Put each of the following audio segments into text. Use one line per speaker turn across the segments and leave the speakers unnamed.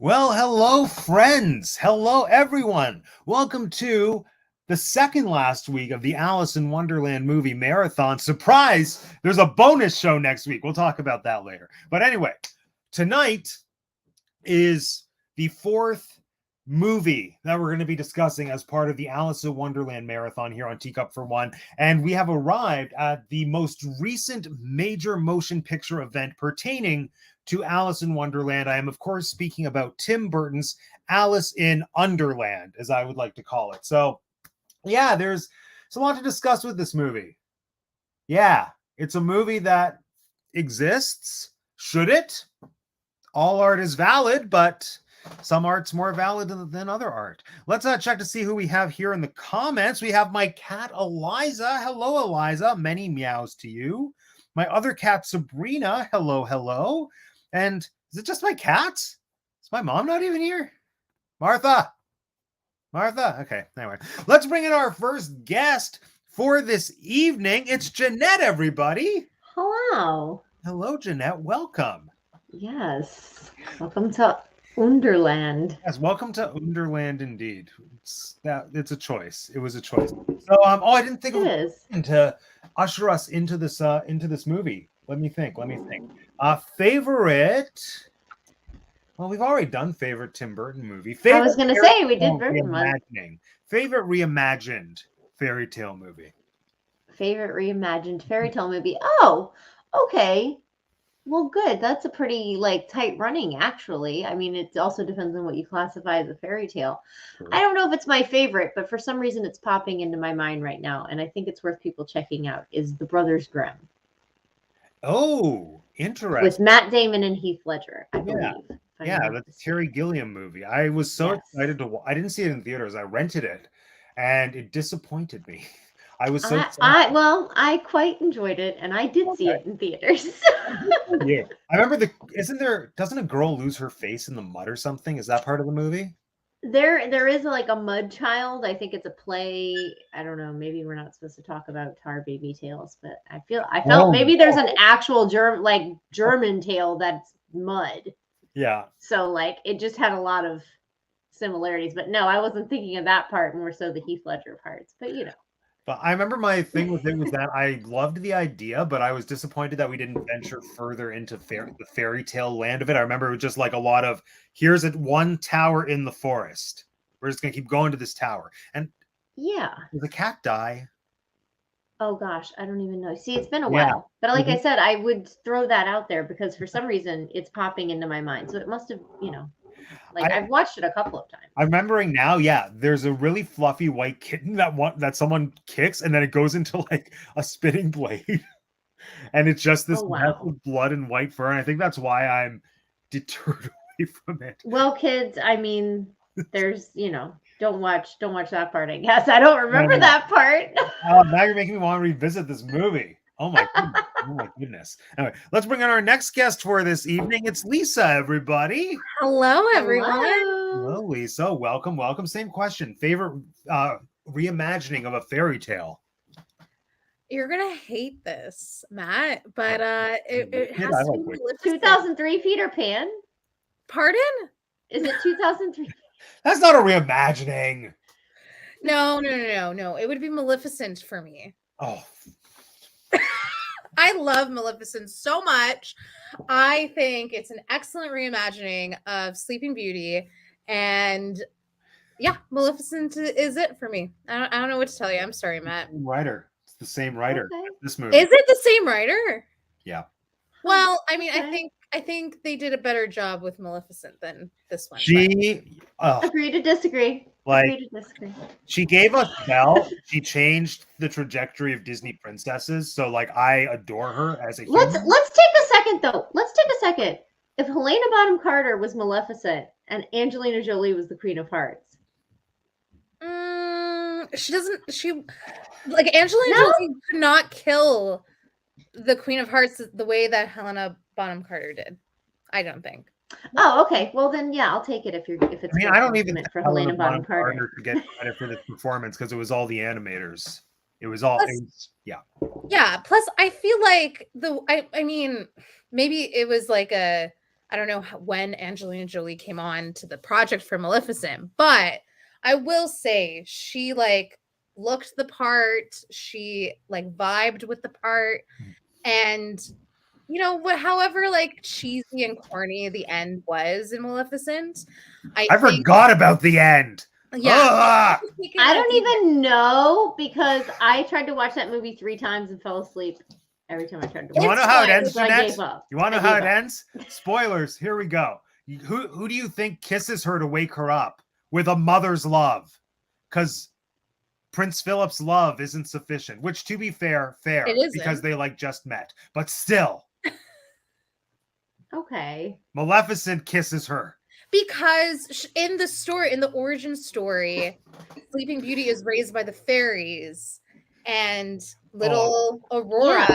Well, hello, friends. Hello, everyone. Welcome to the second last week of the Alice in Wonderland movie marathon. Surprise! There's a bonus show next week. We'll talk about that later. But anyway, tonight is the fourth movie that we're going to be discussing as part of the Alice in Wonderland marathon here on Teacup for One. And we have arrived at the most recent major motion picture event pertaining to Alice in Wonderland. I am, of course, speaking about Tim Burton's Alice in Underland, as I would like to call it. So, yeah, there's a lot to discuss with this movie. Yeah, it's a movie that exists. Should it? All art is valid, but some art's more valid than other art. Let's check to see who we have here in the comments. We have my cat, Eliza. Hello, Eliza. Many meows to you. My other cat, Sabrina. Hello, hello. And is it just my cats? Is my mom not even here? Martha. Okay, anyway. Let's bring in our first guest for this evening. It's Jeanette, everybody.
Hello.
Hello, Jeanette. Welcome.
Yes. Welcome to Wonderland.
Yes, welcome to Wonderland indeed. It's a choice. It was a choice. So I didn't think
it is
to usher us into this movie. Let me think. Favorite. Well, we've already done favorite Tim Burton movie.
I was going to say we did Burton one.
Favorite reimagined fairy tale movie.
Favorite reimagined fairy tale movie. Oh, okay. Well, good. That's a pretty tight running, actually. I mean, it also depends on what you classify as a fairy tale. Sure. I don't know if it's my favorite, but for some reason it's popping into my mind right now, and I think it's worth people checking out, is The Brothers Grimm.
Oh, interesting.
With Matt Damon and Heath Ledger, I believe.
Yeah, that's Terry Gilliam movie. I was so excited to. I didn't see it in theaters. I rented it, and it disappointed me. I was so.
I quite enjoyed it, and I did see it in theaters.
Yeah, I remember doesn't a girl lose her face in the mud or something? Is that part of the movie?
There is a mud child. I think it's a play. I don't know. Maybe we're not supposed to talk about Tar Baby Tales, but I felt maybe there's an actual German tale that's mud.
Yeah.
So it just had a lot of similarities, but no, I wasn't thinking of that part, more so the Heath Ledger parts, but
But I remember my thing with it was that I loved the idea, but I was disappointed that we didn't venture further into the fairy tale land of it. I remember it was just a lot of, here's one tower in the forest. We're just going to keep going to this tower. And
yeah.
Did the cat die?
Oh gosh, I don't even know. See, it's been a while. But like I said, I would throw that out there because for some reason it's popping into my mind. So it must have, I've watched it a couple of times.
I'm remembering now, there's a really fluffy white kitten that someone kicks and then it goes into a spinning blade. And it's just this mess of blood and white fur. And I think that's why I'm deterred away from it.
Well, kids, I mean, there's, don't watch that part, I guess. I don't remember that part.
Oh, now you're making me want to revisit this movie. Oh my goodness. Anyway, let's bring on our next guest for this evening. It's Lisa, everybody.
Hello, everyone.
Hello, Lisa. Welcome. Same question. Favorite reimagining of a fairy tale?
You're gonna hate this, Matt, but it has to be Maleficent.
2003 Peter Pan.
Pardon?
Is it 2003?
That's not a reimagining.
No. It would be Maleficent for me.
Oh.
I love Maleficent so much. I think it's an excellent reimagining of Sleeping Beauty. And yeah, Maleficent is it for me. I don't know what to tell you. I'm sorry, Matt.
Writer. It's the same writer. Okay. This movie.
Is it the same writer?
Yeah.
Well, I mean, I think they did a better job with Maleficent than this one.
Agree to disagree.
She gave us Belle. She changed the trajectory of Disney princesses. So I adore her as a human.
Let's take a second though. If Helena Bonham Carter was Maleficent and Angelina Jolie was the Queen of Hearts.
Angelina Jolie could not kill the Queen of Hearts the way that Helena Bonham Carter did. I don't think.
Oh, okay. Well, then, yeah, I'll take it if it's.
I mean, I don't even for Helena Bonham Carter to get credit for this performance because it was all the animators. It was all, yeah.
Yeah. Plus, I feel like I mean, maybe it was I don't know when Angelina Jolie came on to the project for Maleficent, but I will say she like looked the part, she like vibed with the part, and you know what, however like cheesy and corny the end was in Maleficent,
I
think
forgot about the end.
yeah.
I don't even know because I tried to watch that movie 3 times and fell asleep every time I tried to
You
watch
want to
it.
know how it
fine.
ends,
So I
Jeanette?
gave up.
You want to
I
know how
gave
it
up.
ends? Spoilers. Here we go. Who do you think kisses her to wake her up with a mother's love? Because Prince Philip's love isn't sufficient. Which, to be fair,
It isn't.
because they like just met. But still,
Okay.
Maleficent kisses her.
Because in the story, in the origin story, Sleeping Beauty is raised by the fairies, and little Aurora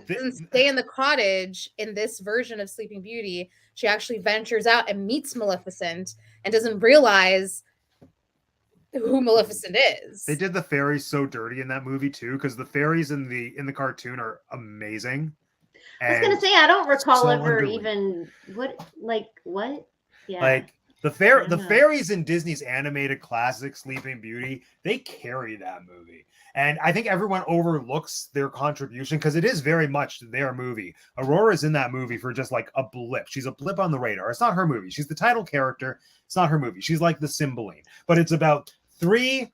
doesn't stay in the cottage. In this version of Sleeping Beauty, she actually ventures out and meets Maleficent and doesn't realize who Maleficent is.
They did the fairies so dirty in that movie too, because the fairies in the cartoon are amazing.
I was gonna say I don't recall
so
ever
underrated.
even what. Yeah.
Like the
I don't know.
fairies in Disney's animated classic Sleeping Beauty, they carry that movie. And I think everyone overlooks their contribution because it is very much their movie. Aurora's in that movie for just like a blip. She's a blip on the radar. It's not her movie. She's the title character. It's not her movie. She's like the Cymbeline. But it's about 3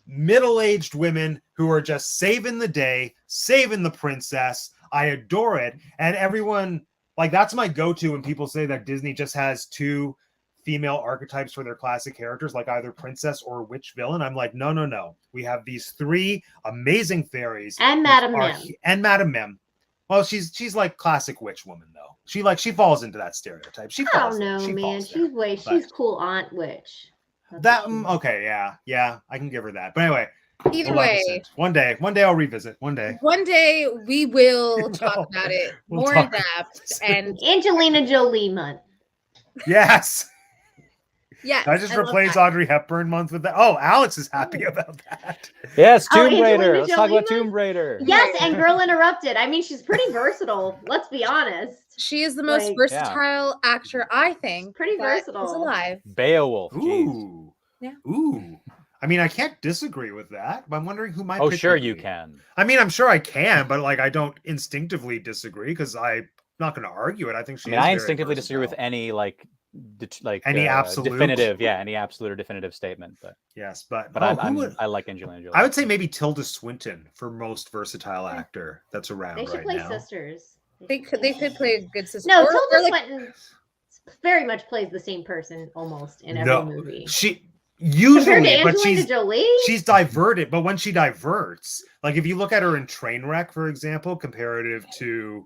middle-aged women who are just saving the day, saving the princess. I adore it. And everyone, like, that's my go-to when people say that Disney just has 2 female archetypes for their classic characters, like either princess or witch villain. I'm like, no. We have these 3 amazing fairies.
And Madame Mim.
And Madame Mim. Well, she's like classic witch woman, though. She falls into that stereotype. She
I
falls
don't know,
she
man.
falls there.
She's cool Aunt Witch. That's
That
what she is.
okay, yeah, I can give her that. But anyway,
Either way,
Maleficent. one day I'll revisit. One day
we will talk about it
We'll
more
talk
in depth. And
Angelina Jolie month.
yes,
yes,
I just
love
replace
that.
Audrey Hepburn month with that. Oh, Alex is happy about that.
Yes,
Oh,
Tomb Raider.
Angelina
Let's talk about
Jolie?
Tomb Raider.
Yes, and Girl Interrupted. I mean, she's pretty versatile. Let's be honest.
She is the most
Like,
versatile actor, I think.
Pretty
that is
versatile.
alive.
Beowulf. Jeez.
Ooh,
Yeah.
Ooh. I mean, I can't disagree with that, but I'm wondering who might.
Oh,
pick
sure
would
you
be.
can.
I mean, I'm sure I can, but like, I don't instinctively disagree because I'm not going to argue it. I think she.
I mean,
is
I
very
instinctively disagree with
versatile.
any
Any absolute?
definitive, any absolute or definitive statement. But
Yes, but
I like Angelina Jolie.
I would say maybe Tilda Swinton for most versatile actor that's around
They should
right
play
now.
sisters.
They could play a good sister.
No,
Or
Tilda
like,
Swinton very much plays the same person almost in every
No,
movie.
she
Compared
usually,
to
but
Angelina Jolie,
she's diverted. But when she diverts, like if you look at her in Trainwreck, for example, comparative to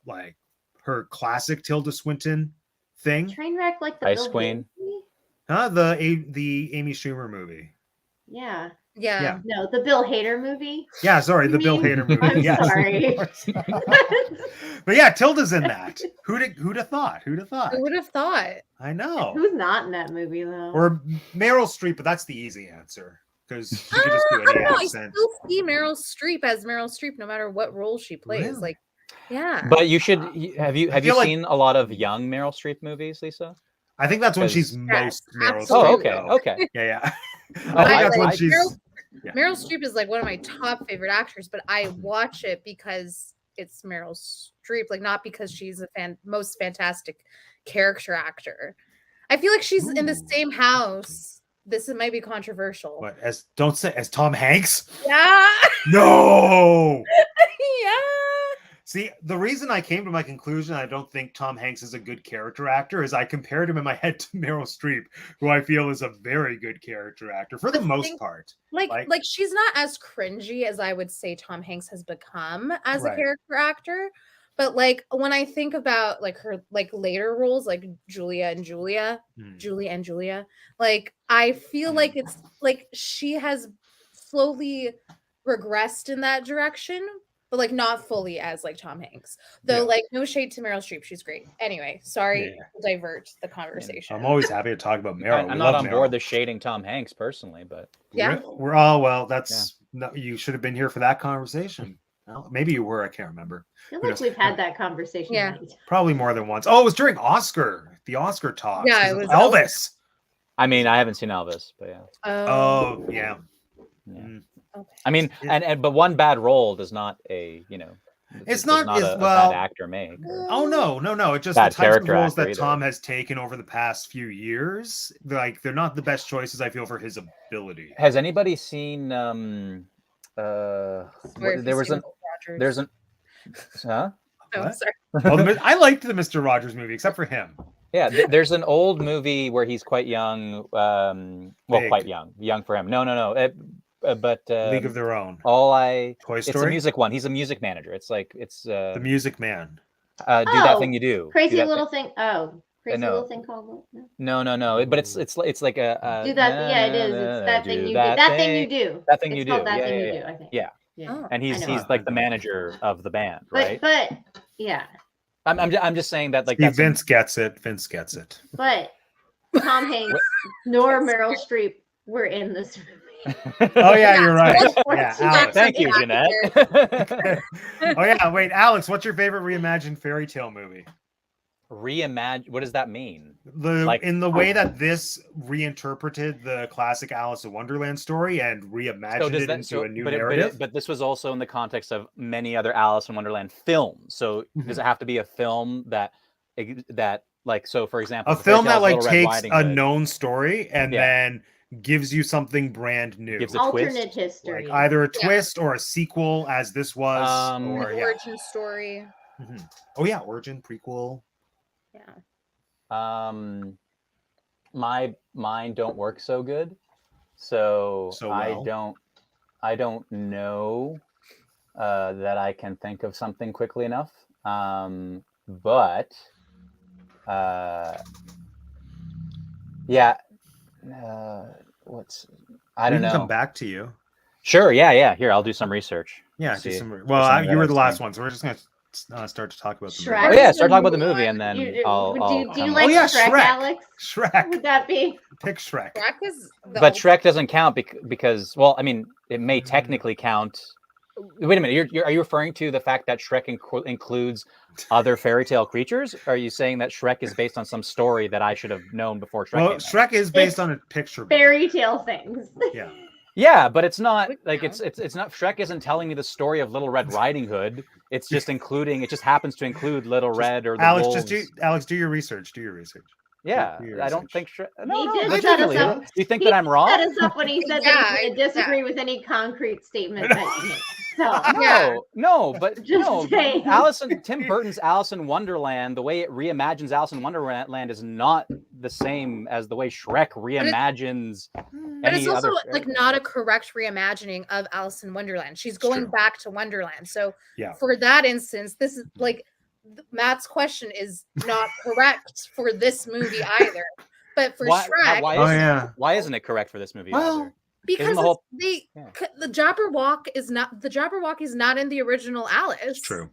like her classic Tilda Swinton thing,
Trainwreck like the
Ice
Bill
Queen.
Hader movie?
the Amy Schumer movie.
Yeah.
yeah.
No, the Bill Hader movie.
Yeah, sorry,
You
the Bill
mean?
Hader movie.
I'm
Yes.
sorry.
But yeah, Tilda's in that. Who'd have thought? Who'd have thought?
Who would have thought?
I know.
Who's not in that movie though?
Or Meryl Streep, but that's the easy answer because she could just do
I don't
any
know. I
accent.
still see Meryl Streep as Meryl Streep, no matter what role she plays.
Really?
Like, yeah.
But you should have you
feel like-
seen a lot of young Meryl Streep movies, Lisa?
I think that's when she's
Because-
most Meryl
absolutely.
Oh,
Streep.
okay,
though.
okay.
Yeah.
Oh,
I think
I
that's when
like
she's.
Meryl Streep is like one of my top favorite actors, but I watch it because it's Meryl Streep, like not because she's a most fantastic character actor. I feel like she's in the
Ooh.
same house. This might be controversial.
What don't say as Tom Hanks?
Yeah.
No.
Yeah.
See, the reason I came to my conclusion I don't think Tom Hanks is a good character actor is I compared him in my head to Meryl Streep, who I feel is a very good character actor for the
The
most
thing-
part.
Like she's not as cringy as I would say Tom Hanks has become as
Right.
a character actor. But like when I think about like her like later roles, like Julie and Julia, like I feel like it's like she has slowly regressed in that direction, but like not fully as like Tom Hanks. Though
Yeah.
like no shade to Meryl Streep, she's great. Anyway, sorry
Yeah.
to divert the conversation.
I'm always happy to talk about Meryl.
I'm
We
not
love
on board
Meryl.
the shading Tom Hanks personally, but
Yeah.
We're well. That's no, you should have been here for that conversation. Well, maybe you were. I can't remember.
I feel
Who
like
knows?
we've had that conversation.
Yeah.
many times.
Probably more than once. Oh, it was during the Oscar talks.
Yeah,
'cause
it
of
was
Elvis.
I mean, I haven't seen Elvis, but yeah.
Oh, yeah.
Yeah.
Mm.
Okay.
I mean, and but one bad role does not
It's
does
not
not
as
a
well.
bad actor make. Or,
Oh no! It's just
Bad
the types of
character
roles
actor
that
either.
Tom has taken over the past few years. Like they're not the best choices. I feel for his ability.
has anybody seen
Sorry if
there
you've
was
seen
an
Rogers.
there's an huh?
Oh,
What?
sorry.
Well, I liked the Mr. Rogers movie, except for him.
Yeah, there's an old movie where he's quite young. Well,
Big.
quite young for him. No. But
League of Their Own.
Toy
Toy
It's a
Story.
music one. He's a music manager. It's like
The Music Man.
do that thing you do.
Crazy
Do that
little thing. Oh, crazy
no.
little thing called. No.
No. But it's like a
Do that. Yeah, it is. It's that thing you do. That thing you do.
That thing
It's
you
called
do.
That
Yeah,
thing
yeah,
you
yeah.
do. I think.
Yeah.
Yeah.
Oh.
And he's
I know.
like the manager of the band, right?
But yeah.
I'm just saying that like
See,
that's
Vince gets it. Vince gets it.
But Tom Hanks nor Meryl Streep were in this movie.
Oh yeah, you're right.
Well,
Yeah,
yeah,
Alex.
Thank you, Jeanette.
Oh yeah, wait, Alex. What's your favorite reimagined fairy tale movie?
Reimagine. What does that mean?
In the way that this reinterpreted the classic Alice in Wonderland story and reimagined it into a new narrative.
But this was also in the context of many other Alice in Wonderland films. So does it have to be a film that like, so for example,
a
the Fairy
film that
Tale of
like
Little Red
takes
Riding
a
Hood
known story and then gives you something brand new,
gives a
Alternate
twist?
history.
like either a twist or a sequel, as this was, or yeah.
Origin story.
Mhm. Oh yeah, origin, prequel.
Yeah.
My mind don't work so good, so
well.
I don't know that I can think of something quickly enough. But yeah, I don't know.
Come back to you.
Sure, yeah. Here, I'll do some research.
Yeah,
See
do
if
some.
there's
Well,
something
you
that
were
I've
the last
seen.
one, so we're just gonna start to talk about the
Shrek.
movie.
Oh yeah, start talking about the movie, and then
Do you
I'll
like
yeah,
Shrek,
Shrek.
Alex?
Shrek.
Would that be?
Pick Shrek.
Shrek is the
But Shrek doesn't count because, well, I mean, it may technically count. Wait a minute, are you referring to the fact that Shrek includes other fairy tale creatures? Or are you saying that Shrek is based on some story that I should have known before Shrek
Well,
came out?
Shrek is based
It's
on a picture book.
Fairy tale things.
Yeah.
Yeah, but it's not like
count.
it's not. Shrek isn't telling me the story of Little Red Riding Hood. It's just including. It just happens to include Little Red or the
Alex,
wolves.
do your research. Do your research.
Yeah,
do your
I don't
research.
think Shrek.
He
No,
did
legitimately.
set us up.
Do you think
He
that I'm wrong?
set us up when he said that
Yeah,
he didn't disagree with any concrete statement that you made. So
Yeah.
No, but
Just saying.
Tim Burton's Alice in Wonderland, the way it reimagines Alice in Wonderland is not the same as the way Shrek reimagines
But it's
any
also
other
like not a correct reimagining of Alice in Wonderland. She's going
true.
back to Wonderland. So
Yeah.
for that instance, this is like Matt's question is not correct for this movie either. But for Shrek,
why isn't it correct for this movie
Well,
either?
because
the whole-
the Jabberwock is not in the original Alice.
True.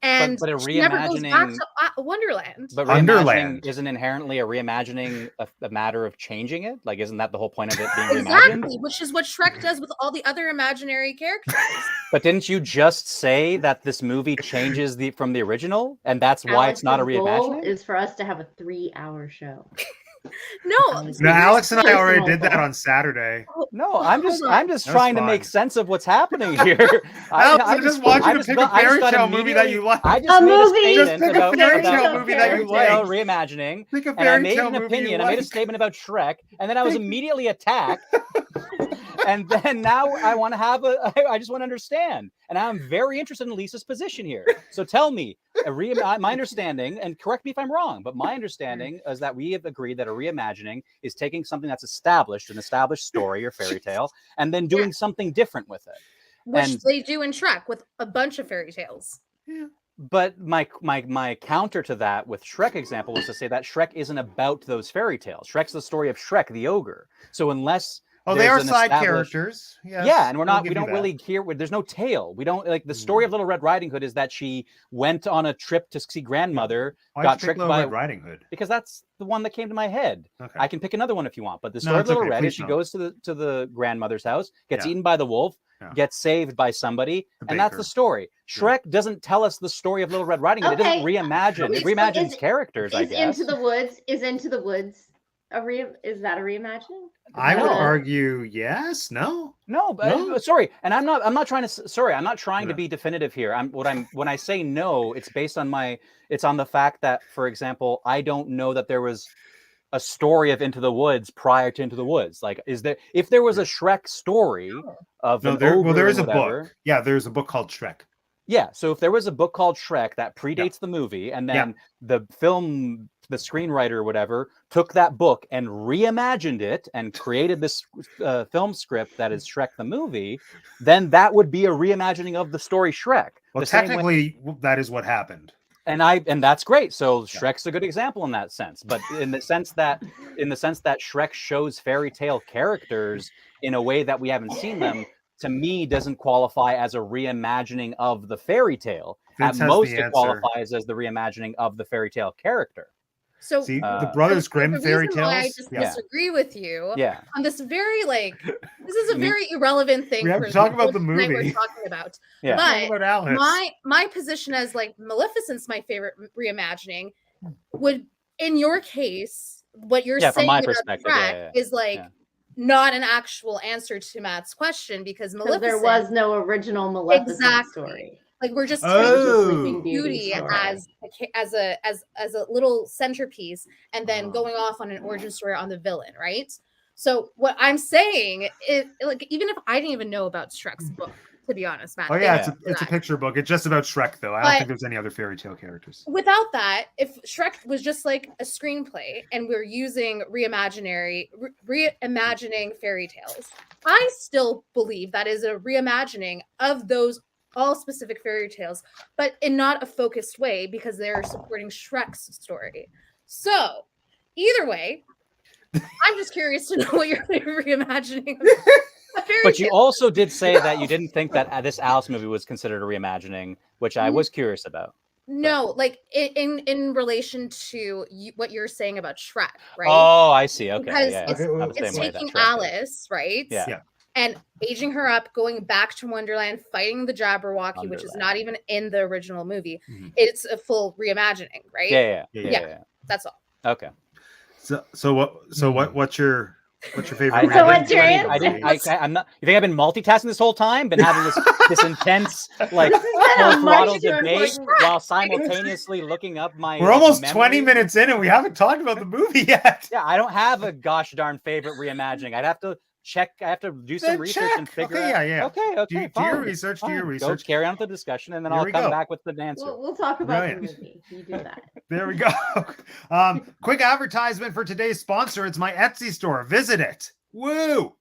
And
But a
she never goes back
reimagining-
to Wonderland.
But
Wonderland.
reimagining isn't inherently a reimagining a matter of changing it? Like, isn't that the whole point of it being reimagined?
Exactly, which is what Shrek does with all the other imaginary characters.
But didn't you just say that this movie changes from the original, and that's why it's not a
Alex's goal
reimagining?
is for us to have a 3-hour show.
No,
No, Alex and I already
personal
did that
goal.
on Saturday.
No, I'm just
That's
trying to make
fine.
sense of what's happening here.
Alex, I just want you to pick a fairy
got
tale movie that you like.
I just
A
made
movie?
a
Just
statement
pick a
about
fairy
tale
about
movie that
fairy
you
tale
like.
reimagining,
Pick a
and I
fairy
made
tale
an
movie you
opinion. I made a
like.
statement about Shrek, and then I was immediately attacked. And then now I want to have I just want to understand, and I'm very interested in Lisa's position here. So tell me, my understanding, and correct me if I'm wrong, but my understanding is that we have agreed that a reimagining is taking something that's established, an established story or fairy tale, and then doing something different with it.
which
And-
they do in Shrek with a bunch of fairy tales.
But my counter to that with Shrek example was to say that Shrek isn't about those fairy tales. Shrek's the story of Shrek the ogre. So unless
Oh, they
there's
are
an
side
established-
characters. Yes,
Yeah, and we
I'll give
don't
you
really hear. There's no tale. We don't like the story of Little Red Riding Hood is that she went on a trip to see grandmother,
Why'd
got
you pick
tricked
Little
by
Red Riding Hood.
because that's the one that came to my head.
Okay.
I can pick another one if you want, but the
No,
story of
it's
Little
okay,
Red
please
is she
don't.
goes to the grandmother's house, gets
Yeah.
eaten by the wolf, gets saved by somebody,
The
and that's
baker.
the story. Shrek doesn't tell us the story of Little Red Riding Hood. It doesn't
Okay.
reimagine.
Okay,
It
so
reimagines characters, I
Is
guess.
Into the Woods is that a reimagining?
I would
No.
argue yes, no.
No, but
No?
sorry, and I'm not trying to. Sorry, I'm not trying to
Yeah.
be definitive here. When I say no, it's based on it's on the fact that, for example, I don't know that there was a story of Into the Woods prior to Into the Woods. Like, if there was a Shrek story of
No,
an
there
ogre
is
or
a
whatever,
book. Yeah, there's a book called Shrek.
yeah. So if there was a book called Shrek that predates the movie, and then the screenwriter or whatever took that book and reimagined it and created this film script that is Shrek the movie, then that would be a reimagining of the story Shrek.
Well,
The same way-
technically, that is what happened.
and that's great. So Shrek's a good example in that sense. But in the sense that Shrek shows fairy tale characters in a way that we haven't seen them, to me, doesn't qualify as a reimagining of the fairy tale.
Vince
At
has
most,
the
it
answer.
qualifies as the reimagining of the fairy tale character.
So
See,
Uh,
the Brothers
the
Grimm fairy
reason why I
tales.
just
Yeah.
disagree with you
Yeah.
on this very this is a
Me-
very irrelevant thing.
We have
for
to talk about the
tonight
movie.
We're talking about.
Yeah.
Talk
But
about Alice.
my position as like Maleficent's my favorite reimagining would, in your case, what you're
Yeah, from
saying
my
about
perspective,
Shrek is like
Yeah.
not an actual answer to Matt's question, because
Because
Maleficent,
there was no original Maleficent
Exactly.
story.
like we're just
Oh.
Sleeping
Beauty
story.
as a little centerpiece, and then going off on an origin story on the villain, right? So what I'm saying is, like, even if I didn't even know about Shrek's book, to be honest, Matt.
Oh yeah,
thank you for
it's a
that.
picture book. It's just about Shrek though. I don't
But-
think there's any other fairy tale characters.
Without that, if Shrek was just like a screenplay and we're using reimagining fairy tales, I still believe that is a reimagining of those all specific fairy tales, but in not a focused way, because they're supporting Shrek's story. So either way, I'm just curious to know what your favorite reimagining of a fairy
But you
tale.
also did say that you didn't think that this Alice movie was considered a reimagining, which I was curious about.
No, like in relation to what you're saying about Shrek, right?
Oh, I see. Okay,
Because
yeah.
Okay,
I'm the
it's
same way that
taking
Shrek is.
Alice, right?
Yeah.
Yeah.
And aging her up, going back to Wonderland, fighting the Jabberwocky, which is not even in the original movie.
Mhm.
It's a full reimagining, right?
Yeah.
Yeah. That's all.
Okay.
So what's your favorite?
I-
So what's your
I didn't. I'm not. You think I've been multitasking this whole time? Been having this intense, like,
This has been a
full
much
throttle
too
debate
important-
while simultaneously looking up my.
We're almost
memory.
20 minutes in and we haven't talked about the movie yet.
Yeah, I don't have a gosh darn favorite reimagining. I'd have to check. I have to do some
Then
research and
check.
figure
Okay,
out.
yeah.
Okay.
Do your
fine,
research. Do your
fine.
research.
Go carry on with the discussion, and then
Here
I'll
we
come
go.
back with the answer.
We'll talk about
Brilliant.
the movie. You do that.
There we go. Quick advertisement for today's sponsor. It's my Etsy store. Visit it. Woo!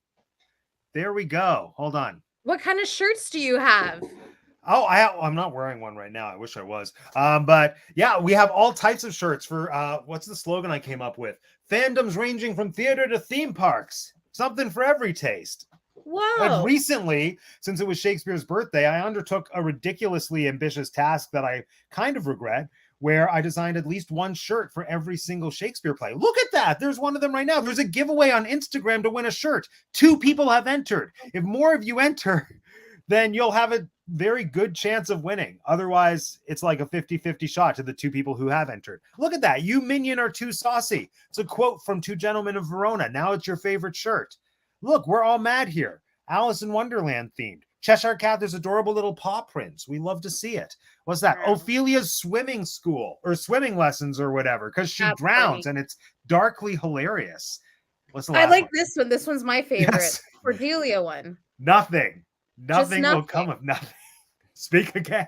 There we go. Hold on.
What kind of shirts do you have?
Oh, I'm not wearing one right now. I wish I was. But yeah, we have all types of shirts for what's the slogan I came up with? Fandoms ranging from theater to theme parks. Something for every taste.
Whoa.
And recently, since it was Shakespeare's birthday, I undertook a ridiculously ambitious task that I kind of regret, where I designed at least one shirt for every single Shakespeare play. Look at that. There's one of them right now. There's a giveaway on Instagram to win a shirt. 2 people have entered. If more of you enter, then you'll have a very good chance of winning. Otherwise, it's like a 50-50 shot to the 2 people who have entered. Look at that. You minion are too saucy. It's a quote from 2 Gentlemen of Verona. Now it's your favorite shirt. Look, we're all mad here. Alice in Wonderland themed. Cheshire Cat, there's adorable little paw prints. We love to see it. What's that?
Yeah.
Ophelia's swimming school or swimming lessons or whatever, because she
That's
drowns
funny.
and it's darkly hilarious. What's the
I
last
like
one?
this one. This one's my favorite.
Yes.
Cordelia one.
Nothing. Nothing will
nothing.
come of nothing. Speak again.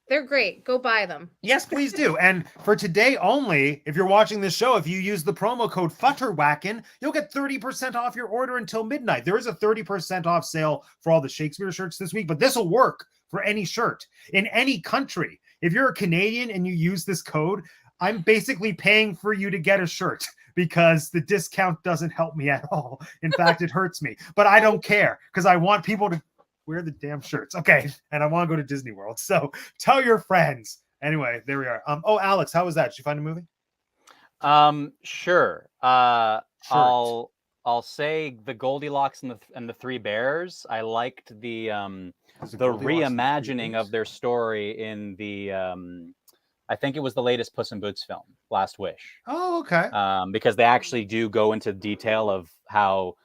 They're great. Go buy them.
Yes, please do. And for today only, if you're watching this show, if you use the promo code Futterwacken, you'll get 30% off your order until midnight. There is a 30% off sale for all the Shakespeare shirts this week, but this will work for any shirt in any country. If you're a Canadian and you use this code, I'm basically paying for you to get a shirt because the discount doesn't help me at all. In fact, it hurts me, but I don't care because I want people to wear the damn shirts. Okay. And I want to go to Disney World. So tell your friends. Anyway, there we are. Oh, Alex, how was that? Did you find a movie?
Sure. I'll I'll say the Goldilocks and the Three Bears. I liked the
Was it
the
Goldilocks and the Three
reimagining
Bears?
of their story in the I think it was the latest Puss in Boots film, Last Wish.
Oh, okay.
Because they actually do go into detail of how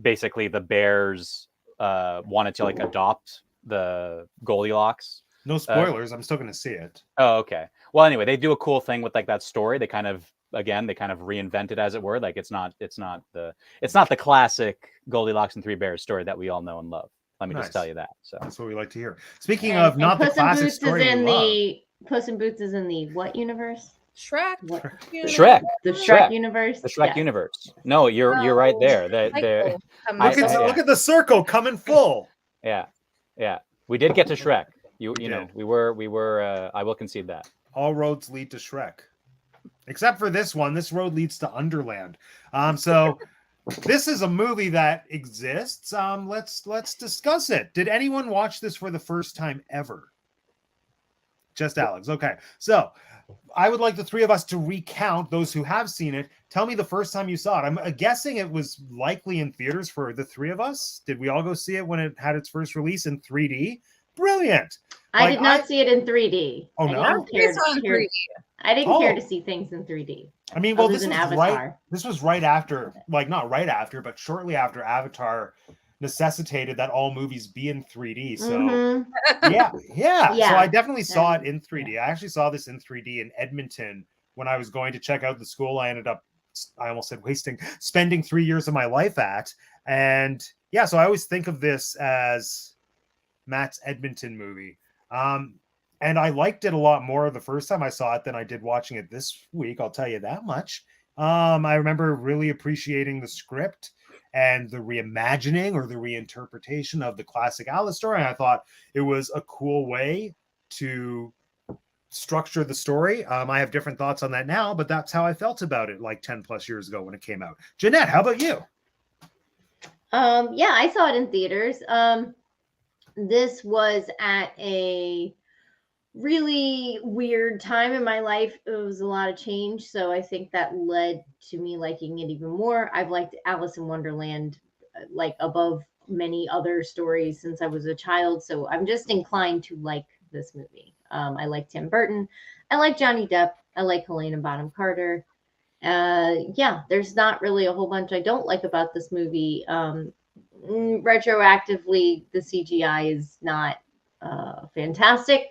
basically the bears wanted to like adopt the Goldilocks.
No spoilers. I'm still going to see it.
Oh, okay. Well, anyway, they do a cool thing with like that story. They kind of reinvent it, as it were. Like it's not the classic Goldilocks and Three Bears story that we all know and love. Let me
Nice.
just tell you that. So
That's what we like to hear. Speaking
And-
of not
and
the classic story we love.
Puss in Boots is in the what universe?
Shrek.
What?
Shrek.
The Shrek,
Shrek.
universe.
The Shrek
Yes.
universe. No, you're right there.
Michael comes
I-
Look at,
up.
yeah.
look at the circle coming full.
Yeah. We did get to Shrek. You
We
know,
did.
we were I will concede that.
All roads lead to Shrek, except for this one. This road leads to Underland. So this is a movie that exists. Let's discuss it. Did anyone watch this for the first time ever? Just Alex. Okay. So I would like the three of us to recount those who have seen it. Tell me the first time you saw it. I'm guessing it was likely in theaters for the three of us. Did we all go see it when it had its first release in 3D? Brilliant.
I
Like,
did not see it in 3D.
Oh,
I
no?
didn't care,
It's on 3D.
I didn't care
Oh.
to see things in 3D.
I mean, well,
Other
this
than
was
Avatar.
this was right after, like not right after, but shortly after Avatar necessitated that all movies be in 3D. So
Mhm.
yeah. So
Yeah.
I definitely saw it in 3D. I actually saw this in 3D in Edmonton when I was going to check out the school I almost said spending 3 years of my life at. And yeah, so I always think of this as Matt's Edmonton movie. And I liked it a lot more the first time I saw it than I did watching it this week. I'll tell you that much. I remember really appreciating the script and the reimagining or the reinterpretation of the classic Alice story. And I thought it was a cool way to structure the story. I have different thoughts on that now, but that's how I felt about it like 10 plus years ago when it came out. Jeanette, how about you?
Yeah, I saw it in theaters. This was at a really weird time in my life. It was a lot of change, so I think that led to me liking it even more. I've liked Alice in Wonderland like above many other stories since I was a child, so I'm just inclined to like this movie. I like Tim Burton. I like Johnny Depp. I like Helena Bonham Carter. Yeah, there's not really a whole bunch I don't like about this movie. Retroactively, the CGI is not fantastic,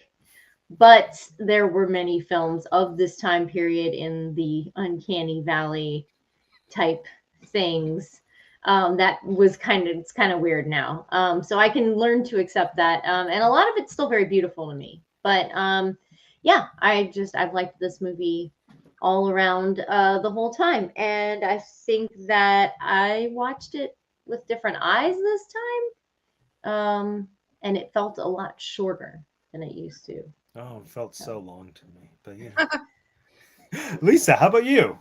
but there were many films of this time period in the uncanny valley type things that was it's kind of weird now. So I can learn to accept that, and a lot of it's still very beautiful to me. But yeah, I've liked this movie all around the whole time, and I think that I watched it with different eyes this time, and it felt a lot shorter than it used to.
Oh, it felt so long to me, but yeah. Lisa, how about you?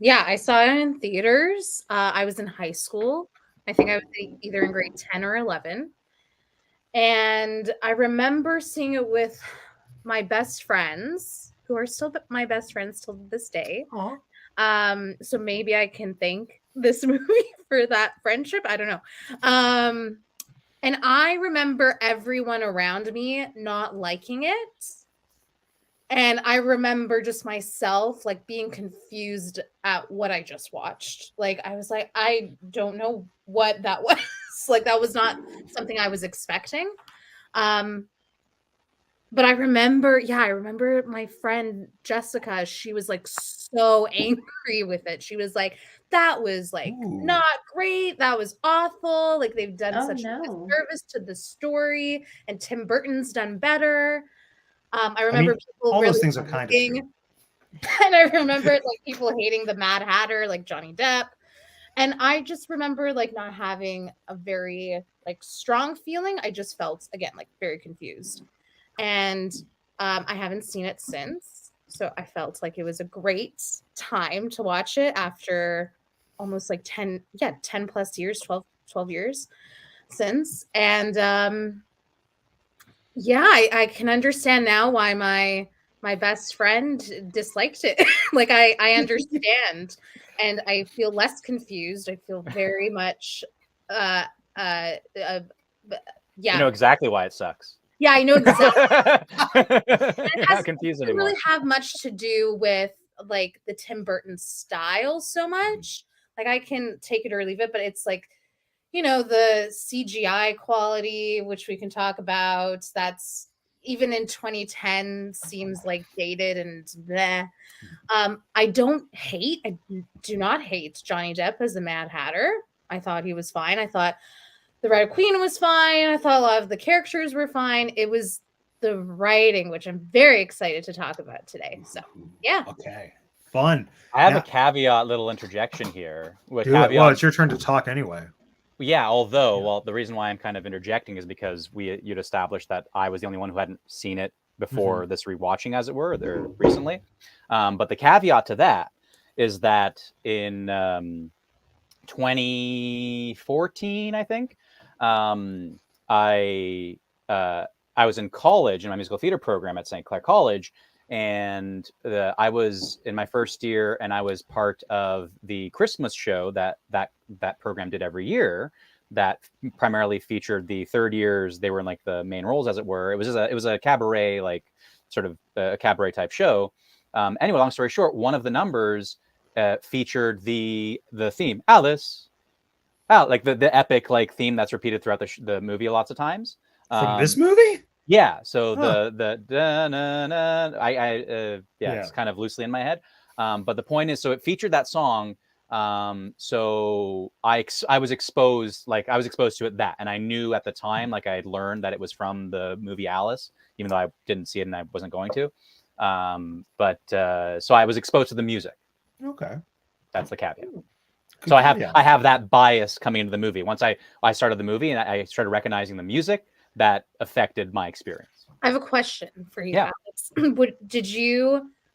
Yeah, I saw it in theaters. I was in high school. I think I was either in grade 10 or 11. And I remember seeing it with my best friends, who are still my best friends till this day. So maybe I can thank this movie for that friendship. I don't know. And I remember everyone around me not liking it. And I remember just myself like being confused at what I just watched. Like I was like, I don't know what that was. Like that was not something I was expecting. But I remember my friend Jessica, she was like so angry with it. She was like, that was like not great. That was awful. Like they've done such a disservice to the story, and Tim Burton's done better. I remember people
all
really
those things are kind of true.
And I remember like people hating the Mad Hatter, like Johnny Depp. And I just remember like not having a very like strong feeling. I just felt again like very confused. And I haven't seen it since. So I felt like it was a great time to watch it after almost like 10 plus years, 12 years since. And I can understand now why my my best friend disliked it. Like I understand, and I feel less confused. I feel very much, uh, uh, uh yeah.
You know exactly why it sucks.
Yeah, I know exactly.
Not confused
Doesn't
anymore.
really have much to do with like the Tim Burton style so much. Like I can take it or leave it, but it's like, you know, the CGI quality, which we can talk about. That's even in 2010 seems like dated and bleh. I do not hate Johnny Depp as the Mad Hatter. I thought he was fine. I thought the Red Queen was fine. I thought a lot of the characters were fine. It was the writing, which I'm very excited to talk about today. So, yeah.
Okay. Fun.
I have
Now-
a caveat, little interjection here. With
Do it.
caveat,
Well, it's your turn to talk anyway.
yeah, although, well, the reason why I'm kind of interjecting is because you'd established that I was the only one who hadn't seen it before this rewatching, as it were, there recently. But the caveat to that is that in 2014, I think, I was in college in my musical theater program at St. Clair College, and I was in my first year, and I was part of the Christmas show that program did every year. That primarily featured the third years. They were in like the main roles, as it were. It was a cabaret, like sort of a cabaret type show. Anyway, long story short, one of the numbers featured the theme Alice, like the epic like theme that's repeated throughout the movie lots of times.
From this movie?
Yeah, so
Huh.
the it's kind of loosely in my head. But the point is, so it featured that song. So I was exposed to it and I knew at the time, like I had learned that it was from the movie Alice, even though I didn't see it and I wasn't going to. So I was exposed to the music.
Okay.
That's the caveat.
Good
So
caveat.
I have that bias coming into the movie. Once I started the movie and I started recognizing the music, that affected my experience.
I have a question for you,
Yeah.
Alex.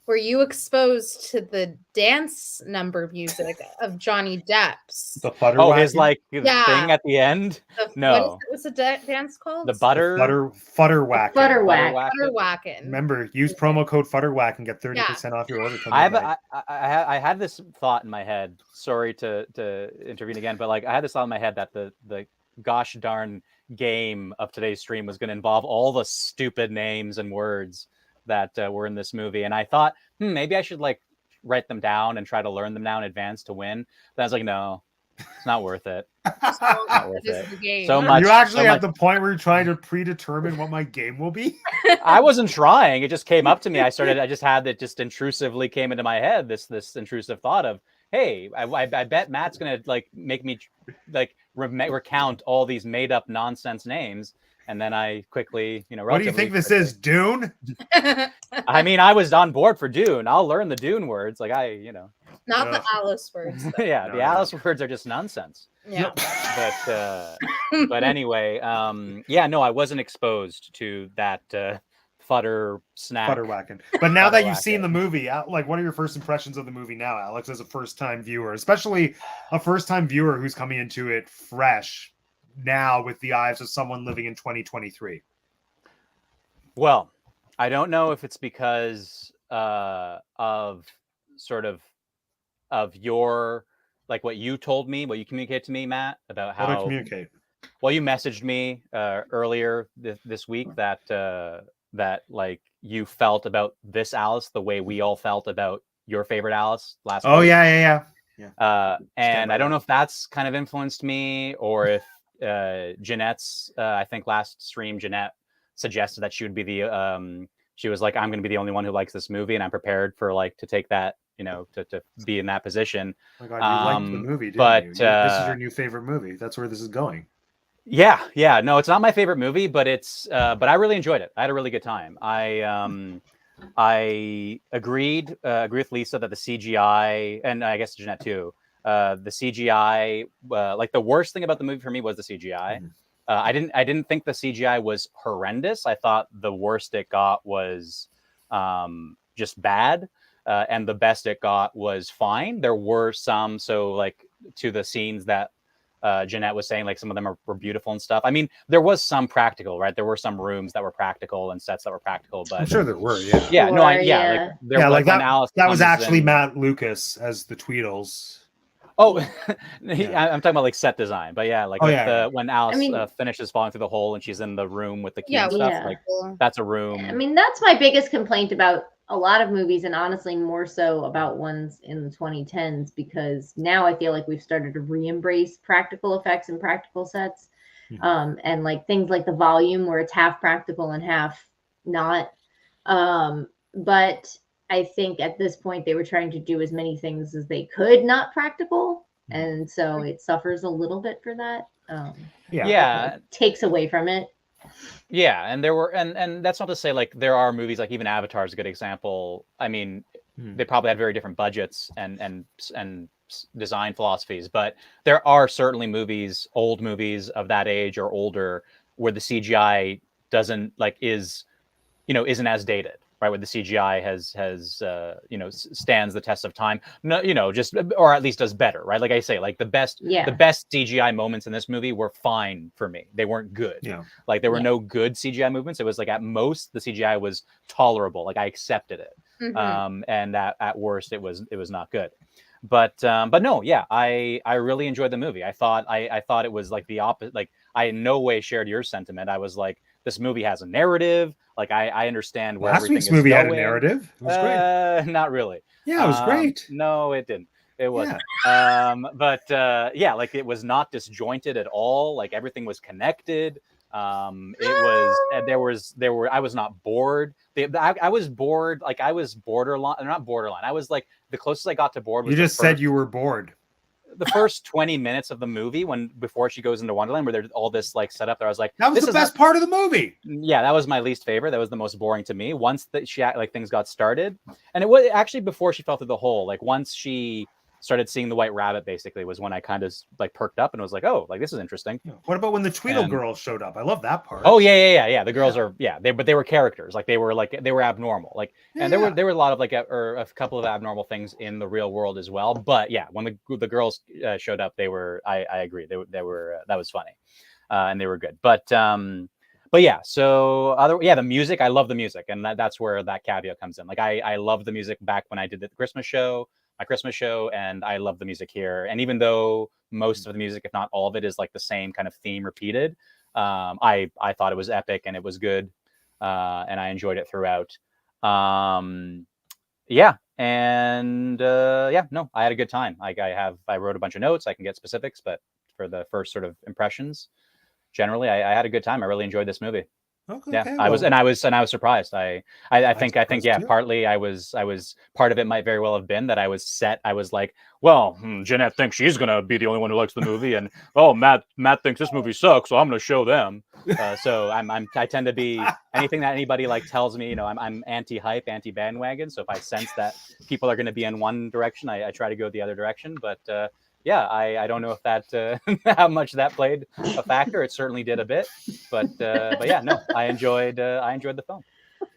Were you exposed to the dance number music of Johnny Depp's?
The butter.
Oh, his like
Yeah.
thing at the end?
No. What's the dance called?
The butter
Futterwhack.
Butterwhack.
Butterwhacking.
Remember, use promo code Futterwhack and get 30% off your order.
I had this thought in my head. Sorry to intervene again, but like I had this thought in my head that the gosh darn game of today's stream was going to involve all the stupid names and words that were in this movie, and I thought maybe I should like write them down and try to learn them now in advance to win. But I was like, no, it's not worth it. Not worth it. So much.
You actually at the point where you're trying to predetermine what my game will be?
I wasn't trying. It just came up to me. I just had it just intrusively came into my head. This intrusive thought of, hey, I bet Matt's gonna like make me like recount all these made up nonsense names, and then I quickly,
what do you think this is, Dune?
I mean, I was on board for Dune. I'll learn the Dune words, like
not the Alice words.
Yeah, the Alice words are just nonsense.
Yeah,
but anyway, no, I wasn't exposed to that futter snack.
Butterwhacking. But now that you've seen the movie, like, what are your first impressions of the movie now, Alex, as a first-time viewer, especially a first-time viewer who's coming into it fresh now with the eyes of someone living in 2023?
Well, I don't know if it's because of sort of your, like what you told me, what you communicated to me, Matt, about how.
How to communicate?
Well, you messaged me earlier this week that like you felt about this Alice the way we all felt about your favorite Alice last week.
Oh yeah.
And I don't know if that's kind of influenced me, or if Jeanette's I think last stream Jeanette suggested that she would be the she was like, I'm going to be the only one who likes this movie, and I'm prepared for like to take that, to be in that position.
Oh my God, you liked the movie, didn't
but
you? This is your new favorite movie. That's where this is going.
Yeah. No, it's not my favorite movie, but it's but I really enjoyed it. I had a really good time. I agreed with Lisa that the CGI, and I guess Jeanette too, the CGI, like the worst thing about the movie for me was the CGI. I didn't think the CGI was horrendous. I thought the worst it got was just bad, and the best it got was fine. There were some, so like to the scenes that Jeanette was saying, like some of them were beautiful and stuff. I mean, there was some practical, right? There were some rooms that were practical and sets that were practical, but
I'm sure there were. Yeah.
yeah, no,
Sure,
yeah,
yeah.
like there,
Yeah,
like
like
when Alice
that was
comes
actually
in-
Matt Lucas as the Tweedles.
Oh,
Yeah.
I'm talking about like set design, but yeah, like
Oh,
with
yeah,
when Alice
I mean-
finishes falling through the hole and she's in the room with the key
Yeah,
and stuff,
yeah.
like that's a room.
I mean, that's my biggest complaint about a lot of movies, and honestly, more so about ones in the 2010s, because now I feel like we've started to re-embrace practical effects and practical sets, and like things like The Volume, where it's half practical and half not. But I think at this point they were trying to do as many things as they could not practical, and so it suffers a little bit for that.
Yeah,
It takes away from it.
yeah, and there were, and that's not to say like there are movies like even Avatar is a good example. I mean, they probably had very different budgets and design philosophies, but there are certainly movies, old movies of that age or older, where the CGI doesn't like isn't as dated, right? Where the CGI has stands the test of time. No, just or at least does better, right? Like I say, like the best CGI moments in this movie were fine for me. They weren't good.
Yeah.
Like there were no good CGI movements. It was like at most the CGI was tolerable. Like I accepted it. And at worst it was not good. But no, yeah, I really enjoyed the movie. I thought it was like the opposite. Like I in no way shared your sentiment. I was like, this movie has a narrative. Like I understand where
Last
everything
week's
is
movie had a
going.
narrative. It was great.
Not really.
Yeah, it was great.
No, it didn't. It wasn't. But yeah, like it was not disjointed at all. Like everything was connected. It was I was not bored. I was bored. Like I was not borderline. I was like the closest I got to bored was
You just said you were bored.
The first 20 minutes of the movie before she goes into Wonderland, where there's all this like setup there, I was like,
that was the best part of the movie.
Yeah, that was my least favorite. That was the most boring to me. Once that things got started, and it was actually before she fell through the hole. Like once she started seeing the White Rabbit, basically was when I kind of like perked up and was like, oh, like this is interesting.
What about when the Tweedle girls showed up? I love that part.
Oh yeah. The girls are they were characters. Like they were abnormal. Like and there were a lot of like a couple of abnormal things in the real world as well. But yeah, when the girls showed up, they were I agree they were that was funny, and they were good. But yeah, so the music, I love the music, and that's where that caveat comes in. Like I love the music back when I did the Christmas show. My Christmas show, and I love the music here. And even though most of the music, if not all of it, is like the same kind of theme repeated, I thought it was epic and it was good, and I enjoyed it throughout. Yeah, and no, I had a good time. Like I wrote a bunch of notes. I can get specifics, but for the first sort of impressions, generally, I had a good time. I really enjoyed this movie.
Okay,
yeah, I was surprised. I think partly I was part of it might very well have been that I was set. I was like, well, Jeanette thinks she's gonna be the only one who likes the movie, and Matt thinks this movie sucks, so I'm gonna show them. So I tend to be anything that anybody like tells me, I'm anti-hype, anti-bandwagon. So if I sense that people are gonna be in one direction, I try to go the other direction. But yeah, I don't know if that how much that played a factor. It certainly did a bit, but yeah, no, I enjoyed the film.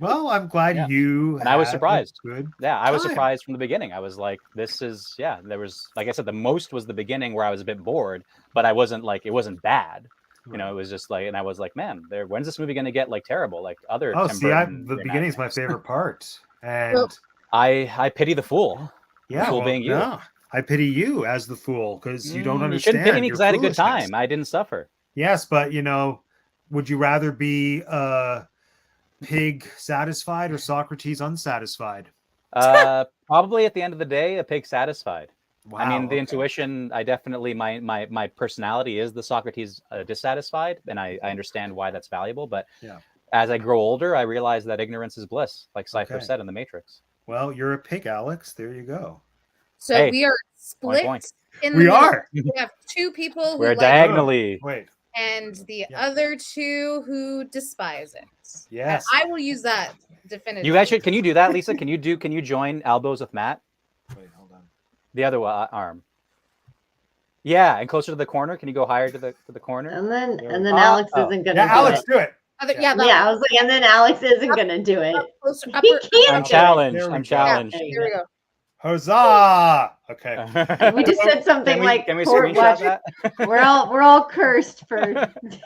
Well, I'm glad you.
And I was surprised.
Good.
Yeah, I was surprised from the beginning. I was like, this is there was, like I said, the most was the beginning where I was a bit bored, but I wasn't like, it wasn't bad. It was just like, and I was like, man, when's this movie going to get like terrible like other?
Oh, see, the beginning is my favorite part, and
Well,
I pity the fool.
Yeah,
the fool being you.
No, I pity you as the fool because you don't understand.
You shouldn't pity me because I had a good time. I didn't suffer.
Yes, but would you rather be pig satisfied or Socrates unsatisfied?
Probably at the end of the day, a pig satisfied.
Wow,
I mean, the intuition, I definitely, my personality is the Socrates dissatisfied, and I understand why that's valuable. But as I grow older, I realize that ignorance is bliss, like Cypher said in The Matrix.
Well, you're a pig, Alex. There you go.
So we are split in the
We
middle.
are.
We have two people who
We're
like
diagonally.
Wait.
and the other two who despise it.
Yes.
And I will use that definitively.
You actually, can you do that, Lisa? Can you join elbows with Matt?
Wait, hold on.
The other arm. Yeah, and closer to the corner. Can you go higher to the corner?
And then Alex isn't gonna.
Yeah, Alex, do it.
Yeah, I was like, and then Alex isn't gonna do it.
Closer,
He
upper,
can't.
I'm challenged.
There we
I'm
go.
challenged.
Here we go.
Huzzah! Okay.
We just said something like
can we
court
screenshot
watch.
that?
We're all cursed for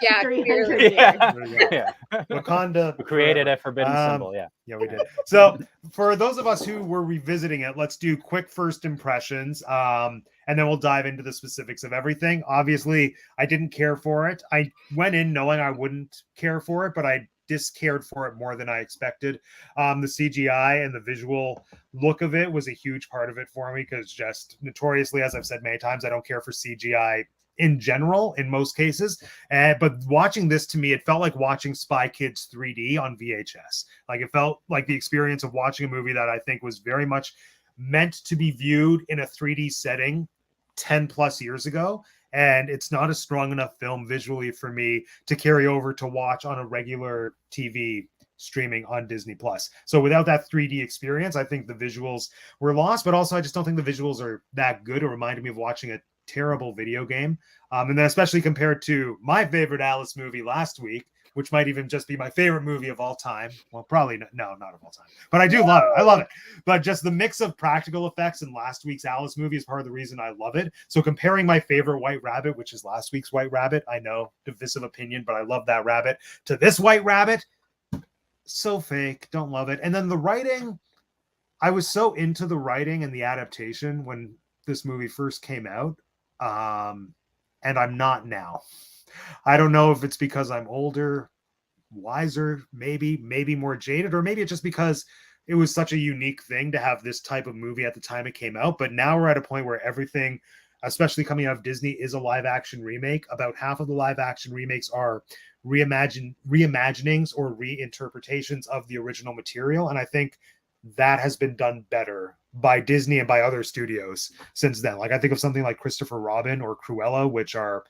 Yeah,
300
clearly.
years.
Yeah.
There you go.
Yeah.
Wakanda.
We created
forever.
a forbidden symbol. Yeah.
Yeah, we did. So for those of us who were revisiting it, let's do quick first impressions. And then we'll dive into the specifics of everything. Obviously, I didn't care for it. I went in knowing I wouldn't care for it, but I discared for it more than I expected. The CGI and the visual look of it was a huge part of it for me, because just notoriously, as I've said many times, I don't care for CGI in general in most cases. But watching this, to me, it felt like watching Spy Kids 3D on VHS. Like, it felt like the experience of watching a movie that I think was very much meant to be viewed in a 3D setting 10 plus years ago. And it's not a strong enough film visually for me to carry over to watch on a regular TV streaming on Disney Plus. So without that 3D experience, I think the visuals were lost, but also I just don't think the visuals are that good. It reminded me of watching a terrible video game. And then especially compared to my favorite Alice movie last week, which might even just be my favorite movie of all time. Well, probably not of all time, but I do love it. I love it. But just the mix of practical effects in last week's Alice movie is part of the reason I love it. So comparing my favorite White Rabbit, which is last week's White Rabbit, I know, divisive opinion, but I love that rabbit, to this White Rabbit, so fake, don't love it. And then the writing, I was so into the writing and the adaptation when this movie first came out, and I'm not now. I don't know if it's because I'm older, wiser, maybe more jaded, or maybe it's just because it was such a unique thing to have this type of movie at the time it came out. But now we're at a point where everything, especially coming out of Disney, is a live action remake. About half of the live action remakes are reimaginings or reinterpretations of the original material. And I think that has been done better by Disney and by other studios since then. Like, I think of something like Christopher Robin or Cruella, which are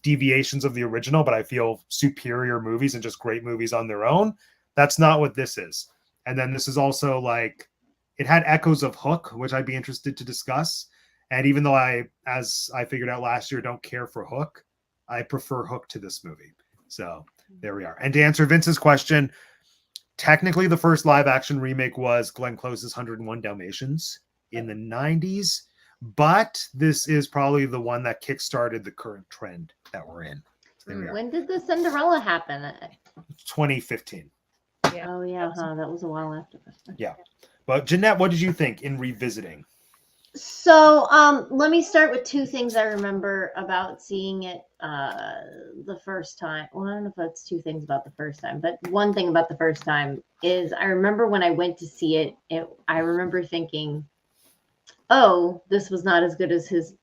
deviations of the original, but I feel superior movies and just great movies on their own. That's not what this is. And then this is also like, it had echoes of Hook, which I'd be interested to discuss. And even though as I figured out last year, don't care for Hook, I prefer Hook to this movie. So there we are. And to answer Vince's question, technically the first live action remake was Glenn Close's 101 Dalmatians in the 90s. But this is probably the one that kickstarted the current trend that we're in. So there we are.
When did the Cinderella happen?
2015.
Yeah.
Oh yeah, that was a while after this.
Yeah. But Jeanette, what did you think in revisiting?
So let me start with two things I remember about seeing it the first time. Well, I don't know if that's two things about the first time, but one thing about the first time is I remember when I went to see it, I remember thinking, oh, this was not as good as his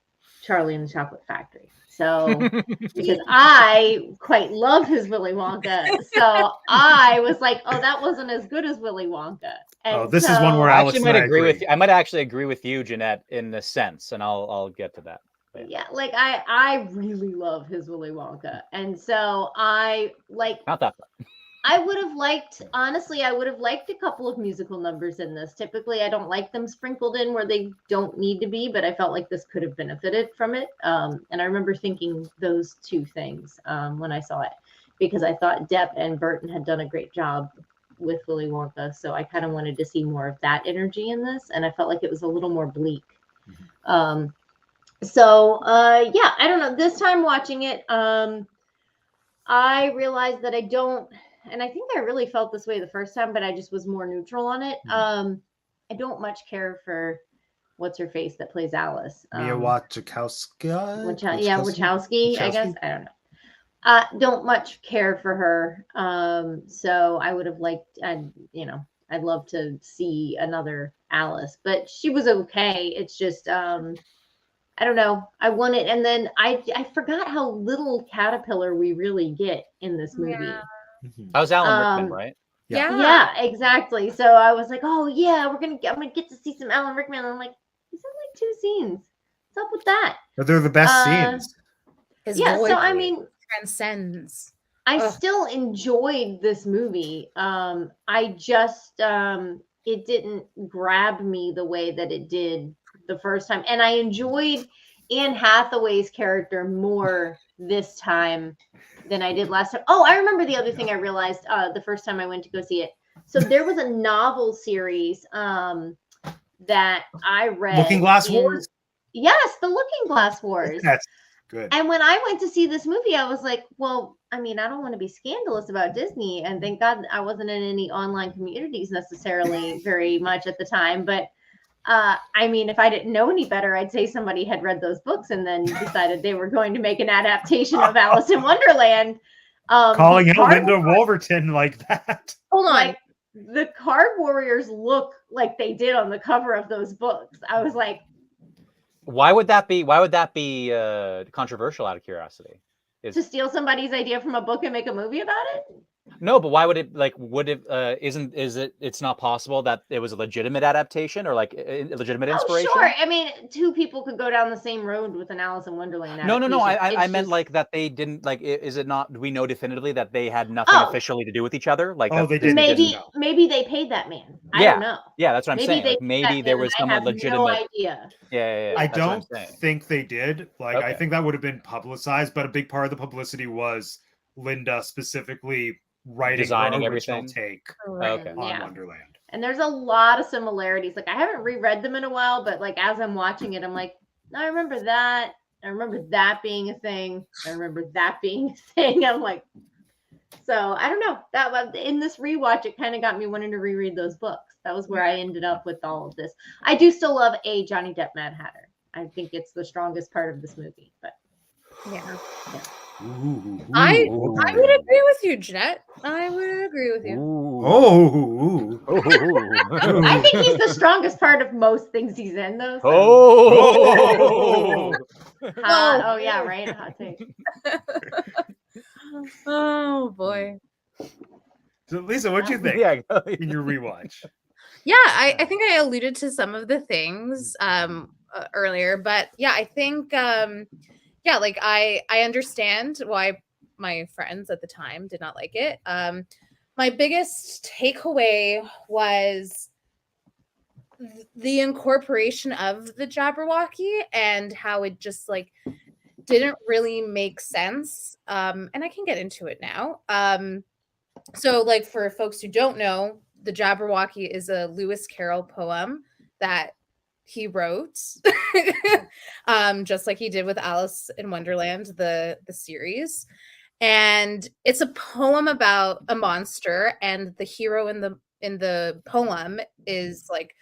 Charlie and the Chocolate Factory. So, because I quite love his Willy Wonka. So I was like, oh, that wasn't as good as Willy Wonka. And
this is one where
I
Alex
actually
and
might
I
agree with you. I might actually agree with you, Jeanette, in this sense, and I'll get to that.
Yeah, like I really love his Willy Wonka. And so I like,
Not that far.
I would have liked, honestly, I would have liked a couple of musical numbers in this. Typically, I don't like them sprinkled in where they don't need to be, but I felt like this could have benefited from it. And I remember thinking those two things when I saw it, because I thought Depp and Burton had done a great job with Willy Wonka. So I kind of wanted to see more of that energy in this. And I felt like it was a little more bleak. Yeah, I don't know. This time watching it, I realized that I don't, and I think I really felt this way the first time, but I just was more neutral on it. I don't much care for what's her face that plays Alice.
Mia Wasikowska?
Wachowski, I guess. I don't know. Don't much care for her. So I would have liked, I'd love to see another Alice, but she was okay. It's just, I don't know. I want it. And then I forgot how little Caterpillar we really get in this movie.
Yeah.
That was Alan Rickman, right?
Yeah, exactly. So I was like, oh yeah, I'm gonna get to see some Alan Rickman. And I'm like, he's in like 2 scenes. What's up with that?
But they're the best scenes.
His
Yeah,
voice
so I mean,
transcends.
I still enjoyed this movie. I just it didn't grab me the way that it did the first time. And I enjoyed Anne Hathaway's character more this time than I did last time. Oh, I remember the other thing I realized the first time I went to go see it. So there was a novel series that I read.
Looking Glass Wars?
Yes, the Looking Glass Wars.
That's good.
And when I went to see this movie, I was like, well, I mean, I don't want to be scandalous about Disney. And thank God I wasn't in any online communities necessarily very much at the time. But I mean, if I didn't know any better, I'd say somebody had read those books and then decided they were going to make an adaptation of Alice in Wonderland.
Calling out Linda Wolverton like that.
Hold on.
Like, the card warriors look like they did on the cover of those books. I was like,
Why would that be controversial, out of curiosity?
to steal somebody's idea from a book and make a movie about it?
No, but why would it, like, it's not possible that it was a legitimate adaptation or like a legitimate inspiration?
Oh, sure. I mean, two people could go down the same road with an Alice in Wonderland adaptation.
No. I meant like that they didn't, like, is it not, do we know definitively that they had nothing officially to do with each other? Like,
they didn't.
Maybe they paid that man. I don't know.
Yeah, that's what I'm saying. Like, maybe there was some legitimate.
No idea.
Yeah.
I don't think they did. Like,
Okay.
I think that would have been publicized, but a big part of the publicity was Linda specifically writing
Designing
her original
everything.
take
Okay.
on Wonderland.
And there's a lot of similarities. Like, I haven't reread them in a while, but like as I'm watching it, I'm like, I remember that. I remember that being a thing. I remember that being a thing. I'm like, so I don't know. That in this rewatch, it kind of got me wanting to reread those books. That was where I ended up with all of this. I do still love a Johnny Depp Mad Hatter. I think it's the strongest part of this movie. But
Yeah.
Ooh,
I would agree with you, Jeanette. I would agree with you.
I think he's the strongest part of most things he's in, though. So. Oh yeah, right. Hot take.
Oh boy.
So Lisa, what'd you think in your rewatch?
Yeah, I think I alluded to some of the things earlier, but yeah, I think like I understand why my friends at the time did not like it. My biggest takeaway was the incorporation of the Jabberwocky and how it just like didn't really make sense. And I can get into it now. So like for folks who don't know, the Jabberwocky is a Lewis Carroll poem that he wrote, just like he did with Alice in Wonderland, the series. And it's a poem about a monster, and the hero in the poem is like,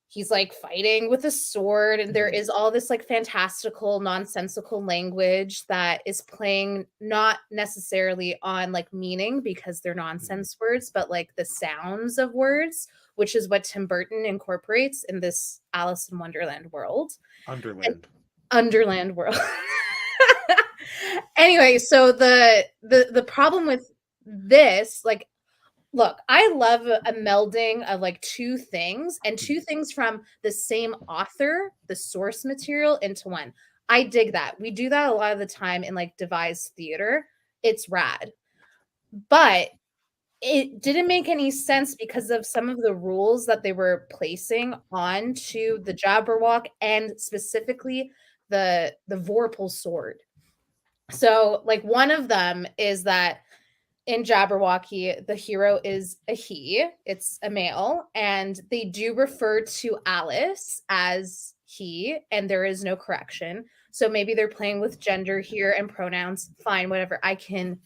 he's like fighting with a sword, and there is all this like fantastical, nonsensical language that is playing not necessarily on like meaning because they're nonsense words, but like the sounds of words, which is what Tim Burton incorporates in this Alice in Wonderland world. Underland world. Anyway, so the problem with this, like, look, I love a melding of like two things from the same author, the source material, into one. I dig that. We do that a lot of the time in like devised theater. It's rad. But it didn't make any sense because of some of the rules that they were placing onto the Jabberwock and specifically the Vorpal sword. So like one of them is that in Jabberwocky, the hero is a he, it's a male, and they do refer to Alice as he, and there is no correction. So maybe they're playing with gender here and pronouns. Fine, whatever. I can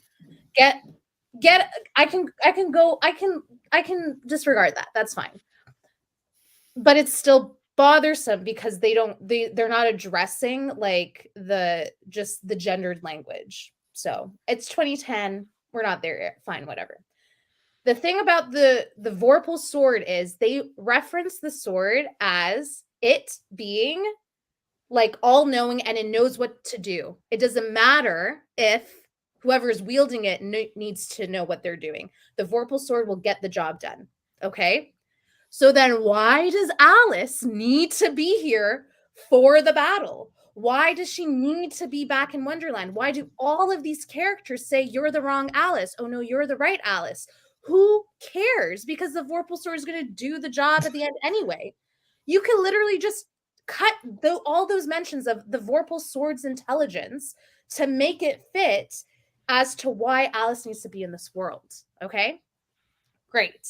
disregard that. That's fine. But it's still bothersome because they're not addressing like the gendered language. So it's 2010. We're not there yet. Fine, whatever. The thing about the Vorpal sword is they reference the sword as it being like all-knowing and it knows what to do. It doesn't matter if whoever is wielding it needs to know what they're doing. The Vorpal sword will get the job done. Okay? So then why does Alice need to be here for the battle? Why does she need to be back in Wonderland? Why do all of these characters say you're the wrong Alice? Oh no, you're the right Alice. Who cares? Because the Vorpal sword is going to do the job at the end anyway. You can literally just cut all those mentions of the Vorpal sword's intelligence to make it fit as to why Alice needs to be in this world. Okay? Great.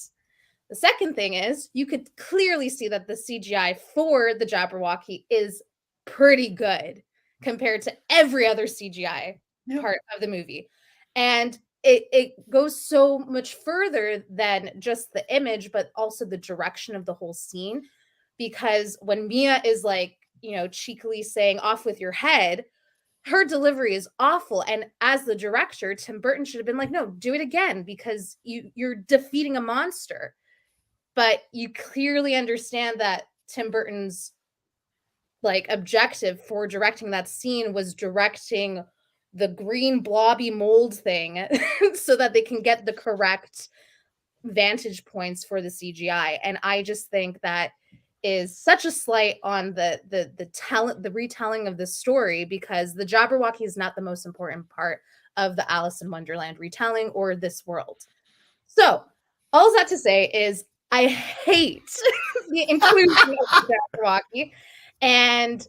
The second thing is you could clearly see that the CGI for the Jabberwocky is pretty good compared to every other CGI part of the movie. And it goes so much further than just the image, but also the direction of the whole scene. Because when Mia is like, cheekily saying off with your head, her delivery is awful. And as the director, Tim Burton should have been like, no, do it again, because you're defeating a monster. But you clearly understand that Tim Burton's objective for directing that scene was directing the green blobby mold thing so that they can get the correct vantage points for the CGI. And I just think that is such a slight on the retelling of the story, because the Jabberwocky is not the most important part of the Alice in Wonderland retelling or this world. So all that to say is I hate the inclusion of the Jabberwocky, and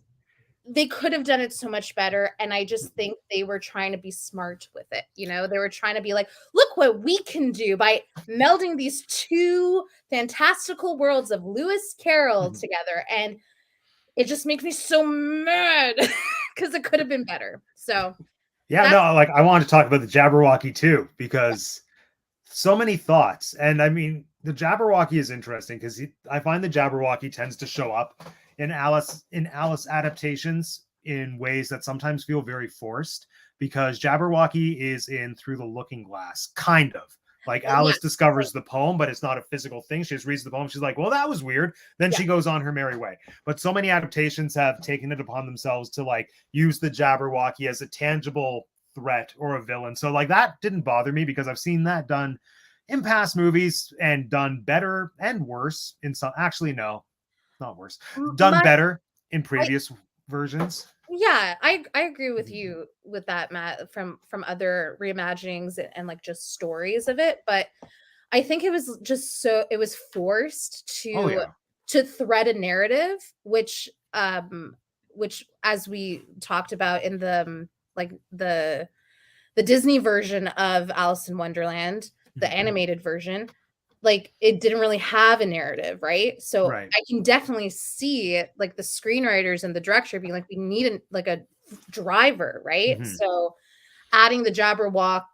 they could have done it so much better. And I just think they were trying to be smart with it. They were trying to be like, look what we can do by melding these two fantastical worlds of Lewis Carroll together. And it just makes me so mad because it could have been better. So
yeah, no, I wanted to talk about the Jabberwocky too, because so many thoughts. And I mean, the Jabberwocky is interesting because I find the Jabberwocky tends to show up in Alice adaptations in ways that sometimes feel very forced, because Jabberwocky is in Through the Looking Glass, kind of. Like Alice discovers the poem, but it's not a physical thing. She just reads the poem. She's like, well, that was weird. Then she goes on her merry way. But so many adaptations have taken it upon themselves to use the Jabberwocky as a tangible threat or a villain. So that didn't bother me, because I've seen that done in past movies and done better and worse in some. Actually, no. Not worse. Done better in previous versions.
Yeah, I agree with you with that, Matt, from other reimaginings and just stories of it. But I think it was just it was forced to thread a narrative, which as we talked about in the Disney version of Alice in Wonderland, the animated version, it didn't really have a narrative, right? So I can definitely see the screenwriters and the director being like, we need a driver, right? So adding the Jabberwock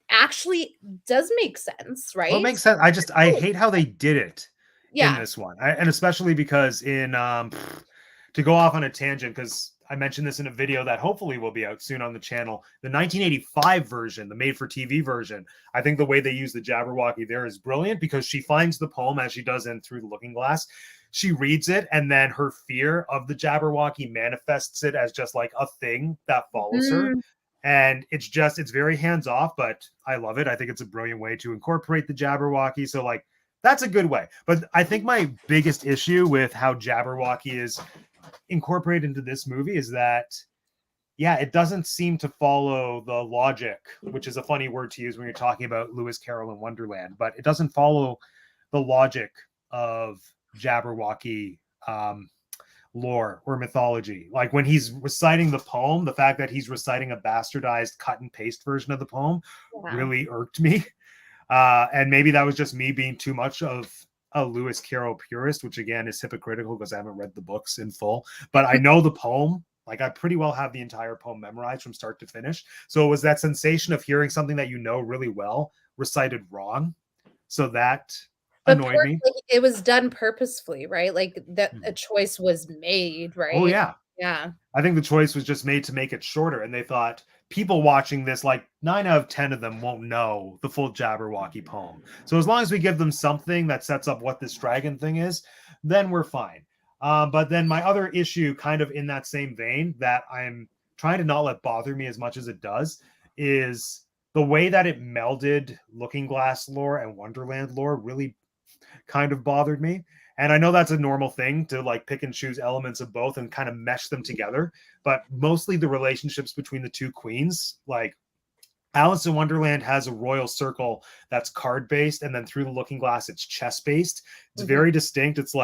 actually does make sense, right?
Well, it makes sense. I hate how they did it in this one, and especially because in to go off on a tangent, because I mentioned this in a video that hopefully will be out soon on the channel. The 1985 version, the made-for-TV version, I think the way they use the Jabberwocky there is brilliant, because she finds the poem as she does in Through the Looking Glass. She reads it, and then her fear of the Jabberwocky manifests it as just a thing that follows her. And it's very hands-off, but I love it. I think it's a brilliant way to incorporate the Jabberwocky. So that's a good way. But I think my biggest issue with how Jabberwocky is incorporated into this movie is that it doesn't seem to follow the logic, which is a funny word to use when you're talking about Lewis Carroll and Wonderland, but it doesn't follow the logic of Jabberwocky lore or mythology. When he's reciting the poem, the fact that he's reciting a bastardized cut and paste version of the poem really irked me, and maybe that was just me being too much of a Lewis Carroll purist, which again is hypocritical because I haven't read the books in full, but I know the poem. I pretty well have the entire poem memorized from start to finish. So it was that sensation of hearing something that really well recited wrong. So that annoyed me.
It was done purposefully, right? That a choice was made, right?
Oh yeah.
Yeah.
I think the choice was just made to make it shorter, and they thought people watching this, 9 out of 10 of them won't know the full Jabberwocky poem. So as long as we give them something that sets up what this dragon thing is, then we're fine. But then my other issue, kind of in that same vein, that I'm trying to not let bother me as much as it does, is the way that it melded Looking Glass lore and Wonderland lore really kind of bothered me. And I know that's a normal thing to pick and choose elements of both and kind of mesh them together. But mostly the relationships between the two queens, Alice in Wonderland has a royal circle that's card based, and then Through the Looking Glass, it's chess based. It's very distinct. It's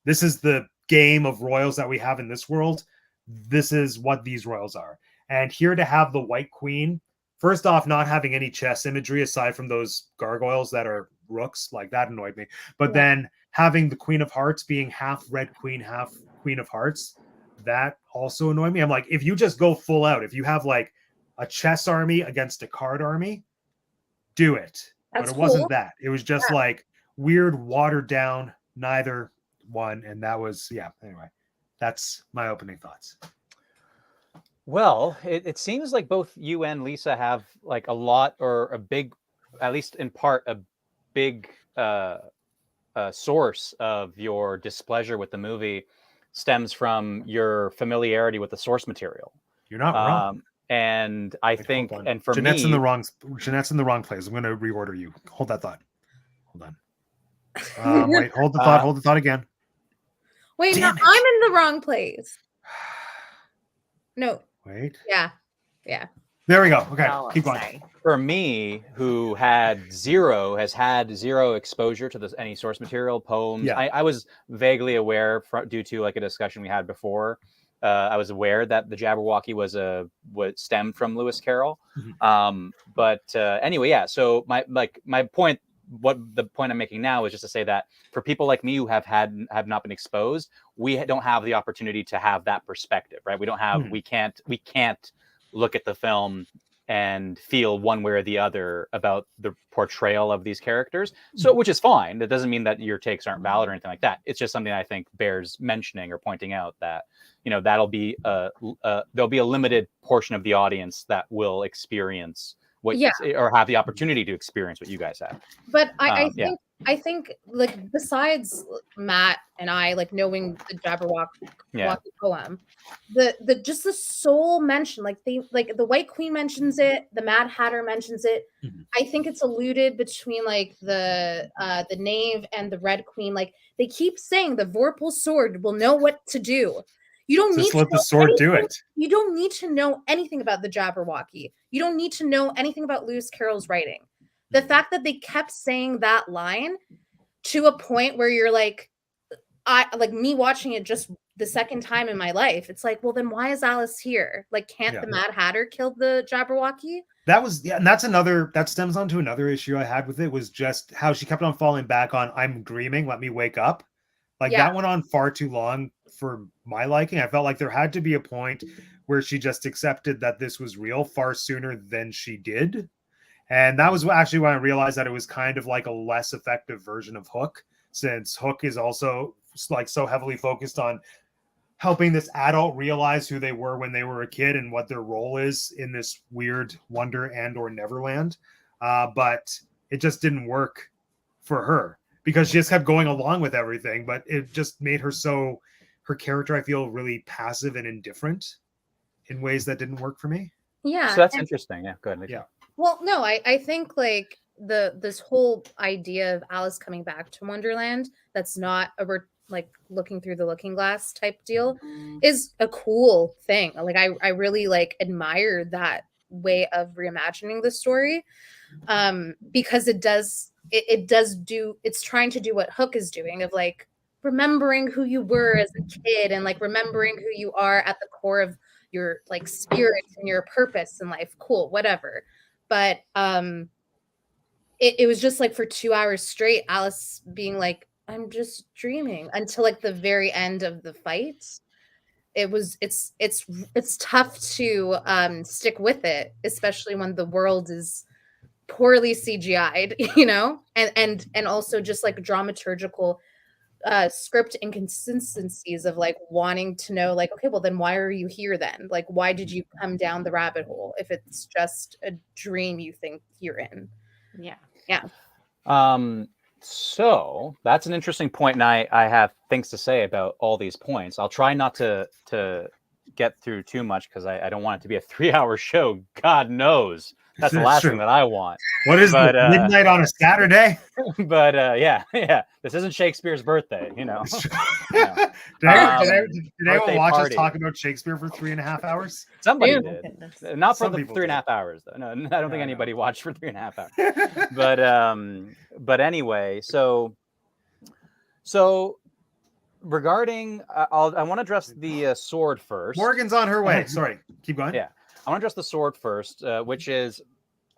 this is the game of royals that we have in this world. This is what these royals are. And here to have the White Queen, first off, not having any chess imagery aside from those gargoyles that are rooks, like that annoyed me. But
Yeah.
then having the Queen of Hearts being half Red Queen, half Queen of Hearts, that also annoyed me. I'm like, if you just go full out, if you have like a chess army against a card army, do it.
That's
But it wasn't
cool.
that. It was just like weird, watered down, neither one. And that was, yeah, anyway, that's my opening thoughts.
Well, it seems like both you and Lisa have like a lot or a big, at least in part, a big source of your displeasure with the movie stems from your familiarity with the source material.
You're not wrong.
And I
Wait,
think,
hold on.
and for
Jeanette's
me,
in the wrong place. I'm going to reorder you. Hold that thought. Hold on. Wait, hold the thought. Hold the thought again.
Wait, no,
Damn it.
I'm in the wrong place. No.
Wait.
Yeah.
There we go. Okay,
Oh,
keep going.
sorry.
for me, who has had zero exposure to any source material, poems.
Yeah.
I was vaguely aware due to like a discussion we had before. I was aware that the Jabberwocky was stemmed from Lewis Carroll. But anyway, yeah. So my point, the point I'm making now is just to say that for people like me who have not been exposed, we don't have the opportunity to have that perspective, right? We don't have, we can't look at the film and feel one way or the other about the portrayal of these characters. So, which is fine. That doesn't mean that your takes aren't valid or anything like that. It's just something I think bears mentioning or pointing out that, that'll be there'll be a limited portion of the audience that will experience what or have the opportunity to experience what you guys have.
But I think like besides Matt and I like knowing the Jabberwocky poem, the just the sole mention, like the White Queen mentions it, the Mad Hatter mentions it. I think it's alluded between like the Knave and the Red Queen. Like they keep saying the Vorpal sword will know what to do. You don't need to
let the sword do it.
You don't need to know anything about the Jabberwocky. You don't need to know anything about Lewis Carroll's writing. The fact that they kept saying that line to a point where you're like, me watching it just the second time in my life, it's like, well, then why is Alice here? Like, can't the Mad Hatter kill the Jabberwocky?
And that stems onto another issue I had with it, was just how she kept on falling back on, I'm dreaming, let me wake up. Like that went on far too long for my liking. I felt like there had to be a point where she just accepted that this was real far sooner than she did. And that was actually when I realized that it was kind of like a less effective version of Hook, since Hook is also like so heavily focused on helping this adult realize who they were when they were a kid and what their role is in this weird Wonder and or Neverland. But it just didn't work for her because she just kept going along with everything. But it just made her her character, I feel, really passive and indifferent in ways that didn't work for me.
Yeah.
So that's interesting. Yeah, go ahead.
Yeah.
Well, no, I think like this whole idea of Alice coming back to Wonderland, that's not like looking through the looking glass type deal, is a cool thing. Like I really like admire that way of reimagining the story, because it's trying to do what Hook is doing, of like remembering who you were as a kid and like remembering who you are at the core of your like spirit and your purpose in life. Cool, whatever. But it was just like for 2 hours straight, Alice being like, I'm just dreaming, until like the very end of the fight. It's tough to stick with it, especially when the world is poorly CGI'd, and also just like dramaturgical script inconsistencies of like wanting to know, like, okay, well then why are you here then? Like, why did you come down the rabbit hole if it's just a dream you think you're in? Yeah.
So that's an interesting point, and I have things to say about all these points. I'll try not to get through too much because I don't want it to be a 3-hour show. God knows. That's the last thing that I want.
What is it? Midnight on a Saturday?
But yeah. This isn't Shakespeare's birthday,
Did anyone watch us talk about Shakespeare for 3.5 hours?
Somebody did. Not for the 3.5 hours, though. No, I don't think anybody watched for 3.5 hours. But anyway, so regarding, I want to address the sword first.
Morgan's on her way. Sorry, keep going.
Yeah. I want to address the sword first, which is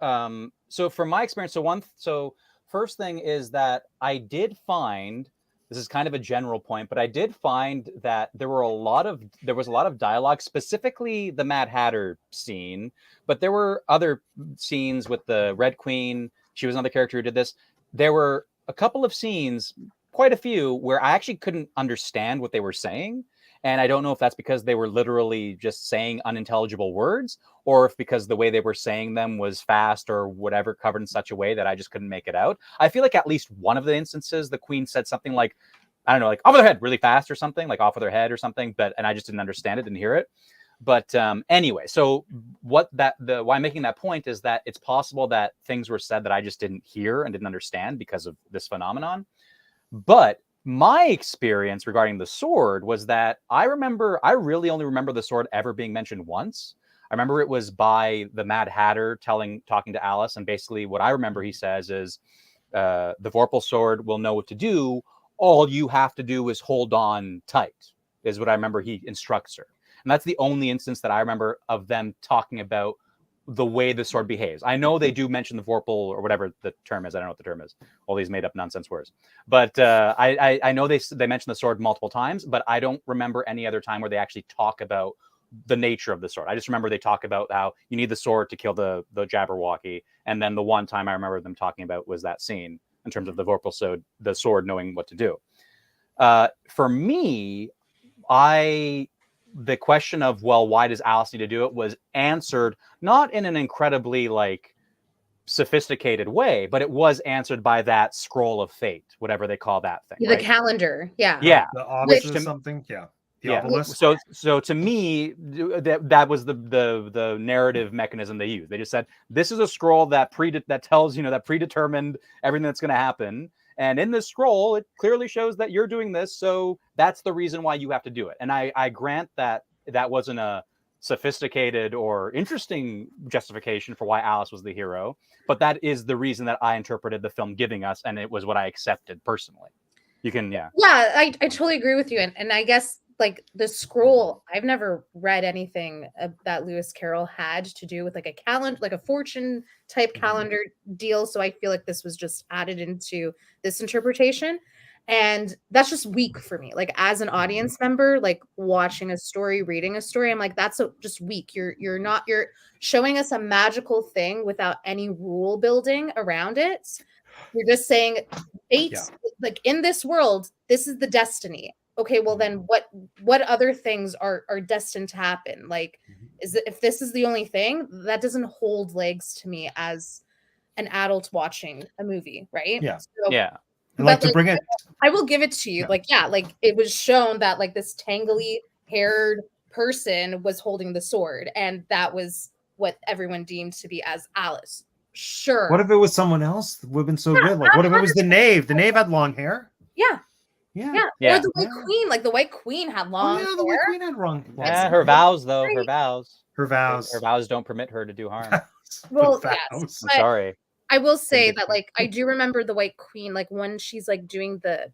so from my experience. So first thing is that I did find, this is kind of a general point, but I did find that there was a lot of dialogue, specifically the Mad Hatter scene, but there were other scenes with the Red Queen. She was another character who did this. There were a couple of scenes, quite a few, where I actually couldn't understand what they were saying. And I don't know if that's because they were literally just saying unintelligible words, or if because the way they were saying them was fast or whatever, covered in such a way that I just couldn't make it out. I feel like at least one of the instances, the Queen said something like, I don't know, like off of their head really fast or something, like off of their head or something, and I just didn't understand it, didn't hear it. But anyway, so why I'm making that point is that it's possible that things were said that I just didn't hear and didn't understand because of this phenomenon. But my experience regarding the sword was that I really only remember the sword ever being mentioned once. I remember it was by the Mad Hatter talking to Alice, and basically what I remember he says is, the Vorpal sword will know what to do. All you have to do is hold on tight, is what I remember he instructs her. And that's the only instance that I remember of them talking about the way the sword behaves. I know they do mention the Vorpal or whatever the term is. I don't know what the term is. All these made up nonsense words. But I know they mention the sword multiple times, but I don't remember any other time where they actually talk about the nature of the sword. I just remember they talk about how you need the sword to kill the Jabberwocky. And then the one time I remember them talking about was that scene in terms of the Vorpal sword, the sword knowing what to do. For me, the question of, well, why does Alice need to do it was answered not in an incredibly sophisticated way, but it was answered by that scroll of fate, whatever they call that thing.
The
right?
calendar. Yeah.
Yeah.
The obelisk or something. Yeah. The obelisk.
So to me, that was the narrative mechanism they used. They just said, this is a scroll that tells, that predetermined everything that's going to happen. And in this scroll, it clearly shows that you're doing this. So that's the reason why you have to do it. And I grant that wasn't a sophisticated or interesting justification for why Alice was the hero, but that is the reason that I interpreted the film giving us, and it was what I accepted personally. You can, yeah.
Yeah, I totally agree with you. And I guess the scroll, I've never read anything that Lewis Carroll had to do with a calendar, a fortune type calendar deal. So I feel like this was just added into this interpretation. And that's just weak for me. As an audience member, watching a story, reading a story, I'm that's just weak. You're showing us a magical thing without any rule building around it. You're just saying fate, in this world, this is the destiny. Okay, well then what other things are destined to happen? If this is the only thing, that doesn't hold legs to me as an adult watching a movie, right?
Yeah.
So,
yeah.
But to bring it,
I will give it to you. It was shown that this tangly haired person was holding the sword, and that was what everyone deemed to be as Alice. Sure.
What if it was someone else? Would have been so good. What if it was the knave? The knave had long hair.
Yeah.
Yeah.
Or the White Queen. The White Queen had long hair.
The White Queen had long hair.
Yeah, her vows, though. Her vows.
Her vows.
Her vows don't permit her to do harm.
Well,
yes.
I'm sorry.
I will say that I do remember the White Queen, when she's doing the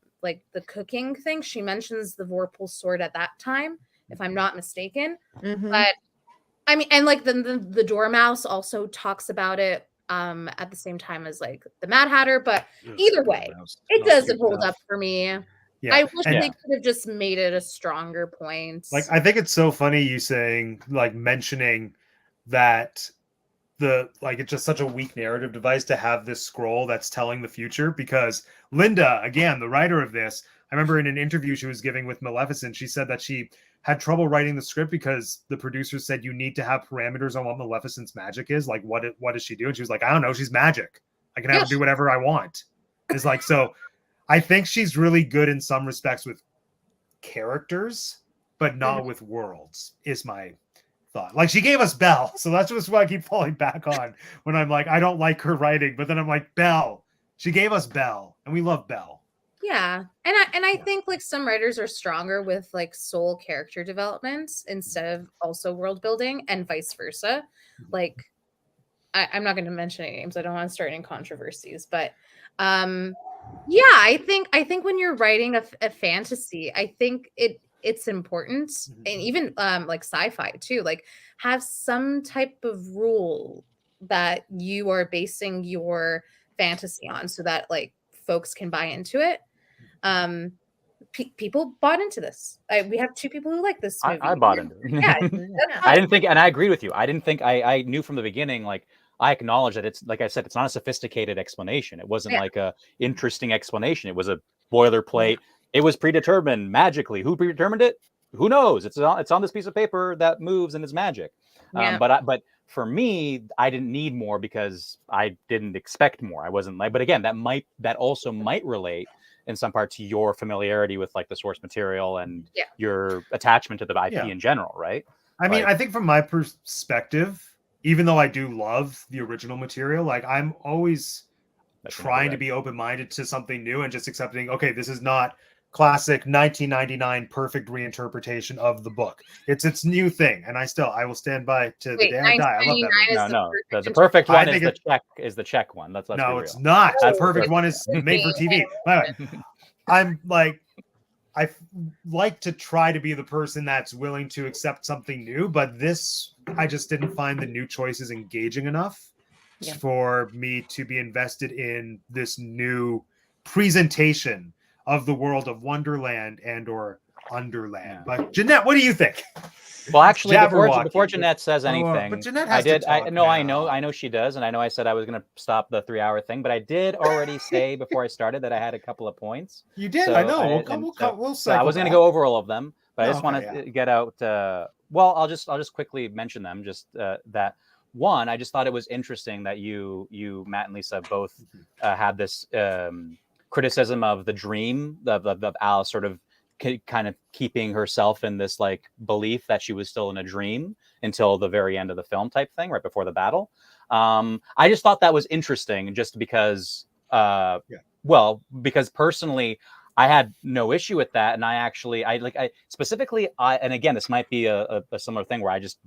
cooking thing, she mentions the Vorpal sword at that time, if I'm not mistaken.
Mm-hmm.
But I mean, and the Dormouse also talks about it at the same time as the Mad Hatter, but either way, it doesn't hold up for me.
Yeah.
I wish they could have just made it a stronger point.
I think it's so funny you saying, mentioning that it's just such a weak narrative device to have this scroll that's telling the future, because Linda, again, the writer of this, I remember in an interview she was giving with Maleficent, she said that she had trouble writing the script because the producers said you need to have parameters on what Maleficent's magic is. What does she do? And she was like, I don't know, she's magic. I can have her do whatever I want. It's so I think she's really good in some respects with characters, but not with worlds, is my thought. She gave us Belle, so that's just what I keep falling back on when I'm I don't like her writing, but then I'm Belle. She gave us Belle, and we love Belle.
Yeah, and I think some writers are stronger with sole character development instead of also world building, and vice versa. I'm not going to mention any names. I don't want to start any controversies, but yeah, I think when you're writing a fantasy, I think it's important, and even sci-fi too, have some type of rule that you are basing your fantasy on so that like folks can buy into it. People bought into this. We have 2 people who like this movie.
I bought into it.
Yeah,
I didn't think, and I agreed with you. I didn't think I knew from the beginning, like I acknowledge that it's, like I said, it's not a sophisticated explanation. It wasn't like a interesting explanation. It was a boilerplate. It was predetermined magically. Who predetermined it? Who knows? It's on this piece of paper that moves and is magic. But for me, I didn't need more because I didn't expect more. I wasn't like, but again, that also might relate in some part to your familiarity with like the source material and your attachment to the IP in general, right?
I mean, I think from my perspective, even though I do love the original material, like I'm always trying to be open-minded to something new and just accepting, okay, this is not classic 1999 perfect reinterpretation of the book. It's its new thing, and I will stand by to the day I die. I love that movie.
The perfect one is the Czech one. Let's
no,
be
it's
real.
not. The perfect one is made for TV. I'm like, I like to try to be the person that's willing to accept something new, but this, I just didn't find the new choices engaging enough for me to be invested in this new presentation of the world of Wonderland and or Underland. But Jeanette, what do you think?
Well, actually, before Jeanette says anything,
but Jeanette has to talk now.
I know she does, and I know I said I was going to stop the 3-hour thing, but I did already say before I started that I had a couple of points.
You did, so I know. We'll
so I was going to go over all of them, but I just want to get out. Well, I'll just quickly mention them. Just that one, I just thought it was interesting that you, Matt and Lisa, both had this criticism of the dream of Alice sort of kind of keeping herself in this like belief that she was still in a dream until the very end of the film type thing, right before the battle. I just thought that was interesting just because, because personally, I had no issue with that. And I specifically, and again, this might be a similar thing where I just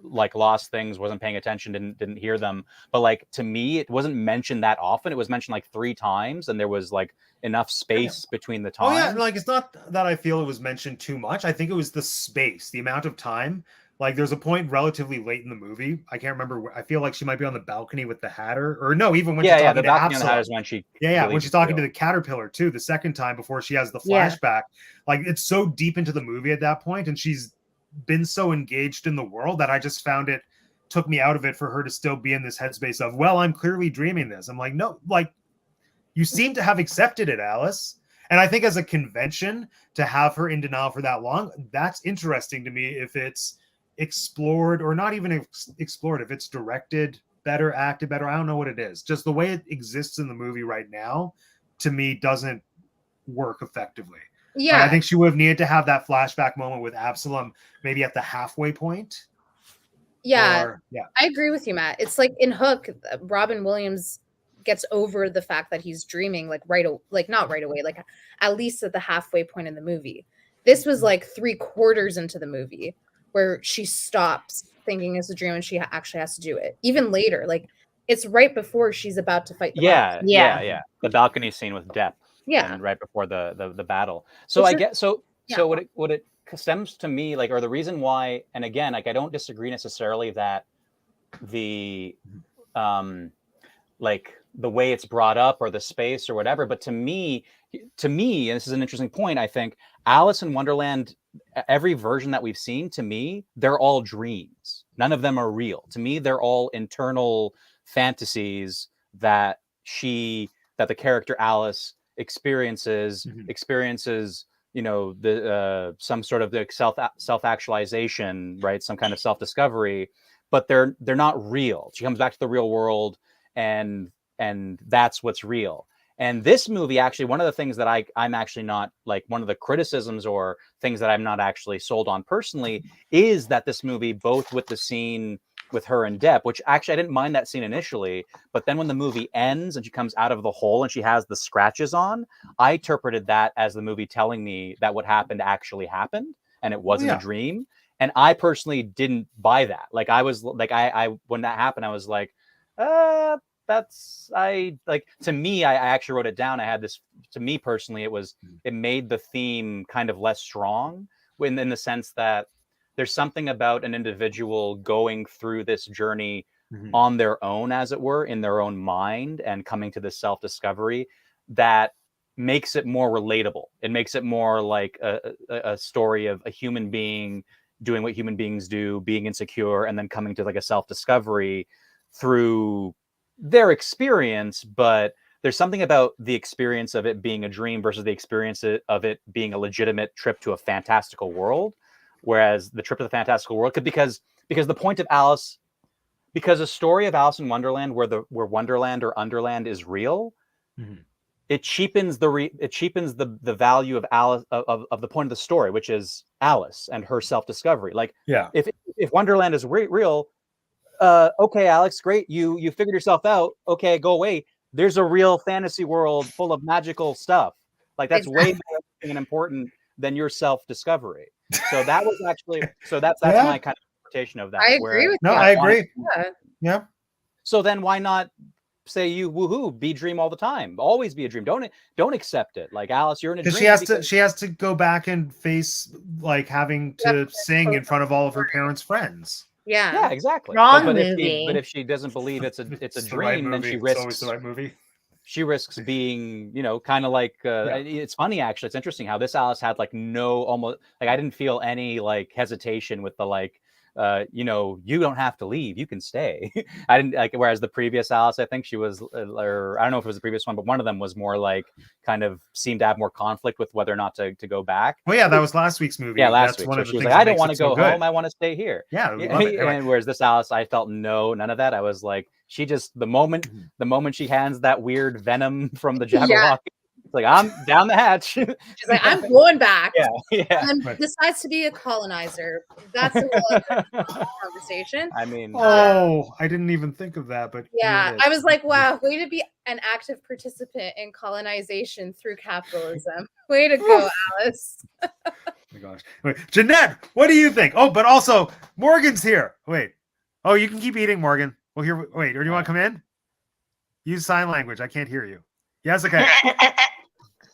like lost things, wasn't paying attention, didn't hear them. But like, to me, it wasn't mentioned that often. It was mentioned like 3 times, and there was like enough space between the times.
Oh yeah, like it's not that I feel it was mentioned too much. I think it was the space, the amount of time. Like there's a point relatively late in the movie. I can't remember. I feel like she might be on the balcony with the Hatter, or no, even when she's talking
the
to
balcony
Absalom.
on the Hatter is when she
when she's talking to the caterpillar too, the second time before she has the flashback. Like it's so deep into the movie at that point, and she's been so engaged in the world that I just found it took me out of it for her to still be in this headspace of, well, I'm clearly dreaming this. I'm like, no, like you seem to have accepted it, Alice. And I think as a convention to have her in denial for that long, that's interesting to me if it's explored or not even explored, if it's directed better, acted better. I don't know what it is. Just the way it exists in the movie right now, to me, doesn't work effectively.
Yeah.
Like, I think she would have needed to have that flashback moment with Absalom maybe at the halfway point.
Yeah. I agree with you, Matt. It's like in Hook, Robin Williams gets over the fact that he's dreaming not right away, like at least at the halfway point in the movie. This was like 3/4 into the movie where she stops thinking it's a dream and she actually has to do it. Even later, like it's right before she's about to fight the boss.
The balcony scene with Depp. And right before the battle. So I get so what it stems to me, like, or the reason why, and again, like I don't disagree necessarily that the like the way it's brought up or the space or whatever, but to me, and this is an interesting point, I think Alice in Wonderland, every version that we've seen, to me, they're all dreams. None of them are real. To me, they're all internal fantasies that the character Alice experiences, you know, the some sort of the self-actualization, right? Some kind of self-discovery, but they're not real. She comes back to the real world, and that's what's real. And this movie, actually, one of the things that I'm actually not, like, one of the criticisms or things that I'm not actually sold on personally is that this movie, both with the scene with her and Depp, which actually I didn't mind that scene initially, but then when the movie ends and she comes out of the hole and she has the scratches on, I interpreted that as the movie telling me that what happened actually happened and it wasn't a dream. And I personally didn't buy that. Like I was like, I when that happened, I was like, to me, I actually wrote it down. I had this, to me personally, it made the theme kind of less strong in the sense that there's something about an individual going through this journey
Mhm.
on their own, as it were, in their own mind, and coming to this self-discovery that makes it more relatable. It makes it more like a story of a human being doing what human beings do, being insecure, and then coming to like a self-discovery through their experience. But there's something about the experience of it being a dream versus the experience of it being a legitimate trip to a fantastical world. Whereas the trip to the fantastical world because the point of Alice, because a story of Alice in Wonderland where Wonderland or Underland is real,
Mhm.
it cheapens the value of Alice of the point of the story, which is Alice and her self-discovery. Like,
Yeah.
if Wonderland is real, okay, Alex, great, you figured yourself out. Okay, go away. There's a real fantasy world full of magical stuff. Like, that's way more interesting and important than your self-discovery. So that was actually that's
Yeah.
my kind of interpretation of that.
I agree with
No,
you.
I agree.
Yeah.
Yeah.
So then why not say you woohoo, be dream all the time, always be a dream. Don't accept it. Like, Alice, you're in a dream.
Because she has to go back and face like having to sing in front of all of her parents' friends.
Yeah.
Yeah, exactly.
Wrong
but
movie.
if she doesn't believe it's a
the
dream,
right
then
movie.
she
It's always
risks
the right movie.
she risks being, kind of like it's funny, actually. It's interesting how this Alice had like no, almost like, I didn't feel any like hesitation with the like you don't have to leave, you can stay. I didn't like, whereas the previous Alice, I think she was, or I don't know if it was the previous one, but one of them was more like kind of seemed to have more conflict with whether or not to go back.
Well, yeah, that was last week's movie.
Yeah, last
That's
week.
one
So
of the
she was
things
like,
that
I don't
makes
want
it
to
so
go
good.
home, I want to stay here.
Yeah, we love it. Anyway.
And whereas this Alice, I felt none of that. I was like, she just, the moment she hands that weird venom from the Jabberwocky, it's like, I'm down the hatch.
She's like, I'm going back.
Yeah.
And then decides to be a colonizer. That's a whole other conversation.
I mean,
I didn't even think of that, but
Yeah, I was like, wow, way to be an active participant in colonization through capitalism. Way to go, Alice.
Oh my gosh. Wait, Jeanette, what do you think? Oh, but also Morgan's here. Wait. Oh, you can keep eating, Morgan. Well, here. Wait, or do you want to come in? Use sign language. I can't hear you. Yes, okay.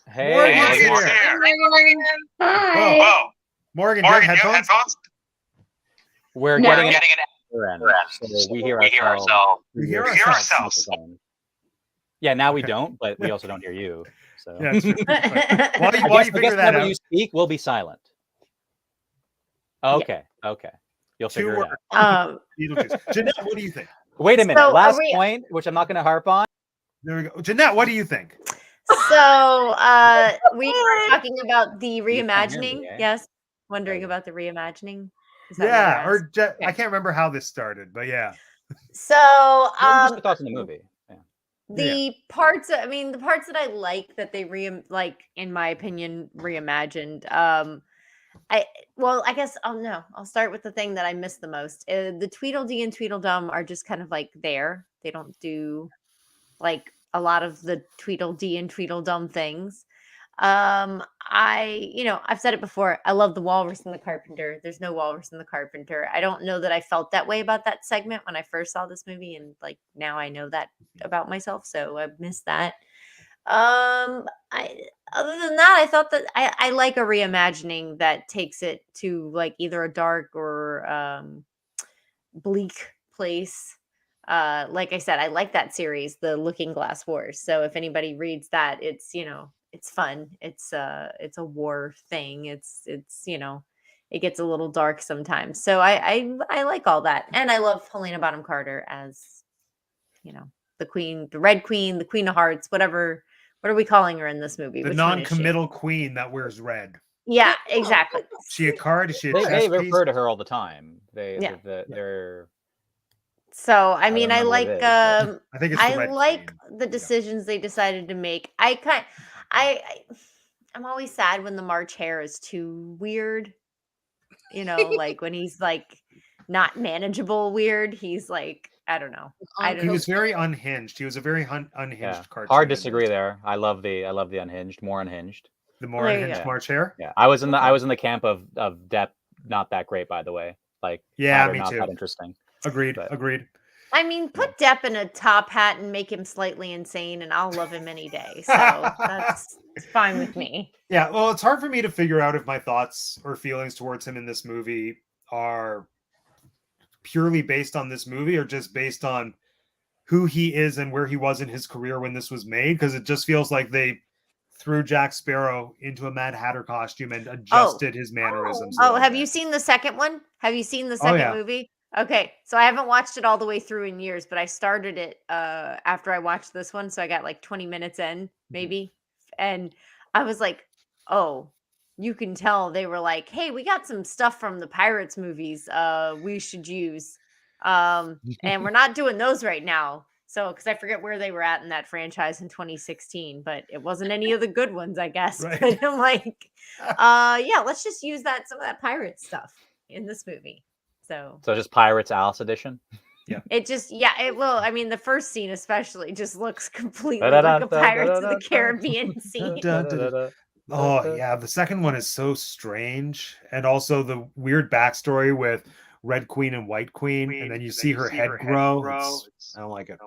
hey,
Morgan's
Morgan.
here.
Hi.
Whoa. Morgan, do you have headphones?
We're
No.
getting an so we hear ourselves.
We hear ourselves.
Yeah, now we don't, but we also don't hear you. So
Yeah, it's true. While
I
you
guess
figure that
whenever
out,
you speak, we'll be silent. Okay. You'll
two
figure it
words.
out.
Beetlejuice. Jeanette, what do you think?
Wait a minute.
So,
Last point, which I'm not going to harp on.
There we go. Jeanette, what do you think?
So we are talking about the
You can't hear me,
reimagining.
eh?
Yes, wondering
Oh.
about the reimagining. Is that what
Yeah,
you're asking?
I can't remember how this started, but yeah.
So
Just my thoughts on the movie. Yeah.
the parts the parts that I like that they in my opinion reimagined, I guess I'll start with the thing that I miss the most. The Tweedledee and Tweedledum are just kind of like there. They don't do like a lot of the Tweedledee and Tweedledum things. I've said it before. I love the Walrus and the Carpenter. There's no Walrus and the Carpenter. I don't know that I felt that way about that segment when I first saw this movie, and like now I know that about myself, so I missed that. Other than that, I thought that I like a reimagining that takes it to like either a dark or bleak place. Like I said, I like that series, the Looking Glass Wars. So if anybody reads that, it's it's fun. It's a war thing. It's it gets a little dark sometimes. So I like all that, and I love Helena Bonham Carter as the queen, the Red Queen, the Queen of Hearts, whatever. What are we calling her in this movie?
The
Which one is she?
non-committal queen that wears red.
Yeah, exactly.
Is she a card? Is she a
They
chess piece?
refer to her all the time.
Yeah.
They're.
So I mean, I
remember what
like
it is, but-
I think it's the
I
Red
like
Queen.
the decisions they decided to make. I'm always sad when the March Hare is too weird. Like when he's like not manageable weird. He's like, I don't know.
He was very unhinged. He was a very unhinged
Yeah.
cartoon.
Hard disagree there. I love the unhinged, more unhinged.
The more
There you
unhinged
go.
March Hare.
Yeah, I was in the camp of Depp. Not that great, by the way. Like,
Yeah,
bad or
me
not
too.
that interesting.
Agreed.
But-
Agreed.
I mean, put Depp in a top hat and make him slightly insane, and I'll love him any day. So that's fine with me.
Yeah, well, it's hard for me to figure out if my thoughts or feelings towards him in this movie are purely based on this movie or just based on who he is and where he was in his career when this was made? Because it just feels like they threw Jack Sparrow into a Mad Hatter costume and adjusted his mannerisms. a
Oh,
little
have
bit.
you seen the second one? Have you seen the second
yeah.
movie? Okay, so I haven't watched it all the way through in years, but I started it after I watched this one, so I got like 20 minutes in, maybe. And I was like, oh, you can tell they were like, hey, we got some stuff from the Pirates movies we should use. And we're not doing those right now. So, because I forget where they were at in that franchise in 2016, but it wasn't any of the good ones, I guess.
Right.
But I'm like, yeah, let's just use some of that pirate stuff in this movie. So
just Pirates Alice edition.
it just, it will. I mean, the first scene especially just looks completely like a Pirates of the Caribbean scene.
Oh yeah, the second one is so strange, and also the weird backstory with Red Queen and White Queen, and then you see her head grow. I don't like it.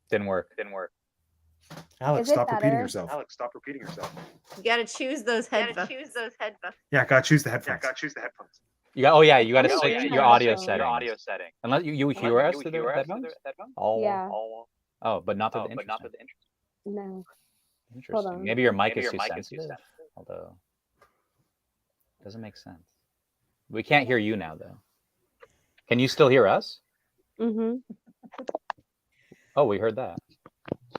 Didn't work.
Alex,
Is it
stop repeating
better?
yourself.
You got to choose those headphones.
Yeah, gotta choose the headphones.
You got to
Oh,
switch
yeah.
your audio
Your
setting. Unless you hear us through the headphones.
Yeah.
Oh, but not through the intro.
No.
Interesting.
on.
Maybe your mic is too sensitive. Although, doesn't make sense. We can't hear you now, though. Can you still hear us?
Mm-hmm.
Oh, we heard that.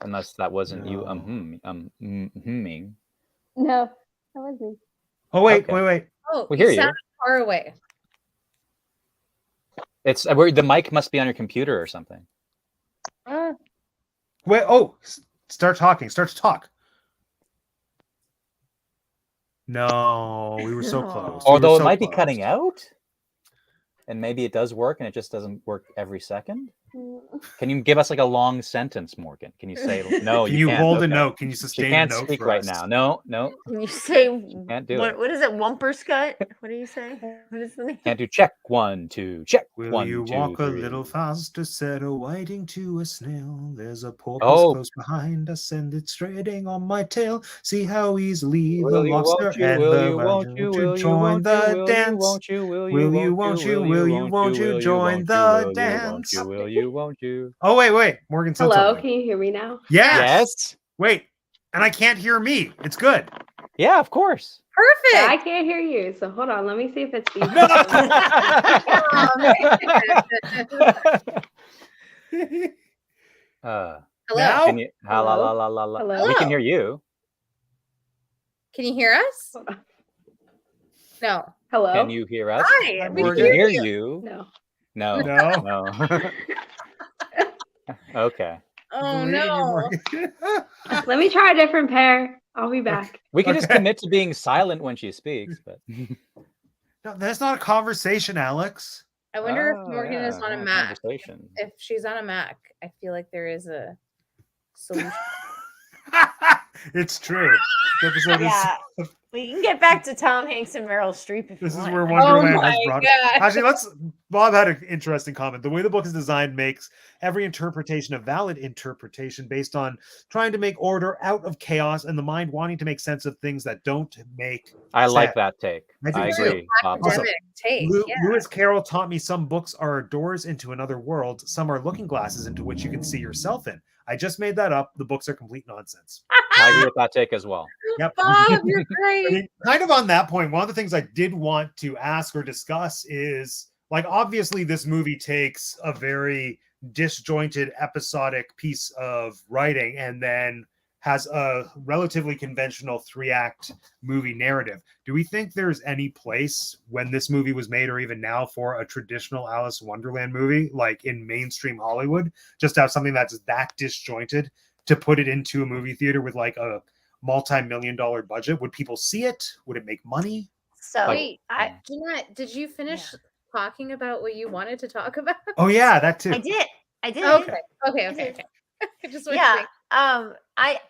Unless that wasn't you humming.
No, that was me.
Oh wait,
Okay.
wait.
Oh,
We hear you.
sound far away.
It's the mic must be on your computer or something.
Wait, oh, start talking. Start to talk. No, we were so close.
Although it might be cutting out. And maybe it does work and it just doesn't work every second. Can you give us like a long sentence, Morgan? Can you say no?
Can you
can't.
hold a
Okay.
note? Can you
She
sustain a
can't
note
speak
for
right
us?
now. No.
Can you say,
Can't do it.
what is it, Wumperscut? What do you say? What is the name?
Can't do check 1, 2, check
Will
1,
you
2,
walk a
3.
little faster, said a whiting to a snail. There's a porpoise
Oh.
close behind us, and it's treading on my tail. See how easily the
Will you,
lobster
won't you,
and
will
the
you, won't
virgin
you,
to
will you,
join
won't you,
the
will you,
dance.
won't you, will you,
Will you,
won't you, will you, won't you,
dance?
will you, won't you?
Oh, wait. Morgan said
Hello,
something.
can you hear me now?
Yes. Wait, and I can't hear me. It's good.
Yeah, of course.
I
Perfect.
can't hear you, so hold on. Let me see if it's easy.
Hello.
Now?
Can you,
Hello?
we can hear you.
Can you hear us? No.
Hello?
Can you hear us?
Hi.
We
We
can
can
hear
hear
you.
you.
No.
No.
No.
No. Okay.
Oh
Believe you,
no.
Morgan.
Let me try a different pair. I'll be back.
We can just
Okay.
commit to being silent when she speaks, but
No, that's not a conversation, Alex.
I wonder
Oh,
if Morgan is
yeah,
on a
yeah,
Mac.
conversation.
If she's on a Mac, I feel like there is a solution.
It's true. This episode
Yeah. We can get back to Tom Hanks and Meryl Streep if
This
you
is
want.
where
Oh
Wonderland has
my
brought.
God.
Actually, Bob had an interesting comment. The way the book is designed makes every interpretation a valid interpretation based on trying to make order out of chaos and the mind wanting to make sense of things that don't make.
I like
sense.
that take.
I do
I
too.
agree. Bob.
Also,
Academic take. Yeah.
Lewis Carroll taught me some books are doors into another world. Some are looking glasses into which you can see yourself in. I just made that up. The books are complete nonsense.
I agree with that take as well.
Yep.
Bob, you're
I
great.
mean, kind of on that point, one of the things I did want to ask or discuss is like, obviously, this movie takes a very disjointed, episodic piece of writing and then has a relatively conventional 3-act movie narrative. Do we think there's any place when this movie was made or even now for a traditional Alice in Wonderland movie, like in mainstream Hollywood, just to have something that's that disjointed to put it into a movie theater with like a multi-million-dollar budget? Would people see it? Would it make money?
So
Wait,
I
Jeanette, did you finish talking about what you wanted to talk about?
Oh yeah, that too.
I did.
Okay. I just wanted to
Yeah.
make-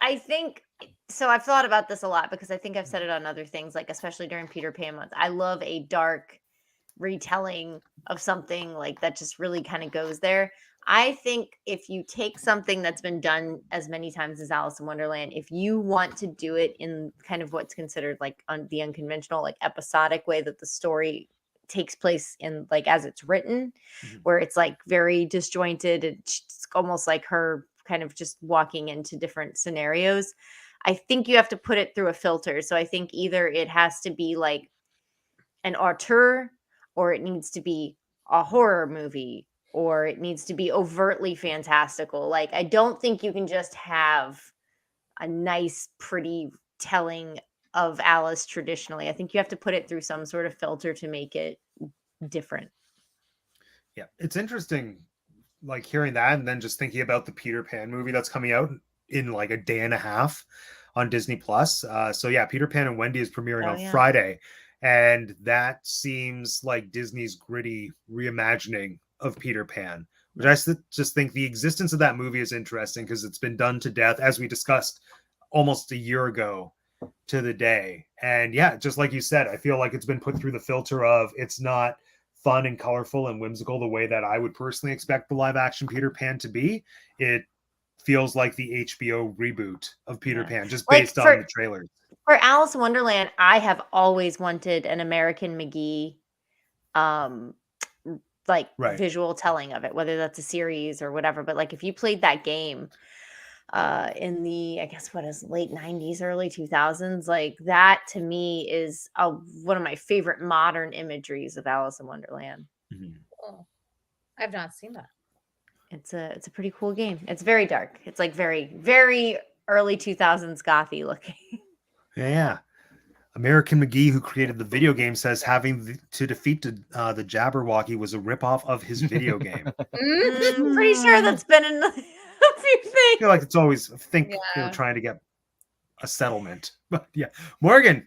I think so. I've thought about this a lot because I think I've said it on other things, like especially during Peter Pan month. I love a dark retelling of something like that just really kind of goes there. I think if you take something that's been done as many times as Alice in Wonderland, if you want to do it in kind of what's considered like the unconventional, like episodic way that the story
takes place in like as it's written, where it's like very disjointed. It's almost like her kind of just walking into different scenarios. I think you have to put it through a filter. So I think either it has to be like an auteur, or it needs to be a horror movie, or it needs to be overtly fantastical. Like, I don't think you can just have a nice, pretty telling of Alice traditionally. I think you have to put it through some sort of filter to make it different.
Yeah, it's interesting, like hearing that and then just thinking about the Peter Pan movie that's coming out in like a day and a half on Disney Plus. So yeah, Peter Pan and Wendy is premiering on Friday, and that seems like Disney's gritty reimagining of Peter Pan, which I just think the existence of that movie is interesting because it's been done to death, as we discussed almost a year ago to the day. And yeah, just like you said, I feel like it's been put through the filter of it's not fun and colorful and whimsical the way that I would personally expect the live action Peter Pan to be. It feels like the HBO reboot of Peter Pan, just based on the trailers.
For Alice in Wonderland, I have always wanted an American McGee visual telling of it, whether that's a series or whatever. But like if you played that game in the, I guess what is late 90s, early 2000s, like that to me is one of my favorite modern imageries of Alice in Wonderland.
Oh, I've not seen that.
It's a pretty cool game. It's very dark. It's like very, very early 2000s gothy looking.
Yeah. American McGee, who created the video game, says having to defeat the Jabberwocky was a ripoff of his video game.
I'm pretty sure that's been in a few things.
I feel like it's always trying to get a settlement. But yeah, Morgan,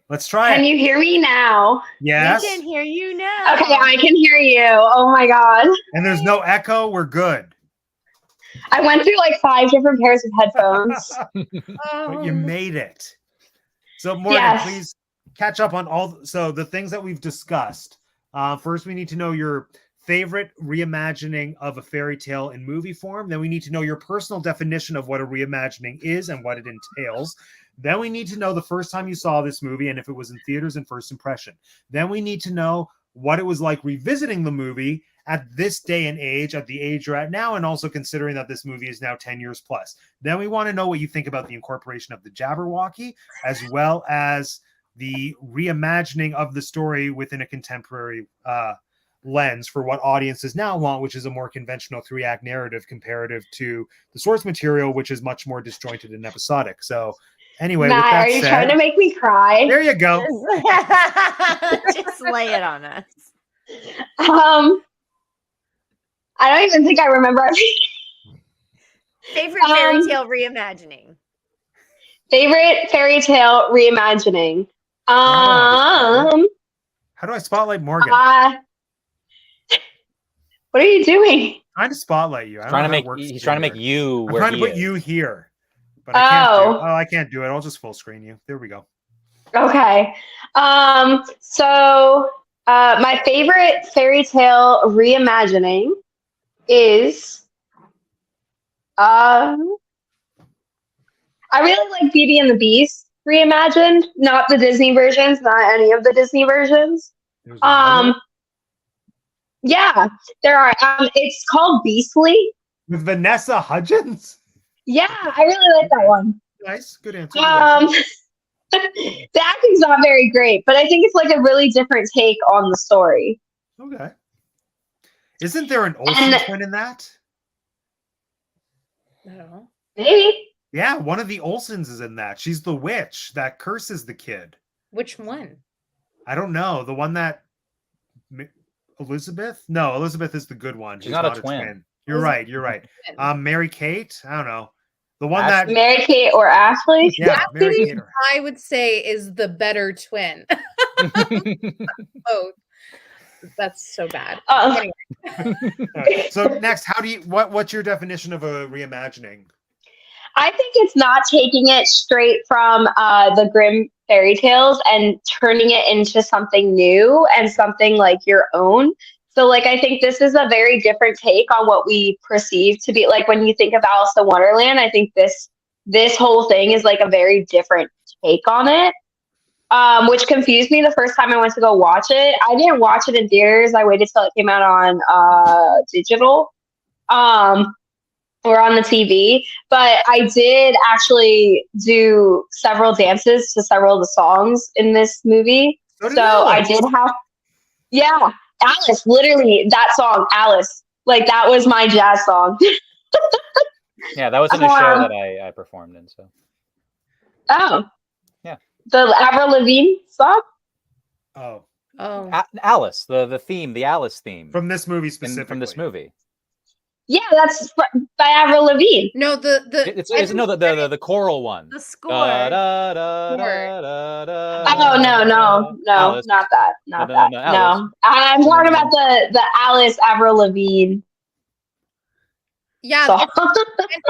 let's try
Can
it.
you hear me now?
Yes.
We can hear you now.
Okay, I can hear you. Oh my God.
And there's no echo. We're good.
I went through like 5 different pairs of headphones.
But you made it. So Morgan, please catch up on the things that we've discussed. First, we need to know your favorite reimagining of a fairy tale in movie form. Then we need to know your personal definition of what a reimagining is and what it entails. Then we need to know the first time you saw this movie and if it was in theaters and first impression. Then we need to know what it was like revisiting the movie at this day and age, at the age you're at now, and also considering that this movie is now 10 years plus. Then we want to know what you think about the incorporation of the Jabberwocky, as well as the reimagining of the story within a contemporary lens for what audiences now want, which is a more conventional 3-act narrative comparative to the source material, which is much more disjointed and episodic. So anyway,
Matt, are you trying to make me cry?
There you go.
Just lay it on us.
I don't even think I remember everything.
Favorite fairy tale reimagining.
Favorite fairy tale reimagining.
How do I spotlight Morgan?
What are you doing?
Trying to spotlight you.
He's trying to make you.
I'm trying to put you here, but I can't. I can't do it. I'll just full screen you. There we go.
Okay. So my favorite fairy tale reimagining is I really like Beauty and the Beast reimagined, not the Disney versions, not any of the Disney versions. Yeah, there are. It's called Beastly
with Vanessa Hudgens.
Yeah, I really like that one.
Nice, good answer.
The acting's not very great, but I think it's like a really different take on the story.
Okay. Isn't there an Olsen twin in that?
No.
Maybe.
Yeah, one of the Olsens is in that. She's the witch that curses the kid.
Which one?
I don't know. The one that Elizabeth? No, Elizabeth is the good one.
She's not a twin.
You're right. Mary Kate? I don't know. The one that
Mary Kate or Ashley?
Yeah, Mary Kate.
I would say is the better twin. Both. That's so bad. Anyway.
Right. So next, what's your definition of a reimagining?
I think it's not taking it straight from the Grimm fairy tales and turning it into something new and something like your own. So like I think this is a very different take on what we perceive to be like when you think of Alice in Wonderland. I think this whole thing is like a very different take on it. which confused me the first time I went to go watch it. I didn't watch it in theaters. I waited till it came out on digital. Or on the TV, but I did actually do several dances to several of the songs in this movie. So I did have, yeah, Alice, literally that song, Alice, like that was my jazz song.
Yeah, that was in a show that I performed in. So.
Oh.
Yeah.
The Avril Lavigne song?
Oh.
Alice, the theme, the Alice theme.
From this movie specifically.
From this movie.
Yeah, that's by Avril Lavigne.
No,
the choral one.
The score.
Oh no,
Alice.
not that.
No,
No. I'm talking about the Alice Avril Lavigne.
Yeah,
song.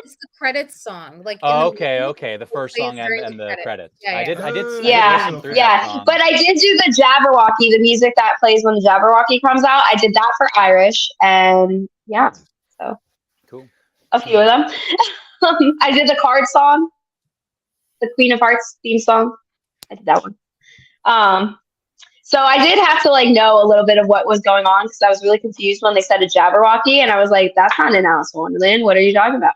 it's the credits song. Like
okay. The first
plays
song
during
and
the
the
credits.
credits. I did listen through that
Yeah.
song.
But I did do the Jabberwocky, the music that plays when the Jabberwocky comes out. I did that for Irish, and yeah. So
cool.
A few of them. I did the card song, the Queen of Hearts theme song. I did that one. So I did have to like know a little bit of what was going on because I was really confused when they said a Jabberwocky, and I was like, "That's not in Alice in Wonderland. What are you talking about?"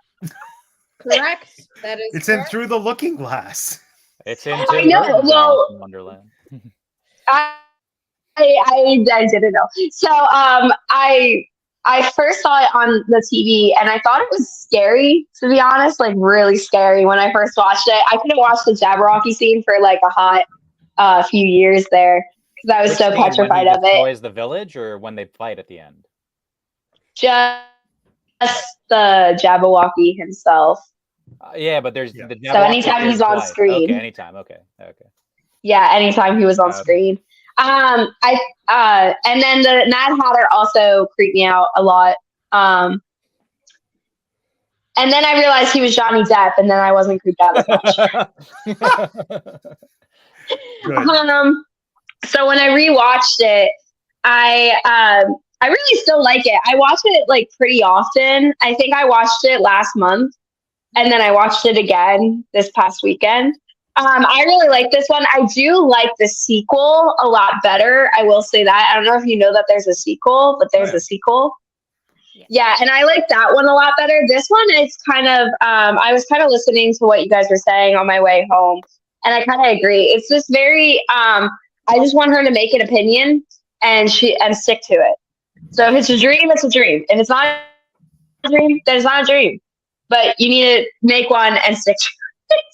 Correct. That is.
It's
correct.
in Through the Looking Glass.
It's in
I know.
Burton's
Well,
Alice in Wonderland.
I didn't know. So I first saw it on the TV and I thought it was scary, to be honest, like really scary when I first watched it. I couldn't watch the Jabberwocky scene for like a hot few years there because I was so petrified of it.
Destroys the village, or when they fight at the end?
Just the Jabberwocky himself.
Yeah, but there's
Yeah.
the
So anytime he's on screen.
Okay, anytime. Okay.
Yeah, anytime he was on screen. And then the Mad Hatter also creeped me out a lot. And then I realized he was Johnny Depp, and then I wasn't creeped out as much.
Good.
So when I rewatched it, I really still like it. I watch it like pretty often. I think I watched it last month, and then I watched it again this past weekend. I really like this one. I do like the sequel a lot better. I will say that. I don't know if you know that there's a sequel, but there's a sequel. Yeah, and I like that one a lot better. This one is kind of, I was kind of listening to what you guys were saying on my way home, and I kind of agree. It's just very, I just want her to make an opinion and stick to it. So if it's a dream, it's a dream. If it's not a dream, then it's not a dream. But you need to make one and stick to it.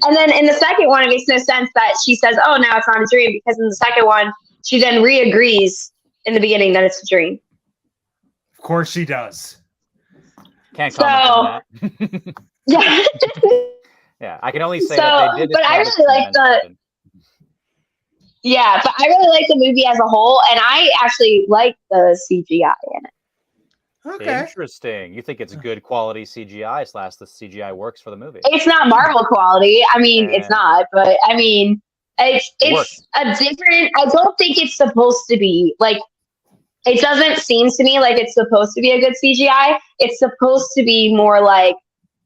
And then in the second one, it makes no sense that she says, "Oh, now it's not a dream," because in the second one, she then re-agrees in the beginning that it's a dream.
Of course she does.
Can't comment on that.
Yeah.
Yeah, I can only say that they did.
But I really like the. Yeah, but I really like the movie as a whole, and I actually like the CGI in it.
Okay.
Interesting. You think it's good quality CGI / the CGI works for the movie?
It's not Marvel quality. I mean, it's not, but I mean, it's a different. I don't think it's supposed to be like. It doesn't seem to me like it's supposed to be a good CGI. It's supposed to be more like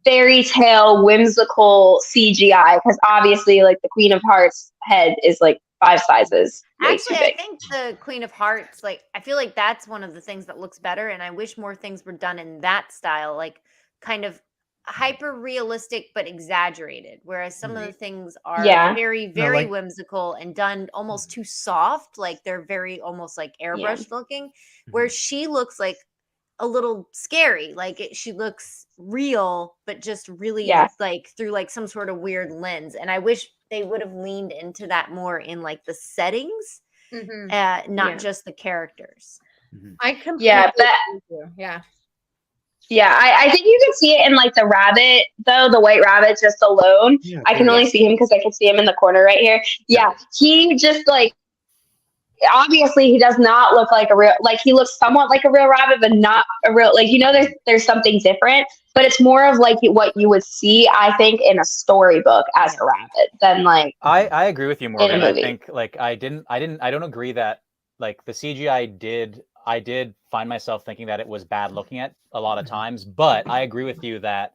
fairy tale, whimsical CGI, because obviously, like the Queen of Hearts head is like 5 sizes.
Actually, I think the Queen of Hearts, like, I feel like that's one of the things that looks better, and I wish more things were done in that style, like kind of hyper realistic but exaggerated. Whereas some of the things are very, very whimsical and done almost too soft, like they're very almost like airbrushed looking. Where she looks like a little scary, like she looks real, but just really like through like some sort of weird lens. And I wish they would have leaned into that more in like the settings, not just the characters.
I completely agree with you.
Yeah, I think you can see it in like the rabbit, though, the white rabbit just alone. Yeah, I can only see him because I can see him in the corner right here. Yeah, he just like, obviously he does not look like a real, like he looks somewhat like a real rabbit, but not a real, like, you know, there's something different, but it's more of like what you would see, I think, in a storybook as a rabbit than like.
I agree with you, Morgan. I think like I don't agree that like the CGI I did find myself thinking that it was bad looking at a lot of times, but I agree with you that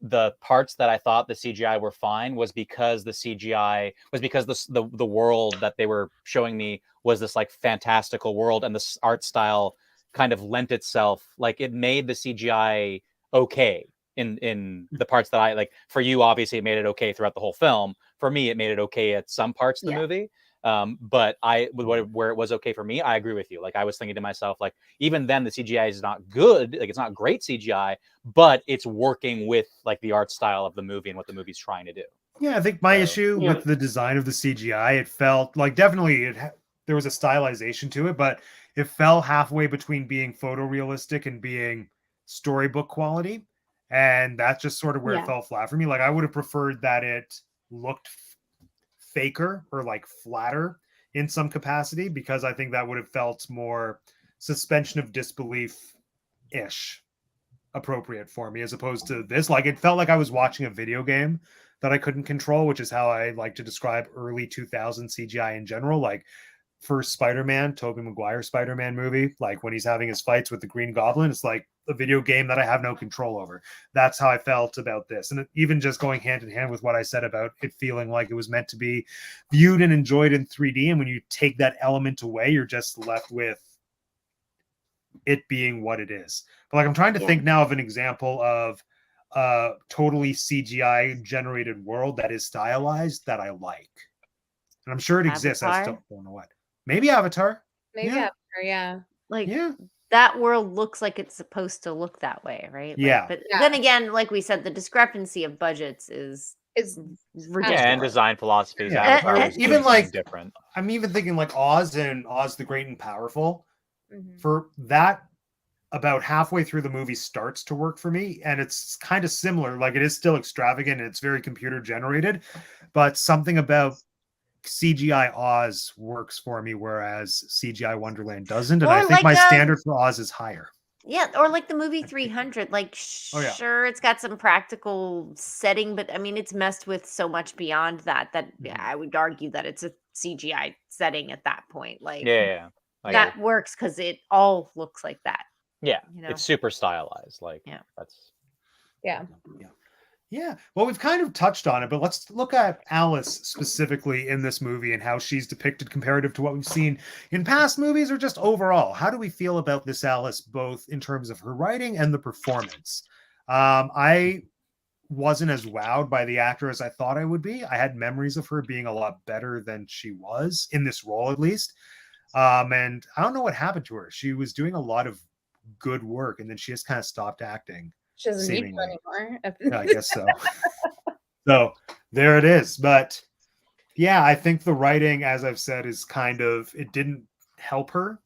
the parts that I thought the CGI were fine was because the CGI was because the world that they were showing me was this like fantastical world, and the art style kind of lent itself, like it made the CGI okay in the parts that I like. For you, obviously, it made it okay throughout the whole film. For me, it made it okay at some parts of the movie. But where it was okay for me, I agree with you. Like I was thinking to myself, like even then the CGI is not good, like it's not great CGI, but it's working with like the art style of the movie and what the movie's trying to do.
Yeah, I think my issue with the design of the CGI, it felt like definitely there was a stylization to it, but it fell halfway between being photorealistic and being storybook quality. And that's just sort of where it fell flat for me. Like I would have preferred that it looked faker or like flatter in some capacity, because I think that would have felt more suspension of disbelief ish appropriate for me, as opposed to this. Like it felt like I was watching a video game that I couldn't control, which is how I like to describe early 2000 CGI in general. Like first Spider-Man, Tobey Maguire Spider-Man movie, like when he's having his fights with the Green Goblin, it's like a video game that I have no control over. That's how I felt about this. And even just going hand in hand with what I said about it feeling like it was meant to be viewed and enjoyed in 3D. And when you take that element away, you're just left with it being what it is. But like I'm trying to think now of an example of a totally CGI generated world that is stylized that I like. And I'm sure it exists. I still don't know what. Maybe Avatar.
Maybe Avatar, yeah.
Like that world looks like it's supposed to look that way, right? Like, but then again, like we said, the discrepancy of budgets is ridiculous.
Yeah, and design philosophies. Avatar was
even like
different.
I'm even thinking like Oz and Oz the Great and Powerful. For that, about halfway through the movie starts to work for me, and it's kind of similar. Like it is still extravagant and it's very computer generated, but something about CGI Oz works for me, whereas CGI Wonderland doesn't. And I think like my standard for Oz is higher.
Yeah, or like the movie 300. Like, sure, it's got some practical setting, but I mean, it's messed with so much beyond that I would argue that it's a CGI setting at that point. Like, that works because it all looks like that.
Yeah, you know? It's super stylized. Like, that's
Yeah, well, we've kind of touched on it, but let's look at Alice specifically in this movie and how she's depicted comparative to what we've seen in past movies, or just overall. How do we feel about this Alice, both in terms of her writing and the performance? I wasn't as wowed by the actor as I thought I would be. I had memories of her being a lot better than she was in this role, at least. And I don't know what happened to her. She was doing a lot of good work, and then she just kind of stopped acting.
She doesn't need to anymore.
I guess so. So there it is. But yeah, I think the writing, as I've said, is kind of, it didn't help her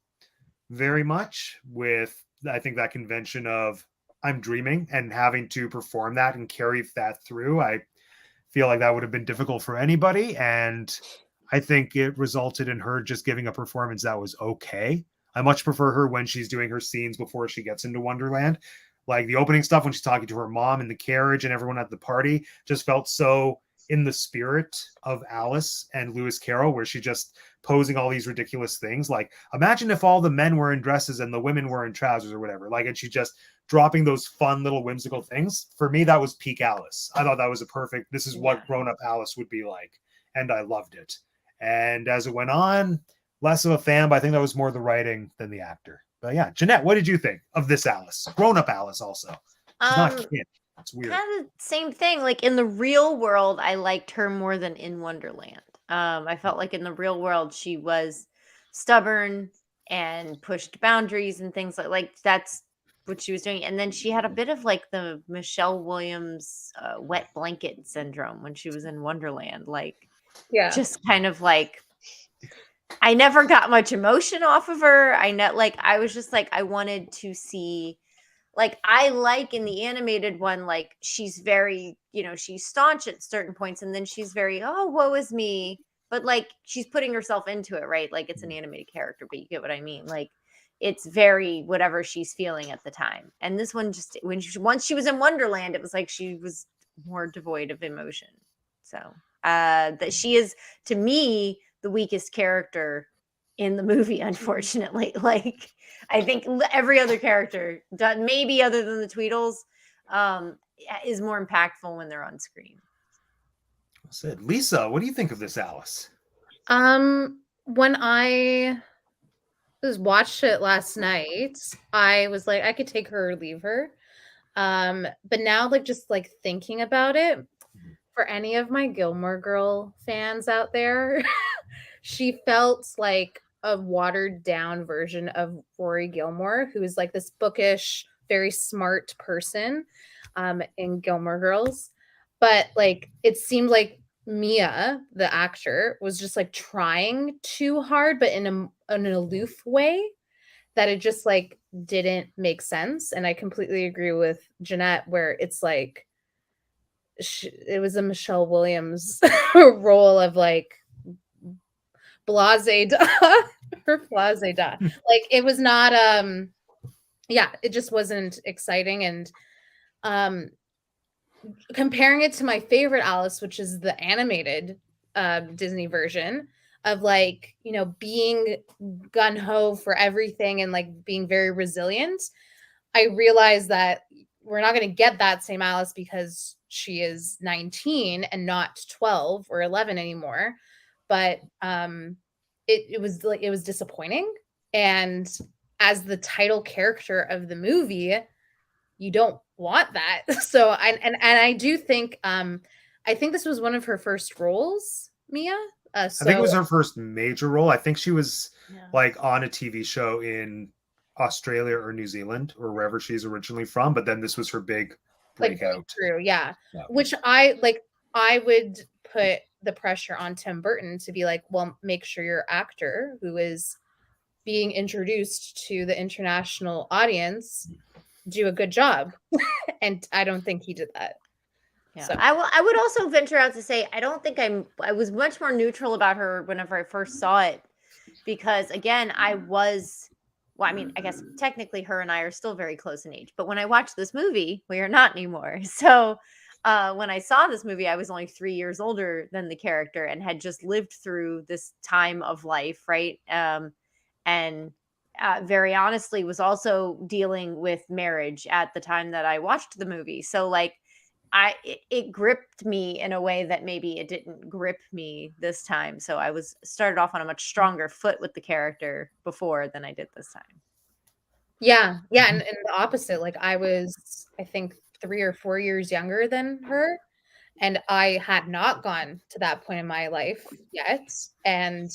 very much with, I think, that convention of I'm dreaming and having to perform that and carry that through. I feel like that would have been difficult for anybody. And I think it resulted in her just giving a performance that was okay. I much prefer her when she's doing her scenes before she gets into Wonderland. Like the opening stuff when she's talking to her mom in the carriage and everyone at the party just felt so in the spirit of Alice and Lewis Carroll, where she's just posing all these ridiculous things. Like, imagine if all the men were in dresses and the women were in trousers or whatever. Like, and she's just dropping those fun little whimsical things. For me, that was peak Alice. I thought that was a perfect, this is what grown-up Alice would be like. And I loved it. And as it went on, less of a fan, but I think that was more the writing than the actor. But yeah, Jeanette, what did you think of this Alice? Grown-up Alice also. She's not a kid. It's weird.
Kind of the same thing. Like in the real world, I liked her more than in Wonderland. I felt like in the real world, she was stubborn and pushed boundaries and things like that's what she was doing. And then she had a bit of like the Michelle Williams wet blanket syndrome when she was in Wonderland. Like, just kind of like, I never got much emotion off of her. I was just like, I wanted to see, like, I like in the animated one, like, she's very, she's staunch at certain points, and then she's very, oh, woe is me. But, like, she's putting herself into it, right? Like, it's an animated character, but you get what I mean. Like, it's very whatever she's feeling at the time. And this one just, once she was in Wonderland, it was like she was more devoid of emotion. So, that she is, to me, the weakest character in the movie, unfortunately. Like, I think every other character, maybe other than the Tweedles, is more impactful when they're on screen.
Well said. Lisa, what do you think of this Alice?
When I watched it last night, I was like, I could take her or leave her. But now, like, just like thinking about it, for any of my Gilmore Girl fans out there, she felt like a watered down version of Rory Gilmore, who is like this bookish, very smart person in Gilmore Girls. But like, it seemed like Mia, the actor, was just like trying too hard, but in an aloof way that it just like didn't make sense. And I completely agree with Jeanette, where it's like it was a Michelle Williams role of like blase da, her blase da. Like it was not yeah, it just wasn't exciting. And comparing it to my favorite Alice, which is the animated Disney version of like, you know, being gung-ho for everything and like being very resilient, I realized that we're not going to get that same Alice because she is 19 and not 12 or 11 anymore. But it was like, it was disappointing. And as the title character of the movie, you don't want that. So I do think I think this was one of her first roles, Mia.
I think it was her first major role. I think she was like on a TV show in Australia or New Zealand or wherever she's originally from, but then this was her big breakout.
Like, true, yeah. Which I would put the pressure on Tim Burton to be like, well, make sure your actor who is being introduced to the international audience do a good job. And I don't think he did that.
Yeah.
So.
I would also venture out to say I don't think I was much more neutral about her whenever I first saw it, because again, I mean, I guess technically her and I are still very close in age, but when I watched this movie, we are not anymore. So when I saw this movie, I was only 3 years older than the character and had just lived through this time of life, right? And very honestly was also dealing with marriage at the time that I watched the movie. So like it gripped me in a way that maybe it didn't grip me this time. So I started off on a much stronger foot with the character before than I did this time.
Yeah. And the opposite, like I was, I think 3 or 4 years younger than her. And I had not gone to that point in my life yet. And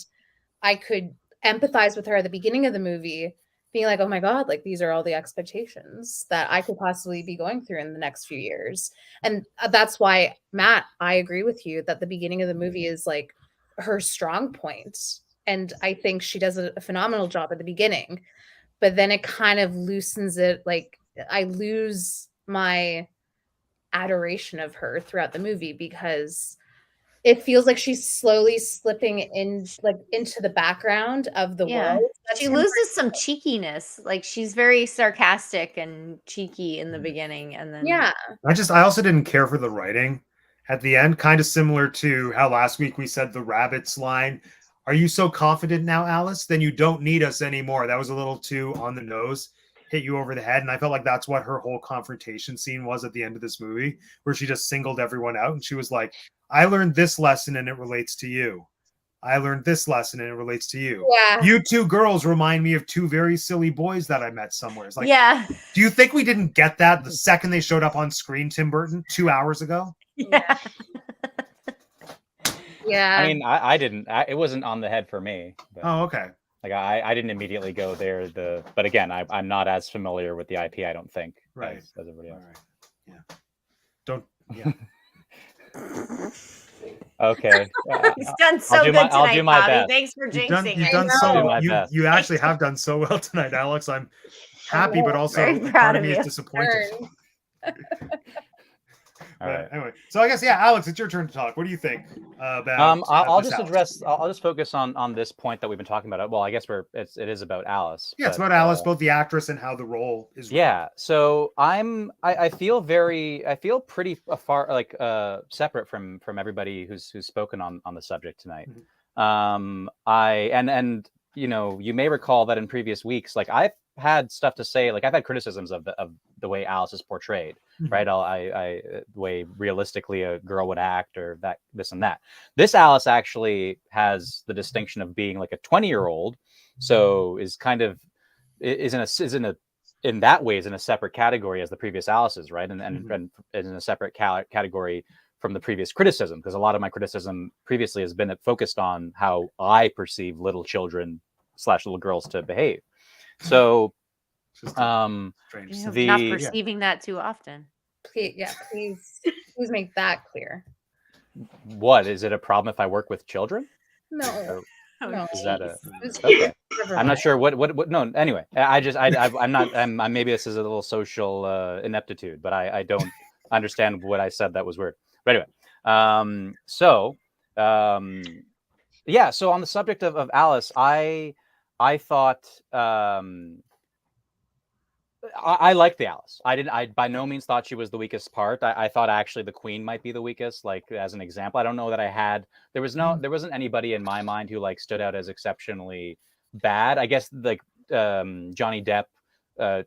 I could empathize with her at the beginning of the movie, being like, oh my God, like these are all the expectations that I could possibly be going through in the next few years. And that's why, Matt, I agree with you that the beginning of the movie is like her strong point. And I think she does a phenomenal job at the beginning, but then it kind of loosens it. Like I lose my adoration of her throughout the movie because it feels like she's slowly slipping into the background of the world.
She loses some cheekiness. Like she's very sarcastic and cheeky in the beginning. And then
I also didn't care for the writing at the end, kind of similar to how last week we said the rabbits line. Are you so confident now, Alice? Then you don't need us anymore. That was a little too on the nose, hit you over the head. And I felt like that's what her whole confrontation scene was at the end of this movie, where she just singled everyone out. And she was like, I learned this lesson and it relates to you. I learned this lesson and it relates to you.
Yeah.
You two girls remind me of two very silly boys that I met somewhere. It's like, do you think we didn't get that the second they showed up on screen, Tim Burton, 2 hours ago?
Yeah.
Yeah.
I mean, I didn't. It wasn't on the head for me. But,
Oh, okay.
like I didn't immediately go there. But again, I'm not as familiar with the IP. I don't think.
Right.
As everybody else.
All right. Yeah. Don't. Yeah.
Okay.
He's done so good tonight,
I'll do my
Bobby.
best.
Thanks for
You've
jinxing
done
it.
so. You actually have done so well tonight, Alex. I'm happy, but also
very
part
proud
of
of
me
you.
is disappointed.
All right.
Anyway, so I guess Alex, it's your turn to talk. What do you think about?
I'll
this
just
Alice?
address. I'll just focus on this point that we've been talking about. Well, I guess it is about Alice.
Yeah, it's
but,
about Alice, both the actress and how the role is.
Yeah. So I feel pretty far separate from everybody who's spoken on the subject tonight.
Mm-hmm.
I you may recall that in previous weeks, like I've had stuff to say, like I've had criticisms of the way Alice is portrayed, right? The way realistically a girl would act, or this and that. This Alice actually has the distinction of being like a 20-year-old, so is kind of is in that way is in a separate category as the previous Alice's, right? And is in a separate category from the previous criticism, because a lot of my criticism previously has been focused on how I perceive little children / little girls to behave. So,
Strange.
Not perceiving that too often.
Please make that clear.
What is it a problem if I work with children?
No. No.
Is that a
It's-
okay? I'm not sure what. No, anyway, I'm not. Maybe this is a little social ineptitude, but I don't understand what I said that was weird. But anyway, so on the subject of Alice, I thought I liked the Alice. I by no means thought she was the weakest part. I thought actually the Queen might be the weakest, like as an example. I don't know that there wasn't anybody in my mind who like stood out as exceptionally bad. I guess like Johnny Depp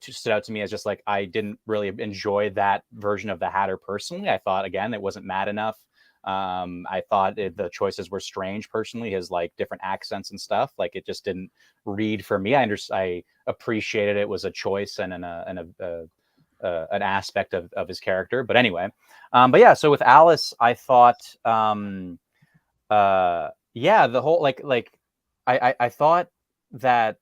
stood out to me as just like I didn't really enjoy that version of the Hatter personally. I thought again it wasn't mad enough. I thought the choices were strange personally, his like different accents and stuff. Like it just didn't read for me. I appreciated it was a choice and an aspect of his character. But anyway, so with Alice, I thought the whole I thought that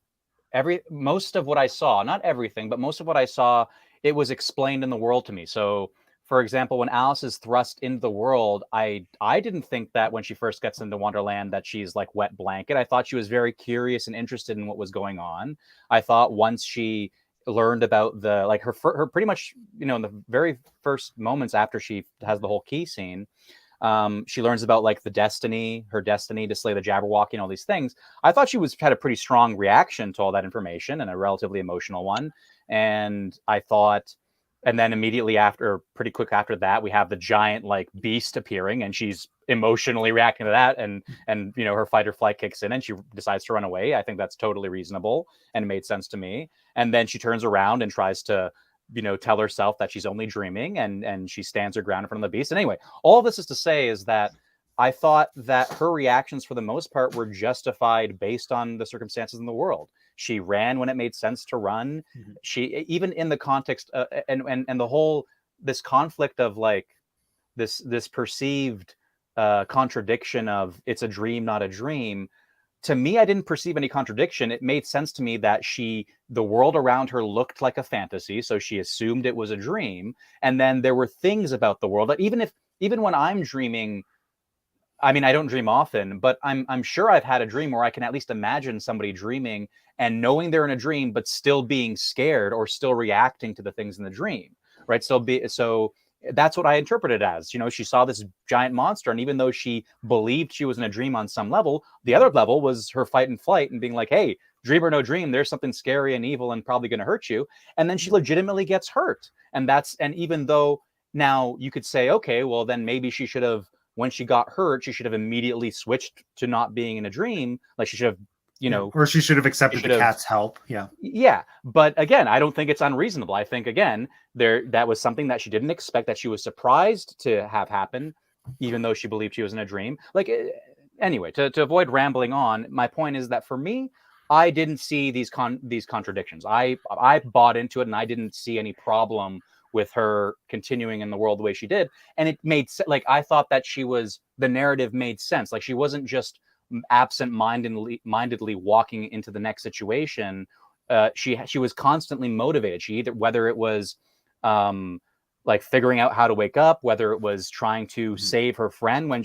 most of what I saw, not everything, but most of what I saw, it was explained in the world to me. So for example, when Alice is thrust into the world, I didn't think that when she first gets into Wonderland that she's like wet blanket. I thought she was very curious and interested in what was going on. I thought once she learned about her pretty much, in the very first moments after she has the whole key scene, she learns about like her destiny to slay the Jabberwocky and all these things. I thought she had a pretty strong reaction to all that information, and a relatively emotional one. And I thought, and then immediately after, pretty quick after that, we have the giant like beast appearing, and she's emotionally reacting to that, and her fight or flight kicks in, and she decides to run away. I think that's totally reasonable and made sense to me. And then she turns around and tries to tell herself that she's only dreaming, and she stands her ground in front of the beast. And anyway, all this is to say is that I thought that her reactions for the most part were justified based on the circumstances in the world. She ran when it made sense to run. She, even in the context and the whole, this conflict of like this perceived contradiction of it's a dream, not a dream. To me, I didn't perceive any contradiction. It made sense to me that the world around her looked like a fantasy, so she assumed it was a dream. And then there were things about the world that even when I'm dreaming, I mean, I don't dream often, but I'm sure I've had a dream where I can at least imagine somebody dreaming and knowing they're in a dream, but still being scared or still reacting to the things in the dream, right? So that's what I interpreted as. She saw this giant monster, and even though she believed she was in a dream on some level, the other level was her fight and flight and being like, hey, dream or no dream, there's something scary and evil and probably going to hurt you. And then she legitimately gets hurt. And even though now you could say, okay, well, then maybe she should have, when she got hurt, she should have immediately switched to not being in a dream. Like she should have,
or she should have accepted the cat's help. Yeah.
But again, I don't think it's unreasonable. I think again, that was something that she didn't expect, that she was surprised to have happen, even though she believed she was in a dream. Like anyway, to avoid rambling on, my point is that for me, I didn't see these contradictions. I bought into it, and I didn't see any problem with her continuing in the world the way she did. And it made like, I thought that the narrative made sense. Like she wasn't just absent-mindedly walking into the next situation. She was constantly motivated. Whether it was like figuring out how to wake up, whether it was trying to save her friend when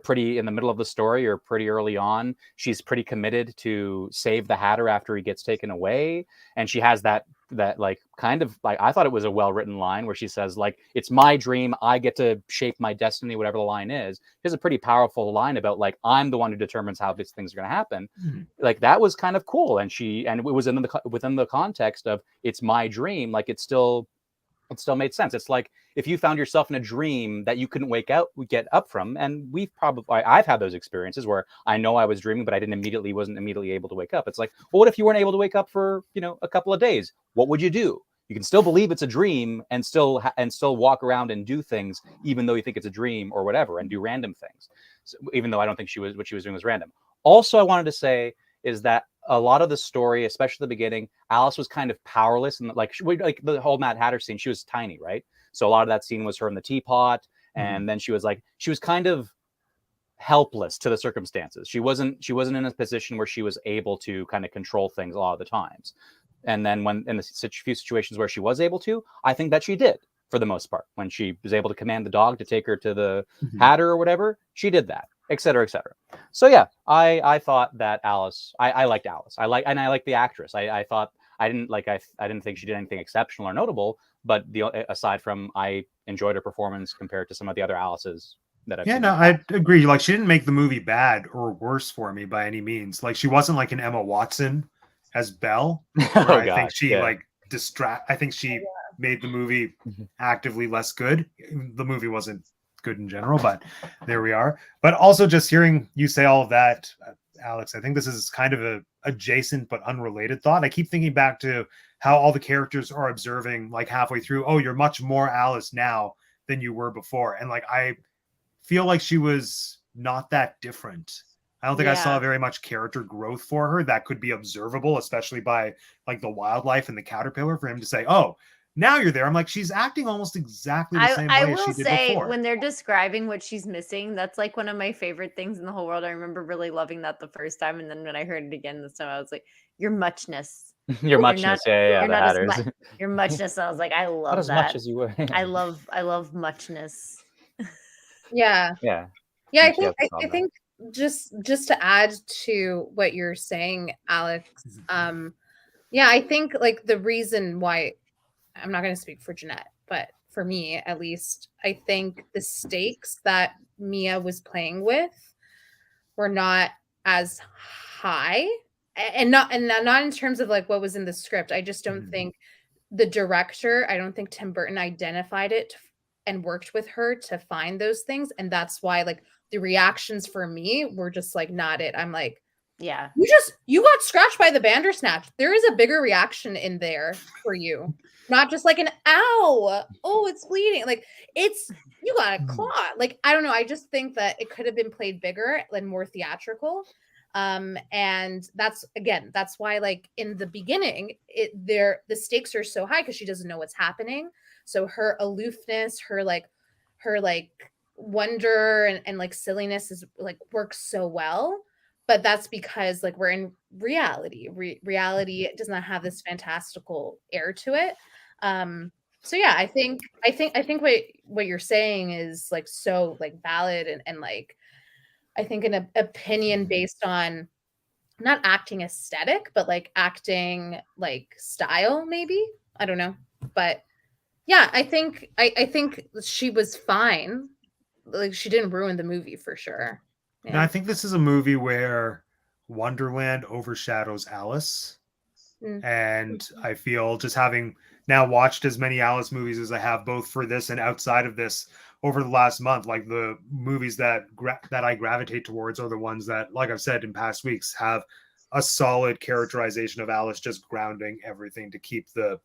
pretty in the middle of the story or pretty early on, she's pretty committed to save the Hatter after he gets taken away. And she has that like kind of like, I thought it was a well-written line where she says like, it's my dream, I get to shape my destiny, whatever the line is. It's a pretty powerful line about like, I'm the one who determines how these things are going to happen. Like that was kind of cool. And it was within the context of it's my dream. Like it's still it still made sense. It's like if you found yourself in a dream that you couldn't get up from, and I've had those experiences where I know I was dreaming, but I wasn't immediately able to wake up. It's like, well, what if you weren't able to wake up for, a couple of days? What would you do? You can still believe it's a dream and still walk around and do things, even though you think it's a dream or whatever, and do random things. So, even though I don't think what she was doing was random. Also, I wanted to say is that a lot of the story, especially the beginning, Alice was kind of powerless, and like the whole Mad Hatter scene, she was tiny, right? So a lot of that scene was her in the teapot, and then she was kind of helpless to the circumstances. She wasn't in a position where she was able to kind of control things a lot of the times. And then when in the few situations where she was able to, I think that she did for the most part. When she was able to command the dog to take her to the Hatter or whatever, she did that, et cetera, et cetera. So yeah, I thought that Alice, I liked Alice. I liked the actress. I thought I didn't think she did anything exceptional or notable, but aside from I enjoyed her performance compared to some of the other Alices that I've seen.
I agree. Like, she didn't make the movie bad or worse for me by any means. Like, she wasn't like an Emma Watson as Belle. I think she I think she made the movie actively less good. The movie wasn't good in general, but there we are. But also just hearing you say all of that, Alex, I think this is kind of a adjacent but unrelated thought. I keep thinking back to how all the characters are observing like halfway through, oh, you're much more Alice now than you were before. And like, I feel like she was not that different. I don't think I saw very much character growth for her that could be observable, especially by like the wildlife and the caterpillar, for him to say, oh, now you're there. I'm like, she's acting almost exactly the same way as she did before.
When they're describing what she's missing, that's like one of my favorite things in the whole world. I remember really loving that the first time. And then when I heard it again this time, I was like, your muchness.
Your muchness.
Your muchness. I was like, I love
not as
that.
Much as you were.
I love muchness.
Yeah.
Yeah.
Yeah. I think just to add to what you're saying, Alex, I think like the reason why, I'm not going to speak for Jeanette, but for me at least, I think the stakes that Mia was playing with were not as high, and not in terms of like what was in the script. I just don't think the director, I don't think Tim Burton identified it and worked with her to find those things, and that's why like the reactions for me were just like not it. I'm like,
yeah,
you got scratched by the Bandersnatch. There is a bigger reaction in there for you. Not just like an ow, oh, it's bleeding. Like, it's, you got a claw. Like, I don't know. I just think that it could have been played bigger and more theatrical. And that's why like in the beginning, the stakes are so high because she doesn't know what's happening. So her aloofness, her wonder and like silliness is like works so well. But that's because like we're in reality. Reality does not have this fantastical air to it. So yeah, I think what you're saying is like so like valid and like I think an opinion based on not acting aesthetic, but like acting like style, maybe. I don't know. But yeah, I think she was fine. Like she didn't ruin the movie for sure. Yeah.
And I think this is a movie where Wonderland overshadows Alice. And I feel just having now watched as many Alice movies as I have, both for this and outside of this over the last month, like the movies that I gravitate towards are the ones that, like I've said in past weeks, have a solid characterization of Alice, just grounding everything to keep the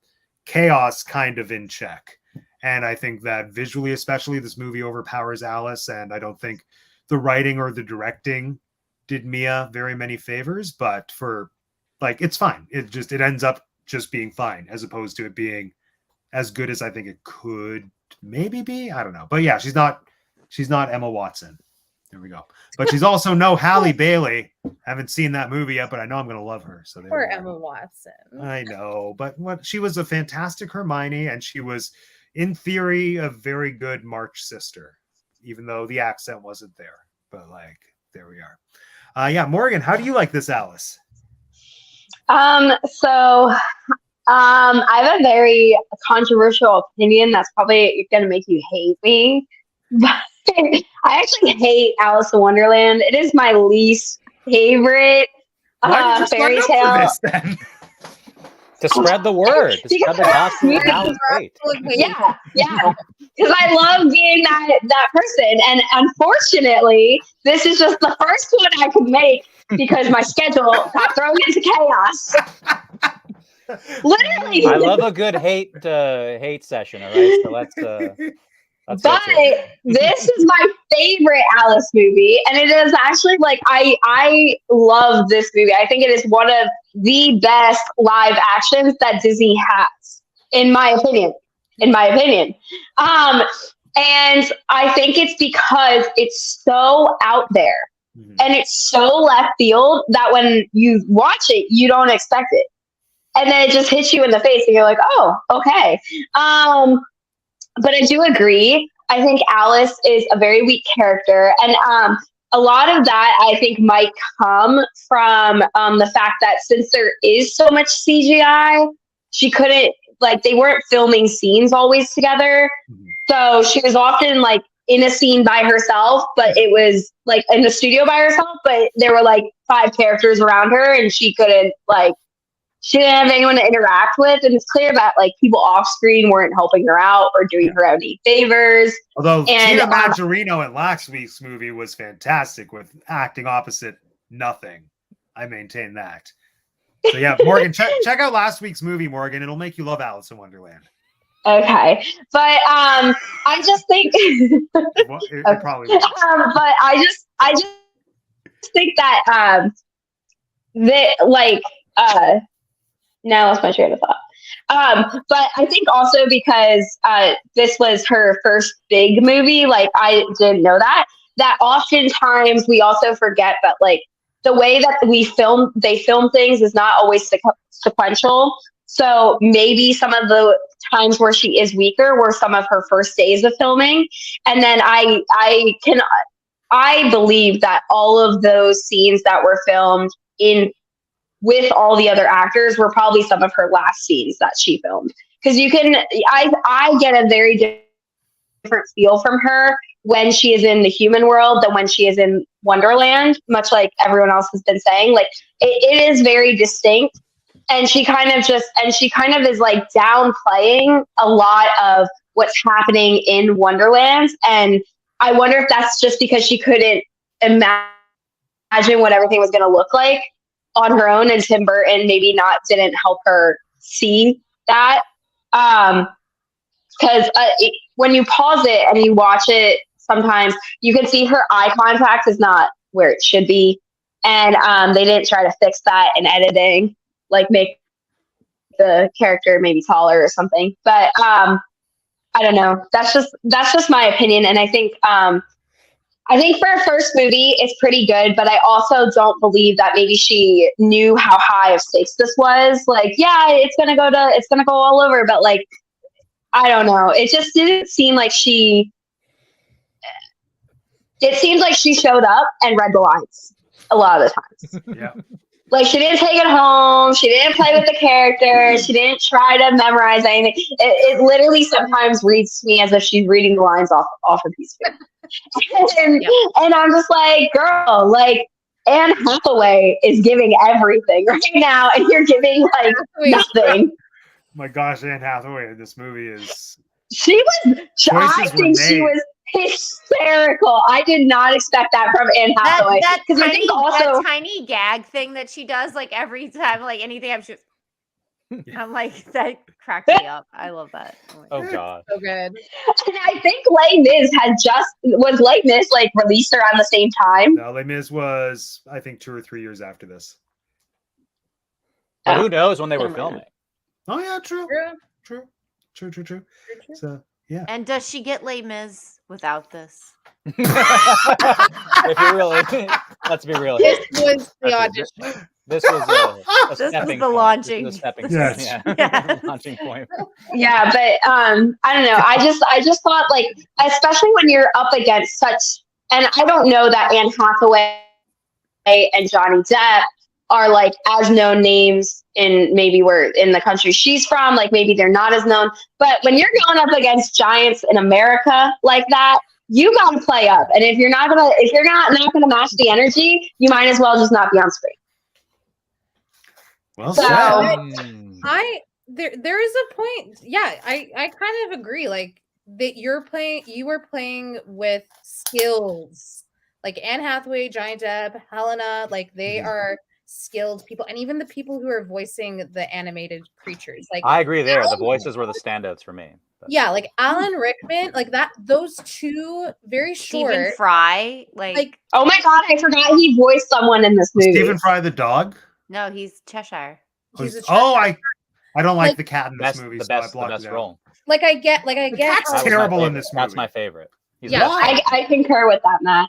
chaos kind of in check. And I think that visually, especially, this movie overpowers Alice, and I don't think the writing or the directing did Mia very many favors, but for like, it's fine. It ends up just being fine, as opposed to it being as good as I think it could maybe be. I don't know. But yeah, she's not Emma Watson. There we go. But she's also no Halle Bailey. Haven't seen that movie yet, but I know I'm going to love her. So
poor Emma Watson.
I know, but she was a fantastic Hermione, and she was, in theory, a very good March sister, even though the accent wasn't there. But like, there we are. Yeah, Morgan, how do you like this Alice?
So I have a very controversial opinion that's probably going to make you hate me. But I actually hate Alice in Wonderland. It is my least favorite fairy tale.
To spread the word. To spread the gospel of Alice Kate.
Yeah, because I love being that person, and unfortunately, this is just the first one I could make because my schedule got thrown into chaos. Literally.
I love a good hate session. All right, so let's
but this is my favorite Alice movie, and it is actually like I love this movie. I think it is one of the best live actions that Disney has, in my opinion. And I think it's because it's so out there and it's so left field that when you watch it, you don't expect it. And then it just hits you in the face and you're like, oh, okay. But I do agree. I think Alice is a very weak character. And a lot of that, I think, might come from the fact that since there is so much CGI, she couldn't, like, they weren't filming scenes always together. So she was often, like, in a scene by herself, but it was, like, in the studio by herself, but there were, like, 5 characters around her, and she couldn't, like, she didn't have anyone to interact with, and it's clear that like people off screen weren't helping her out or doing her any favors.
Although Tina Majorino in last week's movie was fantastic with acting opposite nothing. I maintain that. So yeah, Morgan, check out last week's movie, Morgan. It'll make you love Alice in Wonderland.
Okay, but I just think it
probably will.
but I just think that now lost my train of thought. But I think also because this was her first big movie, like I didn't know that oftentimes we also forget that like the way that they film things is not always sequential. So maybe some of the times where she is weaker were some of her first days of filming. And then I believe that all of those scenes that were filmed with all the other actors were probably some of her last scenes that she filmed. Because I get a very different feel from her when she is in the human world than when she is in Wonderland, much like everyone else has been saying. Like it is very distinct. And she kind of is like downplaying a lot of what's happening in Wonderland. And I wonder if that's just because she couldn't imagine what everything was going to look like on her own, and Tim Burton didn't help her see that. Because when you pause it and you watch it, sometimes you can see her eye contact is not where it should be. And they didn't try to fix that in editing, like make the character maybe taller or something. But I don't know. That's just my opinion. And I think for a first movie, it's pretty good, but I also don't believe that maybe she knew how high of stakes this was. Like, yeah, it's gonna go all over, but like, I don't know. It just didn't seem like it seemed like she showed up and read the lines a lot of the times.
Yeah.
Like, she didn't take it home. She didn't play with the characters. She didn't try to memorize anything. It literally sometimes reads to me as if she's reading the lines off a piece of paper. And I'm just like, girl, like, Anne Hathaway is giving everything right now, and you're giving, like, nothing.
My gosh, Anne Hathaway in this movie is...
She was hysterical. I did not expect that from Anne Hathaway.
That tiny gag thing that she does, like every time, like anything I'm like, that cracked me up. I love that.
Oh god,
so good.
And I think Les Mis was Les Mis like released around the same time.
No, Les Mis was, I think, 2 or 3 years after this.
But who knows when they were filming?
Oh yeah, true. So yeah.
And does she get Les Mis without this?
If you really, let's be real.
This was the audition.
This was
This was the launching.
Launching point.
Yeah, but I don't know. I just thought, like, especially when you're up against such, and I don't know that Anne Hathaway and Johnny Depp are like as known names in maybe where in the country she's from, like maybe they're not as known. But when you're going up against giants in America like that, you gotta play up. And if you're not gonna match the energy, you might as well just not be on screen.
Well
so,
said.
There is a point. Yeah, I kind of agree. Like that you were playing with skills. Like Anne Hathaway, Johnny Depp, Helena, like they are skilled people, and even the people who are voicing the animated creatures. Like
I agree there. The
Alan-
voices were the standouts for me. But-
Yeah, like Alan Rickman, like that. Those two very
Stephen
short.
Fry, like
Oh my god, I forgot he voiced someone in this movie.
Stephen Fry the dog.
no, he's Cheshire.
He's a
I don't like
Like,
the cat in this
Best,
movie.
the
so I
best, the
blocked
best
it out.
role.
like I get
The cat's
That was my
terrible in
favorite.
this
That's
movie.
my favorite. He's
Yeah.
Why?
I concur with that, Matt.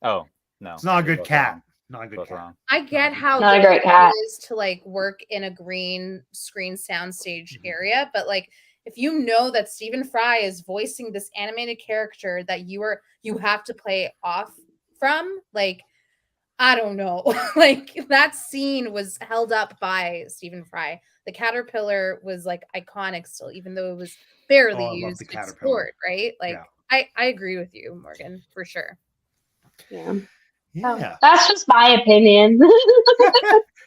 Oh no,
It's not a
you're
good
both
cat.
wrong.
Not a good
Both
cat.
wrong.
I get how
Not a
difficult
great cat.
it is to like work in a green screen soundstage
Mhm.
area, but like if you know that Stephen Fry is voicing this animated character that you have to play off from, like I don't know, like that scene was held up by Stephen Fry. The caterpillar was like iconic still, even though it was barely
Oh, I love
used,
the
it's
caterpillar.
short, right? Like
Yeah.
I agree with you, Morgan, for sure.
Yeah.
Yeah.
That's just my opinion.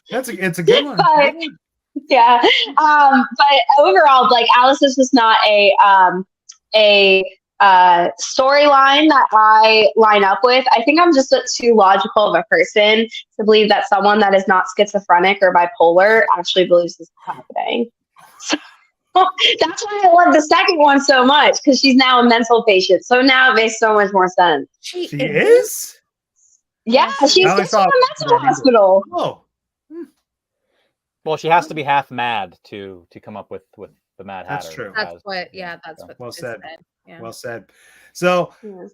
It's a good one.
But- Yeah. But overall, like Alice is just not a storyline that I line up with. I think I'm just too logical of a person to believe that someone that is not schizophrenic or bipolar actually believes this is happening. So that's why I love the second one so much, because she's now a mental patient. So now it makes so much more sense.
She is?
Yeah, she's
I only
in
saw
a mental hospital.
Oh.
Well, she has to be half mad to come up with the Mad Hatter.
That's true.
That's what that's
So,
what
well
is
said.
Yeah.
Well said. So
Yeah.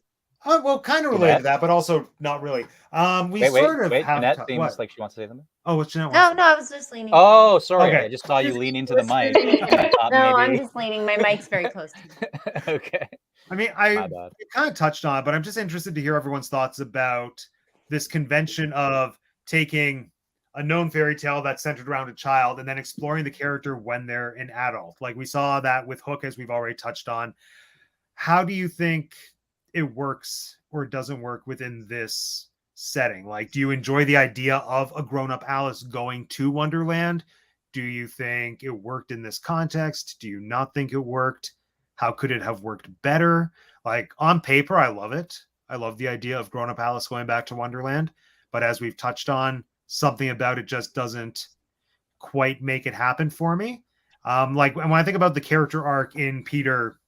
well, kind of related to that, but also not really. We
wait,
sort of
wait.
have
Jeanette
to-
seems
what?
like she wants to say something.
Oh, what's Jeanette?
No,
wants to
no, I was just leaning.
Oh, sorry.
Okay.
I just saw you
Just
lean into the mic.
listening.
And I thought
No, I'm
maybe...
just leaning. My mic's very close to me.
Okay.
I mean,
My
I
bad.
kind of touched on it, but I'm just interested to hear everyone's thoughts about this convention of taking a known fairy tale that's centered around a child and then exploring the character when they're an adult. Like we saw that with Hook, as we've already touched on. How do you think it works or doesn't work within this setting? Like, do you enjoy the idea of a grown-up Alice going to Wonderland? Do you think it worked in this context? Do you not think it worked? How could it have worked better? Like, on paper, I love it. I love the idea of grown-up Alice going back to Wonderland. But as we've touched on, something about it just doesn't quite make it happen for me. Like when I think about the character arc in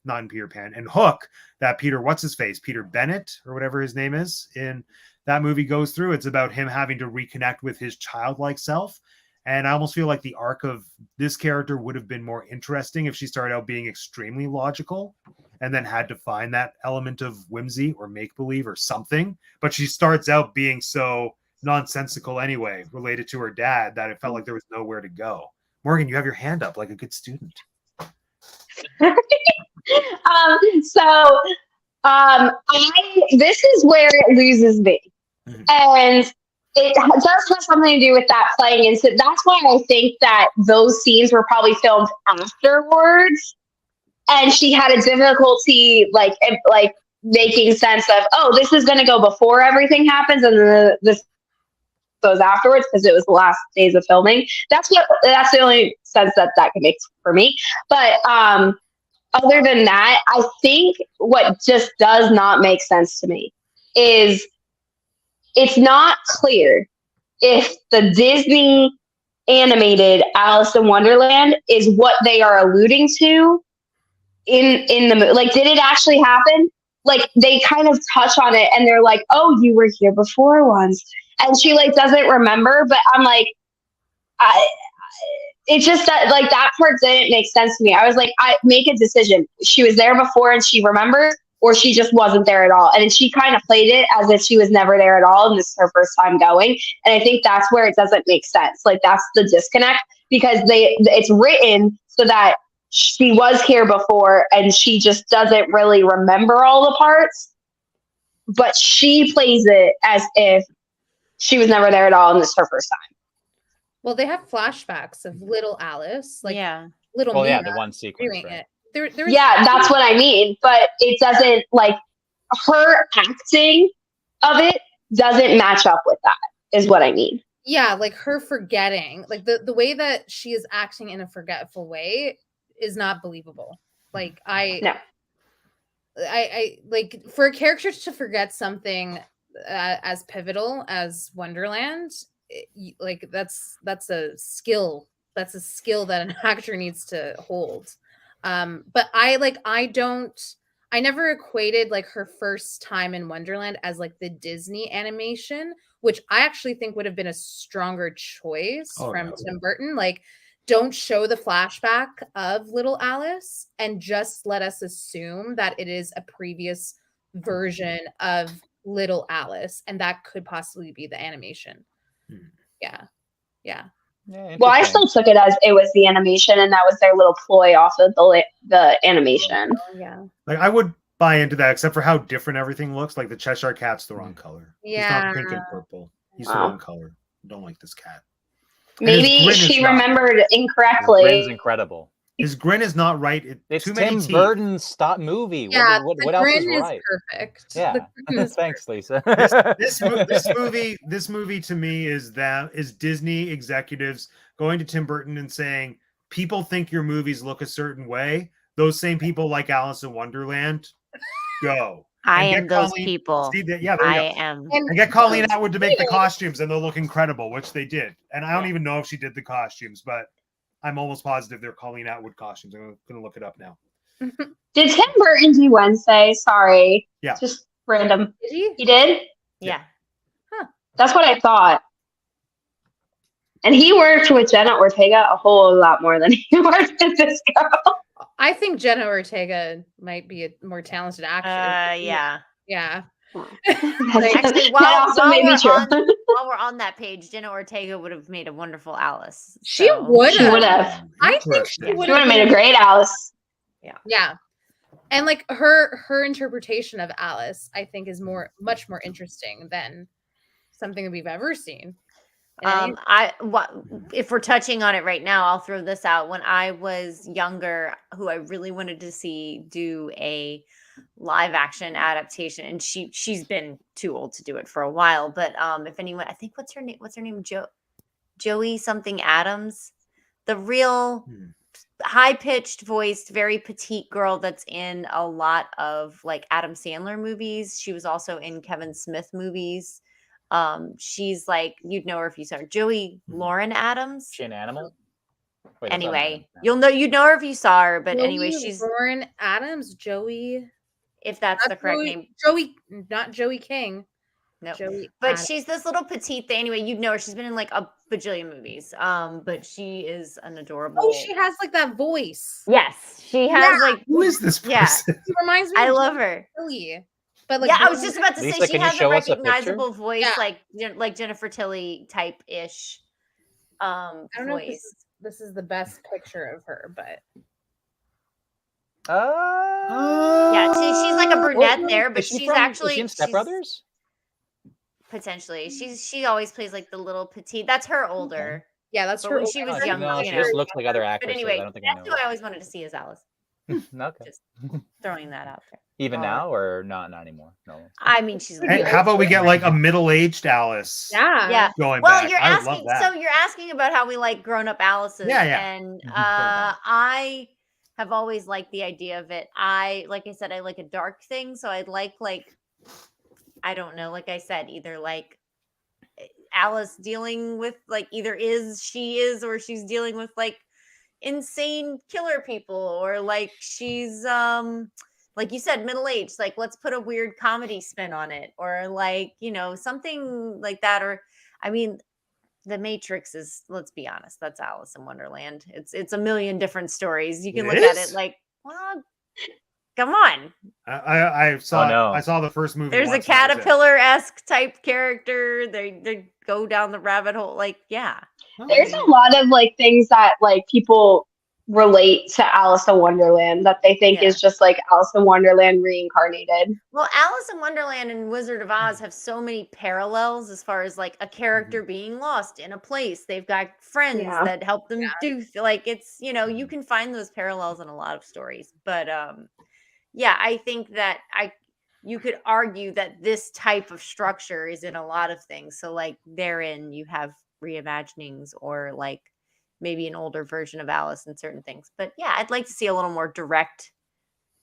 not in Peter Pan, and Hook, that Peter, what's his face? Peter Bennett or whatever his name is in that movie goes through. It's about him having to reconnect with his childlike self. And I almost feel like the arc of this character would have been more interesting if she started out being extremely logical and then had to find that element of whimsy or make-believe or something. But she starts out being so nonsensical anyway, related to her dad, that it felt like there was nowhere to go. Morgan, you have your hand up like a good student.
This is where it loses me.
Mhm.
And it does have something to do with that playing into. That's why I think that those scenes were probably filmed afterwards, and she had a difficulty like making sense of, oh, this is going to go before everything happens, and then this goes afterwards because it was the last days of filming. That's the only sense that can make for me. But other than that, I think what just does not make sense to me is it's not clear if the Disney animated Alice in Wonderland is what they are alluding to in the movie. Like, did it actually happen? Like, they kind of touch on it and they're like, oh, you were here before once. And she like doesn't remember, but I'm like, it just like that part didn't make sense to me. I was like, I make a decision. She was there before and she remembers, or she just wasn't there at all. And she kind of played it as if she was never there at all, and this is her first time going. And I think that's where it doesn't make sense. Like, that's the disconnect, because it's written so that she was here before and she just doesn't really remember all the parts, but she plays it as if she was never there at all and this is her first time.
Well, they have flashbacks of little Alice, like
yeah.
little
Well, yeah,
Mina
the one sequence.
doing
Right?
it. There is
Yeah, that's what I mean. But it doesn't, like, her acting of it doesn't match up with that, is what I mean.
Yeah, like her forgetting, like the way that she is acting in a forgetful way is not believable. Like
No.
I like for a character to forget something as pivotal as Wonderland, like that's a skill. That's a skill that an actor needs to hold. But I never equated like her first time in Wonderland as like the Disney animation, which I actually think would have been a stronger choice from Tim Burton. Like, don't show the flashback of little Alice and just let us assume that it is a previous version of little Alice, and that could possibly be the animation. Yeah.
Yeah,
Well, I
interesting.
still took it as it was the animation, and that was their little ploy off of the animation.
Yeah.
Like I would buy into that, except for how different everything looks. Like the Cheshire Cat's the wrong color. He's not pink and purple. He's the
Wow.
wrong color. I don't like this cat. And his
Maybe
grin
she
is not-
remembered
His grin's
incorrectly.
incredible.
His grin is not right.
It's
too many
Tim
teeth.
Burton's stop movie.
Yeah,
What
the
else
grin
is right?
perfect.
Yeah.
The grin is
Thanks, Lisa.
This movie to me is Disney executives going to Tim Burton and saying, people think your movies look a certain way. Those same people like Alice in Wonderland. Go.
I
And
am
get
those
Colleen-
people.
See that? Yeah, there you go.
I am.
And get Colleen Atwood to make the costumes, and they'll look incredible, which they did. And I don't
Yeah.
even know if she did the costumes, but I'm almost positive they're Colleen Atwood costumes. I'm going to look it up now.
Did Tim Burton do Wednesday? Sorry.
Yeah.
Just random.
Did he?
He did?
Yeah.
That's what I thought. And he worked with Jenna Ortega a whole lot more than he worked with this girl.
I think Jenna Ortega might be a more talented actor.
Yeah.
Yeah.
Actually,
that also may be true.
while we're on that page, Jenna Ortega would have made a wonderful Alice.
She
so-
would
She would have.
I think she
Interesting.
would
She would have made a great Alice.
Yeah. And like her interpretation of Alice, I think is much more interesting than something that we've ever seen. And
If we're touching on it right now, I'll throw this out. When I was younger, who I really wanted to see do a live action adaptation, and she's been too old to do it for a while. But if anyone, I think what's her name? Joey something Adams, the real high pitched voiced, very petite girl that's in a lot of like Adam Sandler movies. She was also in Kevin Smith movies. She's like, you'd know her if you saw her. Joey Lauren Adams.
She an animal? Wait, that's not an
Anyway,
animal.
you'd know her if you saw her. But anyway,
Joey
she's
Lauren Adams, Joey.
if that's the correct name.
Joey, not Joey King.
No,
Joey.
but
Adams.
she's this little petite thing. Anyway, you'd know her. She's been in like a bajillion movies. But she is an adorable.
Oh, she has like that voice.
Yes, she has
Yeah.
like.
Who is this
Yeah.
person?
She reminds me.
I
of
love her.
Tilly. But like,
Yeah, I was just about to
Lisa,
say she
can you
has a
show us a picture?
recognizable voice,
Yeah.
like Jennifer Tilly type ish.
I don't know if
Voice.
this is the best picture of her, but
Yeah, she's like a brunette there, but
Is she
she's
from-
actually
is she in Step Brothers?
potentially. She always plays like the little petite. That's her older.
yeah, that's
But
her.
when she was
older-
young,
No,
you
she
know.
just looks like other
But
actresses.
anyway,
I don't think I
that's
know.
who I always wanted to see as Alice.
Okay.
Just throwing that out there.
Even now or not anymore? No.
I mean, she's
Hey, how about we get like a middle-aged Alice
Yeah.
yeah.
going
Well,
back?
you're
I would
asking.
love that.
So you're asking about how we like grown-up Alice's.
Yeah, yeah.
And
Mhm.
I have always liked the idea of it. Like I said, I like a dark thing, so I'd like I don't know, like I said, either like Alice dealing with like either she is or she's dealing with like insane killer people, or like she's like you said, middle-aged, like let's put a weird comedy spin on it, or like, something like that. Or I mean, the Matrix is, let's be honest, that's Alice in Wonderland. It's a million different stories. You can
It
look at
is?
it like, well, come on.
I saw
no.
I saw the first movie.
There's a
once and that was it.
caterpillar-esque type character. They go down the rabbit hole. Like, yeah.
There's a lot of like things that like people relate to Alice in Wonderland that they think
Yeah.
is just like Alice in Wonderland reincarnated.
Well, Alice in Wonderland and Wizard of Oz have so many parallels as far as like a character being lost in a place. They've got friends
Yeah.
that help them do like it's, you can find those parallels in a lot of stories. But yeah, I think that you could argue that this type of structure is in a lot of things. So like therein you have reimaginings or like maybe an older version of Alice in certain things. But yeah, I'd like to see a little more direct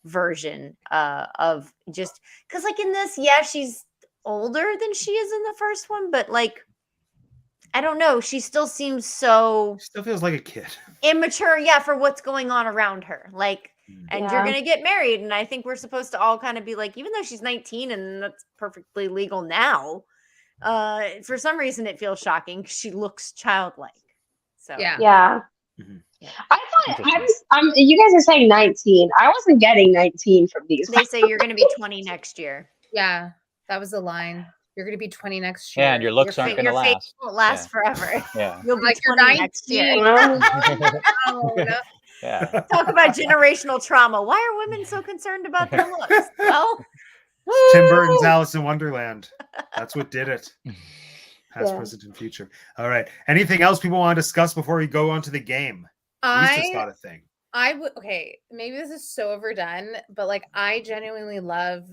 version of just because like in this, yeah, she's older than she is in the first one, but like I don't know, she still seems so
Still feels like a kid.
immature, yeah, for what's going on around her. Like, and you're
Yeah.
gonna get married, and I think we're supposed to all kind of be like, even though she's 19 and that's perfectly legal now, for some reason it feels shocking 'cause she looks childlike. So
Yeah.
Yeah.
Mhm.
I thought you guys are saying 19. I wasn't getting 19 from these.
they say you're gonna be 20 next year.
Yeah, that was the line. You're gonna be 20 next year.
Yeah, and your looks aren't going to
Your face
last.
won't last forever.
Yeah.
You'll be
Like you're
20 next year.
19. Oh, no.
Yeah.
Talk about generational trauma. Why are women so concerned about their looks? Well,
Tim Burton's Alice in Wonderland. That's what did it. Past,
Yeah.
present, and future. All right. Anything else people want to discuss before we go on to the game? Lisa's got a thing.
I would okay, maybe this is so overdone, but like I genuinely love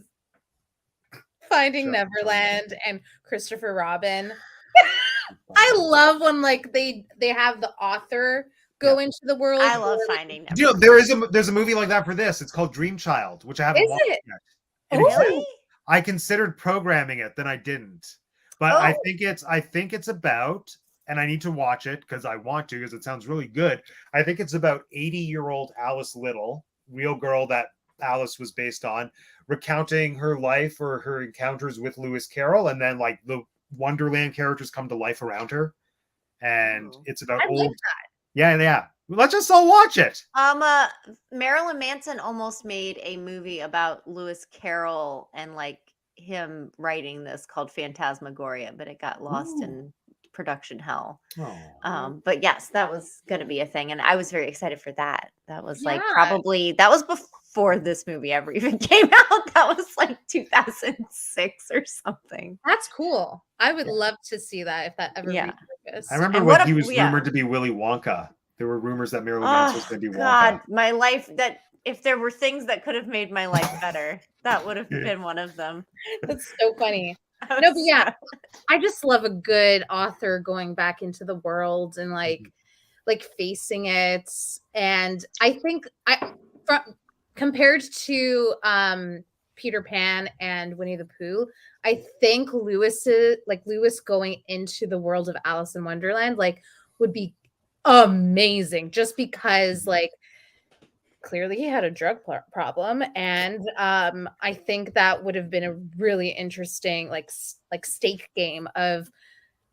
Finding
Sure.
Neverland and Christopher Robin. I love when like they have the author go into the world.
I love
or, like,
Finding
You know,
Neverland.
there's a movie like that for this. It's called Dream Child, which I haven't
Is
watched
it?
yet.
Oh,
And it's-
Really?
I considered programming it, then I didn't. But I
Oh.
think it's about, and I need to watch it because I want to because it sounds really good. I think it's about 80-year-old Alice Little, real girl that Alice was based on, recounting her life or her encounters with Lewis Carroll, and then like the Wonderland characters come to life around her. And
Ooh.
it's about
I like
old. Yeah. Let's just all watch it.
Marilyn Manson almost made a movie about Lewis Carroll and like him writing this called Phantasmagoria, but it got lost
Ooh.
in production hell.
Oh.
But yes, that was going to be a thing, and I was very excited for that. That was like
Yeah.
probably that was before this movie ever even came out. That was like 2006 or something.
That's cool. I would love to see that if that ever
Yeah.
resurfaced.
I remember
And
when
what
he
if-
was
yeah.
rumored to be Willy Wonka. There were rumors that Marilyn Manson was
Oh
going to be Wonka.
God, my life that if there were things that could have made my life better, that would have been one of them.
That's so funny.
I
No,
was
but yeah,
so-
I just love a good author going back into the world and
Mm-hmm.
like facing it. And I think compared to Peter Pan and Winnie the Pooh, I think Lewis going into the world of Alice in Wonderland like would be amazing just because like clearly he had a drug problem and I think that would have been a really interesting like stake game of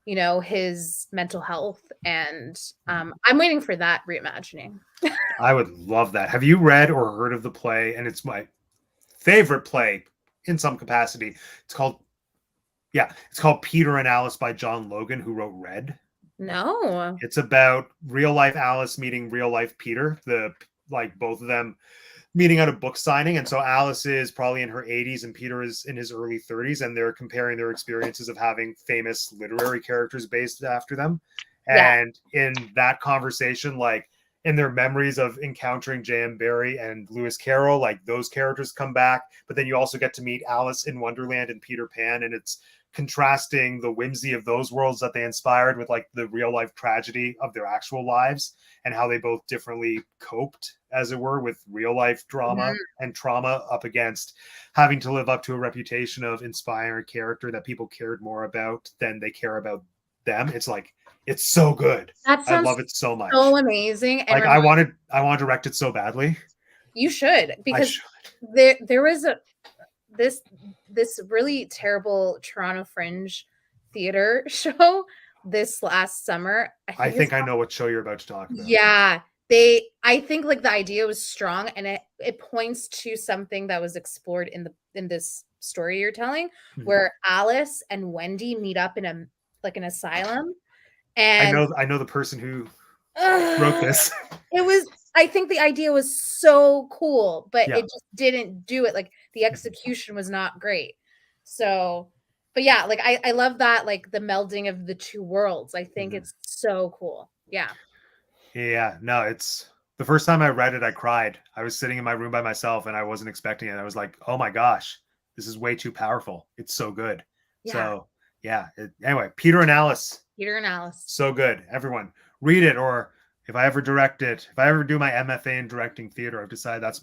his mental health and I'm waiting for that reimagining.
I would love that. Have you read or heard of the play? And it's my favorite play in some capacity. It's called Peter and Alice by John Logan, who wrote Red.
No.
It's about real life Alice meeting real life Peter, both of them meeting at a book signing. And so Alice is probably in her 80s and Peter is in his early 30s, and they're comparing their experiences of having famous literary characters based after them.
Yeah.
And in that conversation, like in their memories of encountering J.M. Barrie and Lewis Carroll, like those characters come back. But then you also get to meet Alice in Wonderland and Peter Pan, and it's contrasting the whimsy of those worlds that they inspired with like the real life tragedy of their actual lives and how they both differently coped, as it were, with real life drama and trauma up against having to live up to a reputation of inspiring a character that people cared more about than they care about them. It's so good.
That
I
sounds
love it so much.
so amazing. And
Like I want to direct it so badly.
you should
I
because
should.
there was this really terrible Toronto Fringe theater show this last summer.
I think I know what show you're about to talk about.
Yeah, I think like the idea was strong, and it points to something that was explored in this story you're telling,
Mhm.
where Alice and Wendy meet up in an asylum, and
I know the person who wrote this.
It was, I think the idea was so cool, but
Yeah.
it just didn't do it. Like the execution was not great. So, but yeah, like I love that, like the melding of the two worlds. I think it's so cool. Yeah.
Yeah, no, it's the first time I read it, I cried. I was sitting in my room by myself and I wasn't expecting it. I was like, oh my gosh, this is way too powerful. It's so good.
Yeah.
So Yeah. Anyway, Peter and Alice.
Peter and Alice.
So good. Everyone read it. Or if I ever direct it, if I ever do my MFA in directing theater, I've decided that's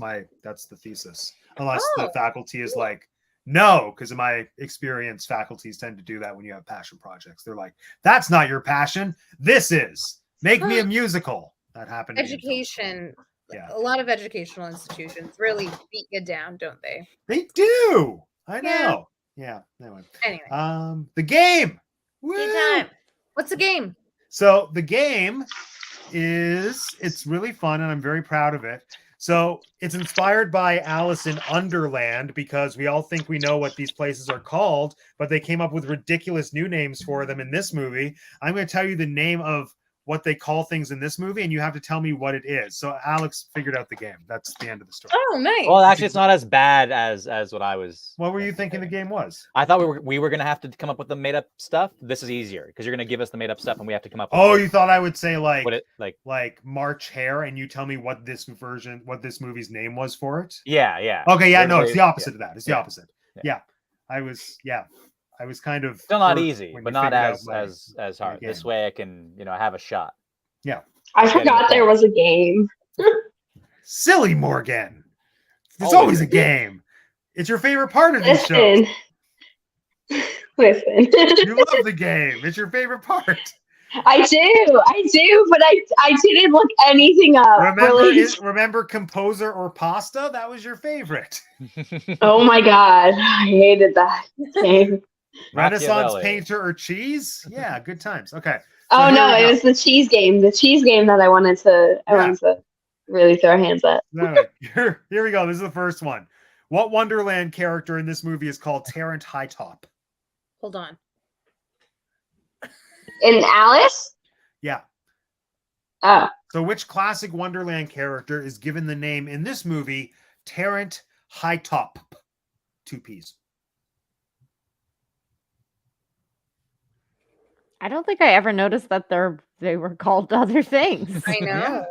the thesis. Unless the
Oh,
faculty is like, no, because in my experience, faculties tend to do that when you have passion projects. They're like, that's not your passion. This is. Make me a musical. That happened. to me in film school.
education.
Yeah.
A lot of educational institutions really beat you down, don't they?
They do. I
Yeah.
know. Yeah. Anyway.
Anyway,
The game.
Good
Woo!
time.
what's the game?
So the game it's really fun and I'm very proud of it. So it's inspired by Alice in Wonderland because we all think we know what these places are called, but they came up with ridiculous new names for them in this movie. I'm going to tell you the name of what they call things in this movie, and you have to tell me what it is. So Alex figured out the game. That's the end of the story.
Oh, nice.
Well, actually, it's not as bad as what I was.
What were you thinking the game was?
I thought we were gonna have to come up with the made up stuff. This is easier because you're gonna give us the made up stuff, and we have to come up with
Oh, you thought I would say like
what it
like March Hare, and you tell me what this movie's name was for it?
Yeah.
Okay, yeah, no,
Everybody-
it's the opposite of that. It's the
Yeah.
opposite.
Yeah.
I was kind of
Still not
hurt
easy,
when
but
you
not
figured out
as hard.
game.
This way, I can have a shot.
I
Getting
forgot
it
there
done.
was a game.
Silly Morgan. There's
Always.
always a game. It's your favorite part of these shows.
Listen.
You love the game. It's your favorite part.
I do, but I didn't look anything up.
Remember Composer or Pasta? That was your favorite.
Oh my god, I hated that game.
Renaissance
Machiavelli.
Painter or Cheese? Yeah, good times. Okay.
Oh
here
no,
we
it
go.
was the cheese game. The cheese game that I wanted to really throw hands at.
No, here we go. This is the first one. What Wonderland character in this movie is called Terrence Hightop?
Hold on.
In Alice?
Yeah.
Oh.
So which classic Wonderland character is given the name in this movie Terrence Hightop? 2 P's.
I don't think I ever noticed that they were called other things.
I know.
Yeah.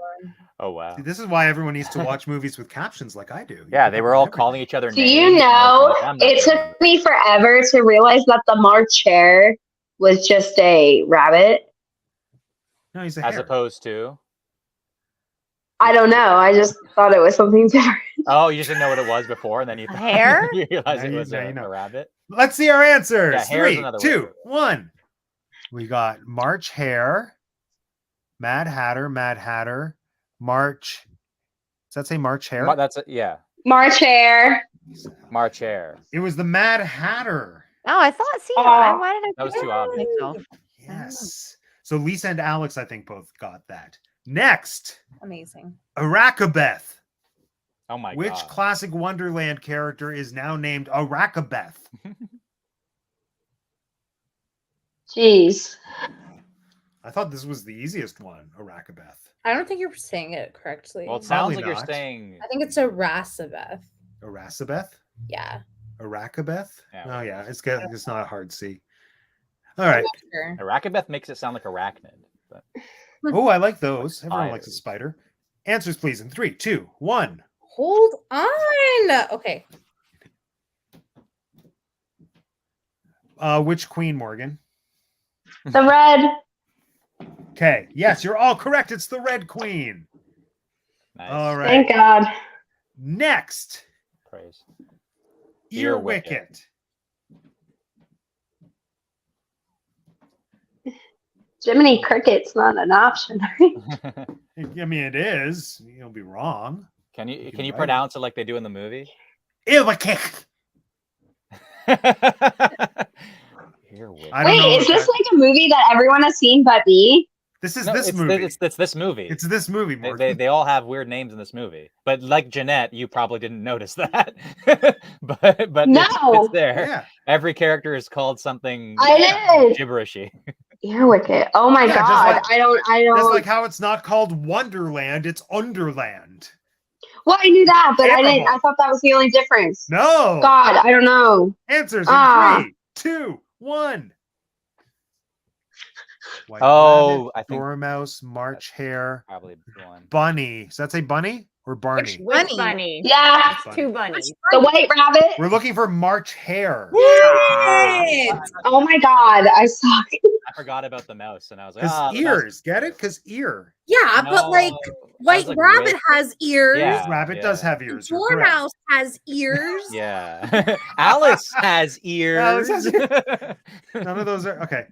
Oh wow.
See, this is why everyone needs to watch movies with captions like I do.
Yeah, they were all calling each other
Do
names.
you
and I was
know,
like, I'm not
it
gonna
took me forever to realize that the March Hare was just a rabbit.
No, he's a
as
hare.
opposed to.
I don't know. I just thought it was something different.
Oh, you just didn't know what it was before, and then you
A hare?
you realized
Now
it
you-
was
now
a,
you know.
a rabbit.
Let's see our answers.
Yeah, hare's
3,
another word
2,
for it.
1. We got March Hare, Mad Hatter, March. Does that say March Hare?
That's yeah.
March Hare.
March Hare.
It was the Mad Hatter.
Oh, I thought. See,
Oh.
why did I?
That was
think
too
I
obvious.
think so.
Yes. So Lisa and Alex, I think, both got that. Next,
Amazing.
Arakabeth.
Oh my
Which
god.
classic Wonderland character is now named Arakabeth?
Jeez.
I thought this was the easiest one, Arakabeth.
I don't think you're saying it correctly.
Well, it sounds
Probably
like you're
not.
saying.
I think it's a Rasabeth.
Arasabeth?
Yeah.
Arakabeth?
Yeah,
Oh
well,
yeah, it's not a hard C. All right.
Sure.
Arachibeth makes it sound like arachnid. But
Oh, I like those. Everyone
Spiders.
likes a spider. Answers, please, in 3, 2, 1.
Hold on. Okay.
Which queen, Morgan?
The red.
Okay. Yes, you're all correct. It's the Red Queen.
nice.
All right.
Thank God.
Next,
Praise.
Earwicket.
Jiminy Cricket's not an option, right?
I mean, it is. You'll be wrong.
Can you
can
can you
write it.
pronounce it like they do in the movie?
Earwicket.
Earwig.
I don't know
Wait,
what
is this
that-
like a movie that everyone has seen but me?
This is
No,
this
it's
movie.
It's this movie.
It's this movie,
They,
Morgan.
they all have weird names in this movie, but like Jeanette, you probably didn't notice that. but
No.
it's there.
Yeah.
Every character is called something
I did.
gibberishy.
Earwicket. Oh my
Yeah, just
God.
like-
I don't.
Just like how it's not called Wonderland, it's Underland.
Well, I knew that, but I didn't.
Terrible.
I thought that was the only difference.
No.
God, I don't know.
Answers in
Ah.
3, 2, 1. White
Oh,
Rabbit,
I think
Dormouse, March Hare,
probably one.
Bunny. Does that say bunny or Barney?
Which
Bunny.
bunny?
Yeah,
It's two bunnies.
the White Rabbit.
We're looking for March Hare.
It.
Oh my God, I suck.
I forgot about the mouse, and I was like,
Because
the mouse-
ears, get it? Because ear.
Yeah, but like
No, that
White
was, like,
Rabbit
Rick.
has ears.
Yeah.
Rabbit does have ears. you're correct.
Dormouse has ears.
Yeah. Alice has ears.
Alice has None of those are okay.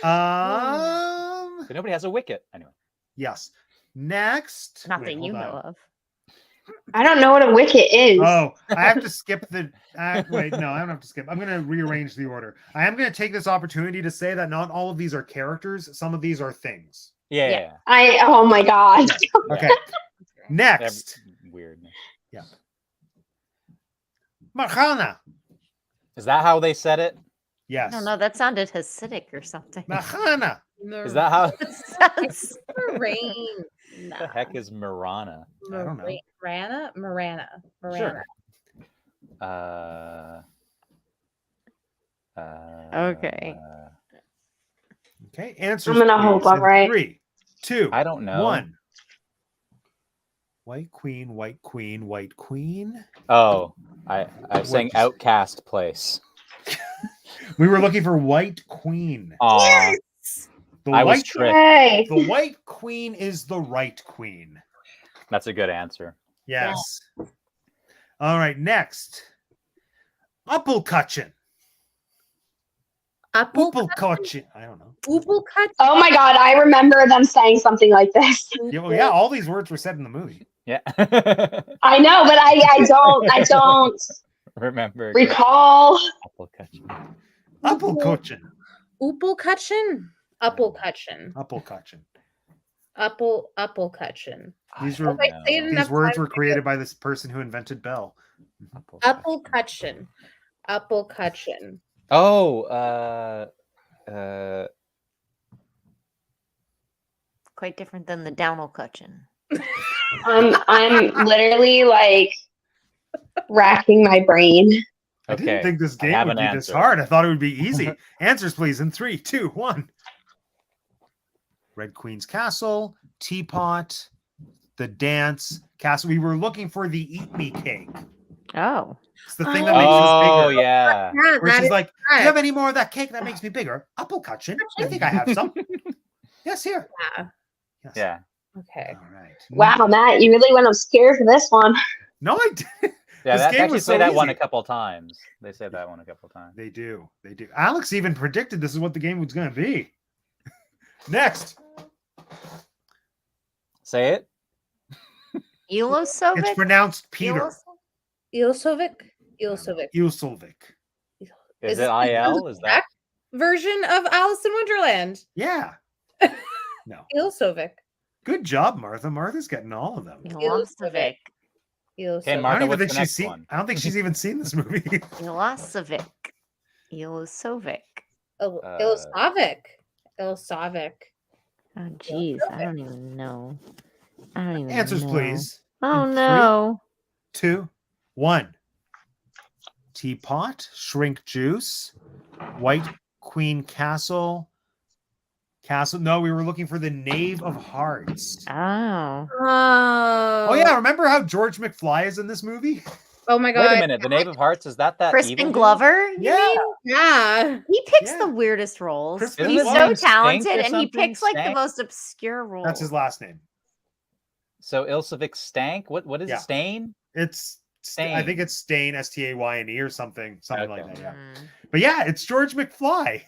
But nobody has a wicket. Anyway.
Yes. Next.
Not
Wait,
that you
hold
know
on.
of.
I don't know what a wicket is.
Oh, I have to skip the. Wait, no, I don't have to skip. I'm going to rearrange the order. I am going to take this opportunity to say that not all of these are characters. Some of these are things.
Yeah.
Yeah.
Oh my God.
Okay. Next.
Weird.
Mahana.
Is that how they said it?
Yes.
I don't know. That sounded Hasidic or something.
Mahana.
Is that how?
Sounds-
Rain?
What the heck is Marana?
I don't know.
Marana.
Sure.
Okay.
Okay. Answers.
I'm gonna
please,
hope I'm
in
right.
3, 2,
I don't know.
1. White Queen, White Queen, White Queen.
Oh, I was saying
What'd you say?
Outcast Place.
We were looking for White Queen.
Aw,
The
I was
White
tricked.
Hey.
The White Queen is the right queen.
That's a good answer.
Yes. All right, next. Uppelkutchen. Uppelkutchen. I don't know.
Uppelkutchen.
Oh my God, I remember them saying something like this.
Yeah, well, yeah, all these words were said in the movie.
Yeah.
I know, but I don't
Remember.
recall.
Uppelkutchen.
Uppelkutchen. Uppelkutchen.
These were
If I say it
these
enough
words
times,
were created by this person who invented Bell.
Uppelkutchen.
Oh,
quite different than the Downelkutchen.
I'm literally like racking my brain.
I didn't
okay.
think this
I
game
have
would
an
be this
answer.
hard. I thought it would be easy. Answers, please, in 3, 2, 1. Red Queen's Castle, Teapot, the dance, castle. We were looking for the Eat Me cake.
Oh.
It's the thing that makes us
Oh,
bigger.
yeah.
Yeah,
Where
that
she's
is
like, do you
correct.
have any more of that cake that makes me bigger? Uppelkutchen. I think I have some. Yes, here.
Yeah.
Yes.
Yeah.
Okay.
All right.
Wow, Matt, you really went upstairs for this one.
No, I didn't.
Yeah,
This
that
game
actually
was
say
so
that one a
easy.
couple times. They said that one a couple times.
They do. They do. Alex even predicted this is what the game was going to be. Next.
Say it.
Ilosovic?
It's pronounced Peter.
Ilsovic.
Ilsolvik.
Is it IL? Is that?
correct version of Alice in Wonderland?
Yeah. No.
Ilsovic.
Good job, Martha. Martha's getting all of them.
Ilosovic.
Okay,
I
Martha,
don't even
what's
think
the
she's
next
seen.
one?
I don't think she's even seen this movie.
Ilosovic. Ilosovic.
Ilsovic. Ilsovic.
Oh, jeez. I don't even know. I don't even
Answers,
know.
please.
Oh,
In 3,
no.
2, 1. Teapot, Shrink Juice, White Queen Castle. No, we were looking for the Knave of Hearts.
Oh.
Oh yeah, remember how George McFly is in this movie?
Oh my god.
Wait a minute. The Knave of Hearts, is that evil
Crispin
dude?
Glover? you
Yeah.
mean?
Yeah.
He picks
Yeah.
the weirdest roles.
Crispin
He's
Glover.
so
Isn't his name
talented
Stank or
and he
something?
picks like the
Stank?
most obscure roles.
That's his last name.
So Ilsovic Stank? What is
Yeah.
it? Stain?
It's I think it's Stain, Stayne or something like
Okay.
that. Yeah.
Mm.
But yeah, it's George McFly.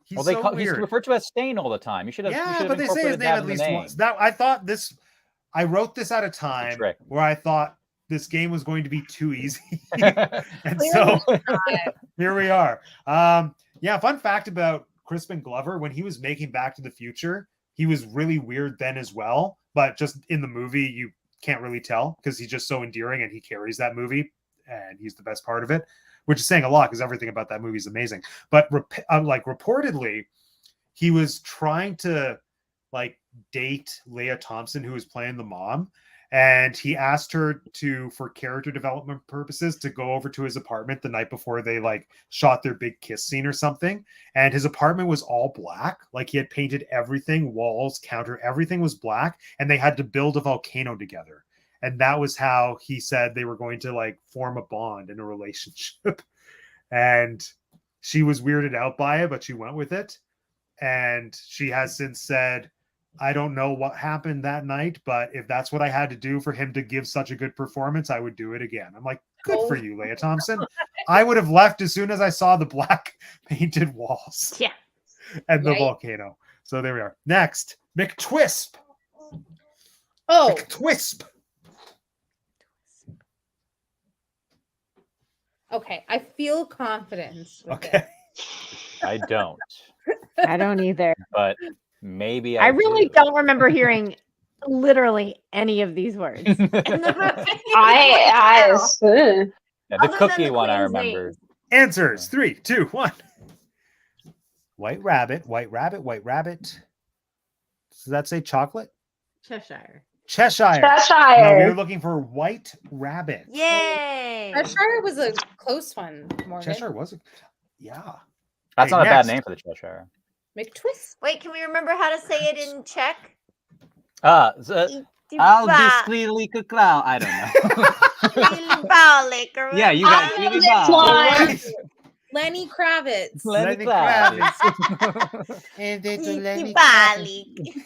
He's
Well,
so
he's
weird.
referred to as Stain all the time. You should have. you
Yeah,
should have
but they say his
incorporated
name
that
at
in the
least
name.
once. That I thought this. I wrote this at a time
trick.
where I thought this game was going to be too easy, and so here we are. Yeah, fun fact about Crispin Glover: when he was making Back to the Future, he was really weird then as well. But just in the movie, you can't really tell because he's just so endearing and he carries that movie, and he's the best part of it. Which is saying a lot because everything about that movie is amazing. But reportedly, he was trying to like date Leah Thompson, who was playing the mom, and he asked her to, for character development purposes, to go over to his apartment the night before they like shot their big kiss scene or something. And his apartment was all black, like he had painted everything, walls, counter, everything was black, and they had to build a volcano together. And that was how he said they were going to like form a bond in a relationship. And she was weirded out by it, but she went with it. And she has since said, I don't know what happened that night, but if that's what I had to do for him to give such a good performance, I would do it again. I'm like, good for you, Leah Thompson. I would have left as soon as I saw the black painted walls
Yeah.
and the
Right.
volcano. So there we are. Next, McTwisp.
Oh,
McTwisp.
okay. I feel confidence. with
Okay.
it.
I don't,
I don't either.
but maybe
I really
do.
don't remember hearing literally any of these words. in the movie.
I
Wow.
ugh.
Yeah, the
Other than
cookie
the
one I
queen's
remember.
names.
Answers 3, 2, 1. White rabbit, white rabbit, white rabbit. Does that say chocolate?
Cheshire.
Cheshire. No, we
Cheshire.
were looking for white rabbit.
Yay!
Cheshire was a close one, Morgan.
Cheshire was it? Yeah.
That's
Hey,
not a bad
next.
name for the Cheshire.
McTwist.
Wait, can we remember how to say it in Czech?
I'll
Ba-
just clearly clown. I don't know.
Balik or
Yeah, you
I
got
know
really
this
bad.
one.
Right.
Lenny Kravitz.
Lenny
Lenny
Kravitz.
Balik.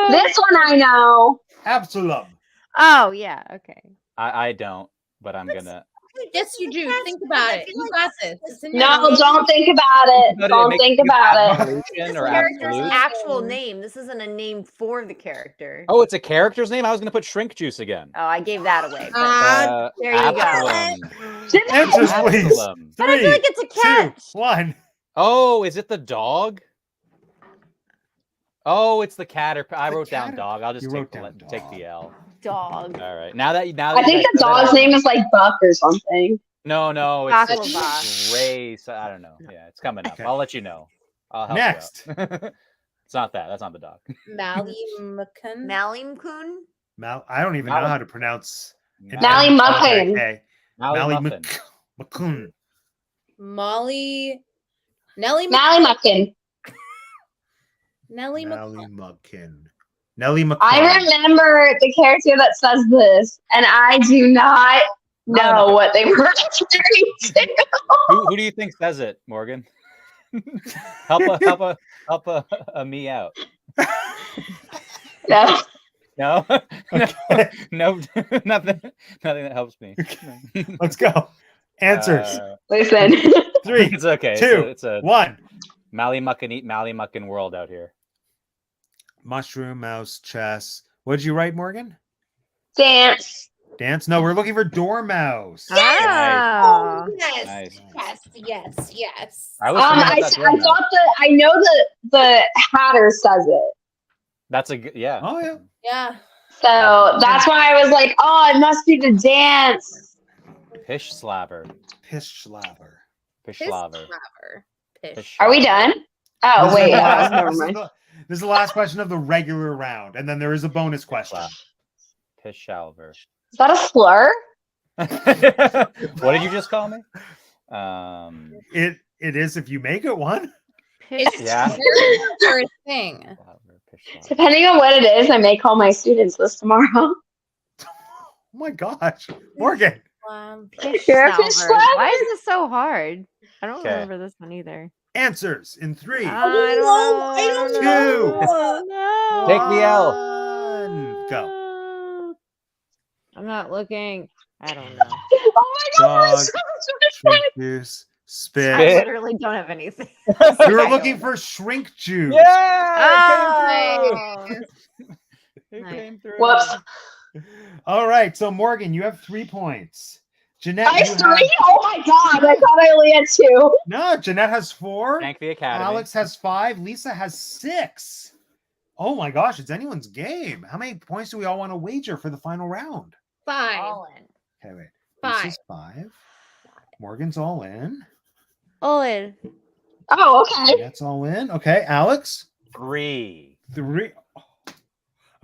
This one I know.
Absalom.
Oh yeah, okay.
I don't, but I'm gonna.
Yes, you do. Think about it. You got this. It's in your
No,
notes.
don't think about it.
But it
Don't
makes
think
you
about it.
Absolution
This
or
character's
absolute.
actual name. This isn't a name for the character.
Oh, it's a character's name. I was gonna put Shrink Juice again.
Oh, I gave that away. But there you go.
Absalom.
Answers, please.
Absalom.
But I feel
3,
like it's a
2,
catch.
1.
Oh, is it the dog? Oh, it's the caterpillar. I
The
wrote down
cater-
dog. I'll just
You
take
wrote
the,
down
take
dog.
the L.
Dog.
All right. Now that
I think the dog's name is like Buck or something.
No, it's
Baklava.
Grace. I don't know. Yeah, it's coming up.
Okay.
I'll let you know. I'll help
Next.
you out. It's not that. That's not the dog.
Mally McCun.
Malimkun?
I don't even know how to pronounce it.
Mally Muffin.
Okay.
Mally
Mally
Muffin.
McCoon.
Molly. Nellie
Mally Muffin.
Nellie
Nellie
McCun.
Mugkin. Nellie McCoon.
I remember the character that says this, and I do not know what they were referring to.
Who do you think says it, Morgan? help a me out.
No.
No,
Okay.
no, nothing that helps me.
Let's go. Answers.
Listen.
3,
It's okay.
2,
It's a
1.
Mally Muckin eat Mally Muckin world out here.
Mushroom, mouse, chess. What did you write, Morgan?
Dance.
Dance? No, we're looking for dormouse.
Oh.
Oh, yes.
Nice.
Yes.
I was thinking
I
about that dormouse.
thought that I know that the Hatter says it.
That's a good, yeah.
Oh, yeah.
Yeah.
So that's why I was like, oh, it must be the dance.
Pish slaver.
Pish slaver.
Pish
Piss
slaver.
flower. Pish.
Pish
Are we
slaver.
done? Oh,
This is
wait.
the last-
Never
this is
mind.
this is the last question of the regular round, and then there is a bonus question.
Pish salver.
Is that a slur?
What did you just call me?
It is if you make it one.
It's
Yeah.
your thing.
Pish slaver.
Depending on what it is, I may call my students this tomorrow.
Oh my gosh, Morgan.
Pish
You're a
salver.
fish salver?
Why is this so hard? I don't
Okay.
remember this one either.
Answers in 3,
I don't
know.
Oh, no.
Take the L.
1. Go.
I'm not looking. I don't know.
Oh my god,
Dog. Shrink juice.
I
Spit.
literally don't have anything.
We were looking for shrink juice.
Yeah!
Oh.
It
Nice.
came through.
Whoops.
All right. So Morgan, you have 3 points. Jeanette,
I
you
have 3?
have...
Oh my god, I thought I only had 2.
No, Jeanette has 4.
Thank the Academy.
Alex has 5. Lisa has 6. Oh my gosh, it's anyone's game. How many points do we all want to wager for the final round?
5.
All in.
Okay, wait.
5.
Lisa's 5. Morgan's all in.
All in.
Oh, okay.
That's all in. Okay, Alex,
3.
3. Okay,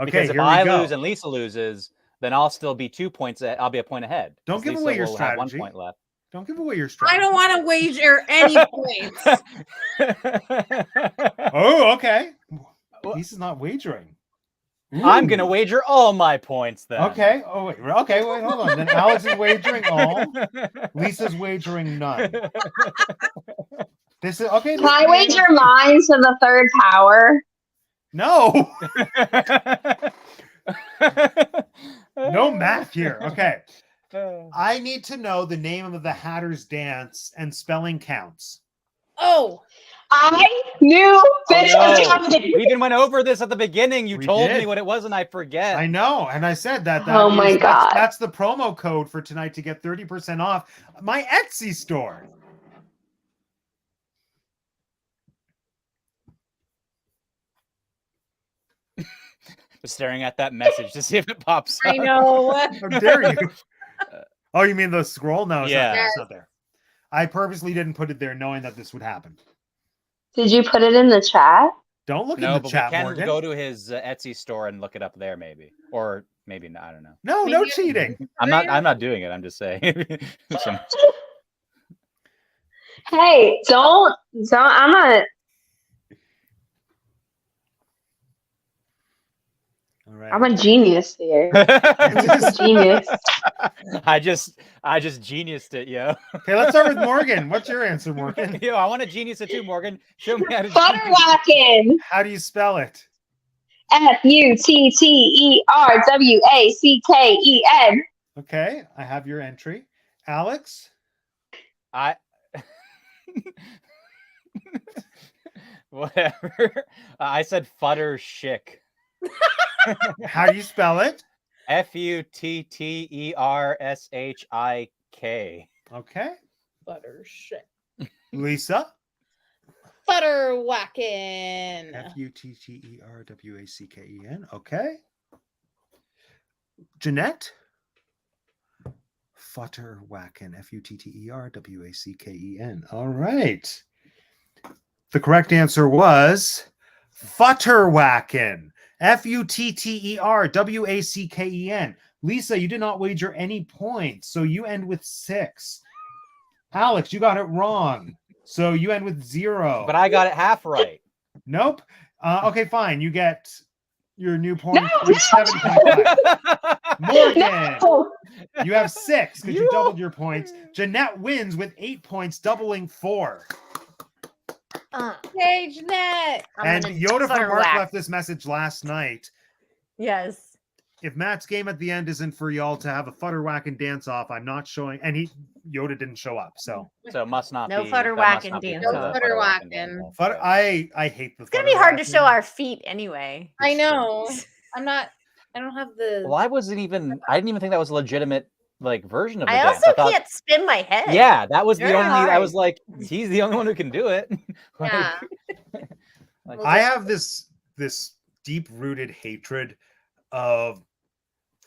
Because if
here
I
we go.
lose and Lisa loses, then I'll still be 2 points. I'll be a point ahead.
Don't
'cause
give
Lisa
away your
will have 1
strategy.
point left.
Don't give away your strategy.
I don't want to wager any points.
Oh, okay. Lisa's not wagering.
I'm gonna wager all my points then.
Okay. Oh wait. Okay. Wait. Hold on. Then Alex is wagering all. Lisa's wagering none. This is okay.
Can I wager mine to the third power?
No. No math here. Okay. I need to know the name of the Hatter's dance and spelling counts.
Oh,
I knew this was
no.
coming.
We even went over this at the beginning. You
We
told
did.
me what it was, and I forget.
I know, and I said that.
Oh my God.
That's the promo code for tonight to get 30% off my Etsy store.
Just staring at that message to see if it pops up.
I know.
How dare you? Oh, you mean the scroll? No, it's
Yeah.
not there. It's not there. I purposely didn't put it there knowing that this would happen.
Did you put it in the chat?
Don't look
No,
in the
but
chat,
we can
Morgan.
go to his Etsy store and look it up there, maybe, or maybe not. I don't know.
No, no cheating.
I'm not doing it. I'm just saying. So-
Hey, don't. I'm
All right.
a genius here. Genius.
I just geniused it, yo.
Okay, let's start with Morgan. What's your answer, Morgan?
Yo, I want to genius it too, Morgan. Show me how to.
Butterwackin.
How do you spell it?
FUTTERWACKEN.
Okay, I have your entry. Alex?
I. Whatever. I said futter schick.
How do you spell it?
FUTTERSHIK.
Okay.
Butter shit.
Lisa?
Butter whacking.
FUTTERWACKEN. Okay. Jeanette? Futterwacken. FUTTERWACKEN. All right. The correct answer was Futterwacken. FUTTERWACKEN. Lisa, you did not wager any points, so you end with 6. Alex, you got it wrong, so you end with 0.
But I got it half right.
Nope. Okay, fine. You get your new point.
No,
7.5. Morgan,
No.
you have 6 because you doubled your points. Jeanette wins with 8 points, doubling 4.
Hey, Jeanette.
And Yoda from Mark
Butterwhack.
left this message last night.
Yes.
If Matt's game at the end isn't for y'all to have a futterwhack and dance off, I'm not showing. And Yoda didn't show up, so
So it must not
No
be.
futter
that must
whacking
not be
dance
the
off.
futter
Futter
whacking.
whacking.
Futter, I hate the.
It's gonna be hard to show
futterwhacking.
our feet anyway.
I know. I don't have the.
Well, I didn't even think that was a legitimate version of the
I
dance.
also
thought,
can't spin my head.
yeah, that was the
Very
only. I
hard.
was like, he's the only one who can do it. Like-
Yeah.
like,
I have this deep-rooted hatred of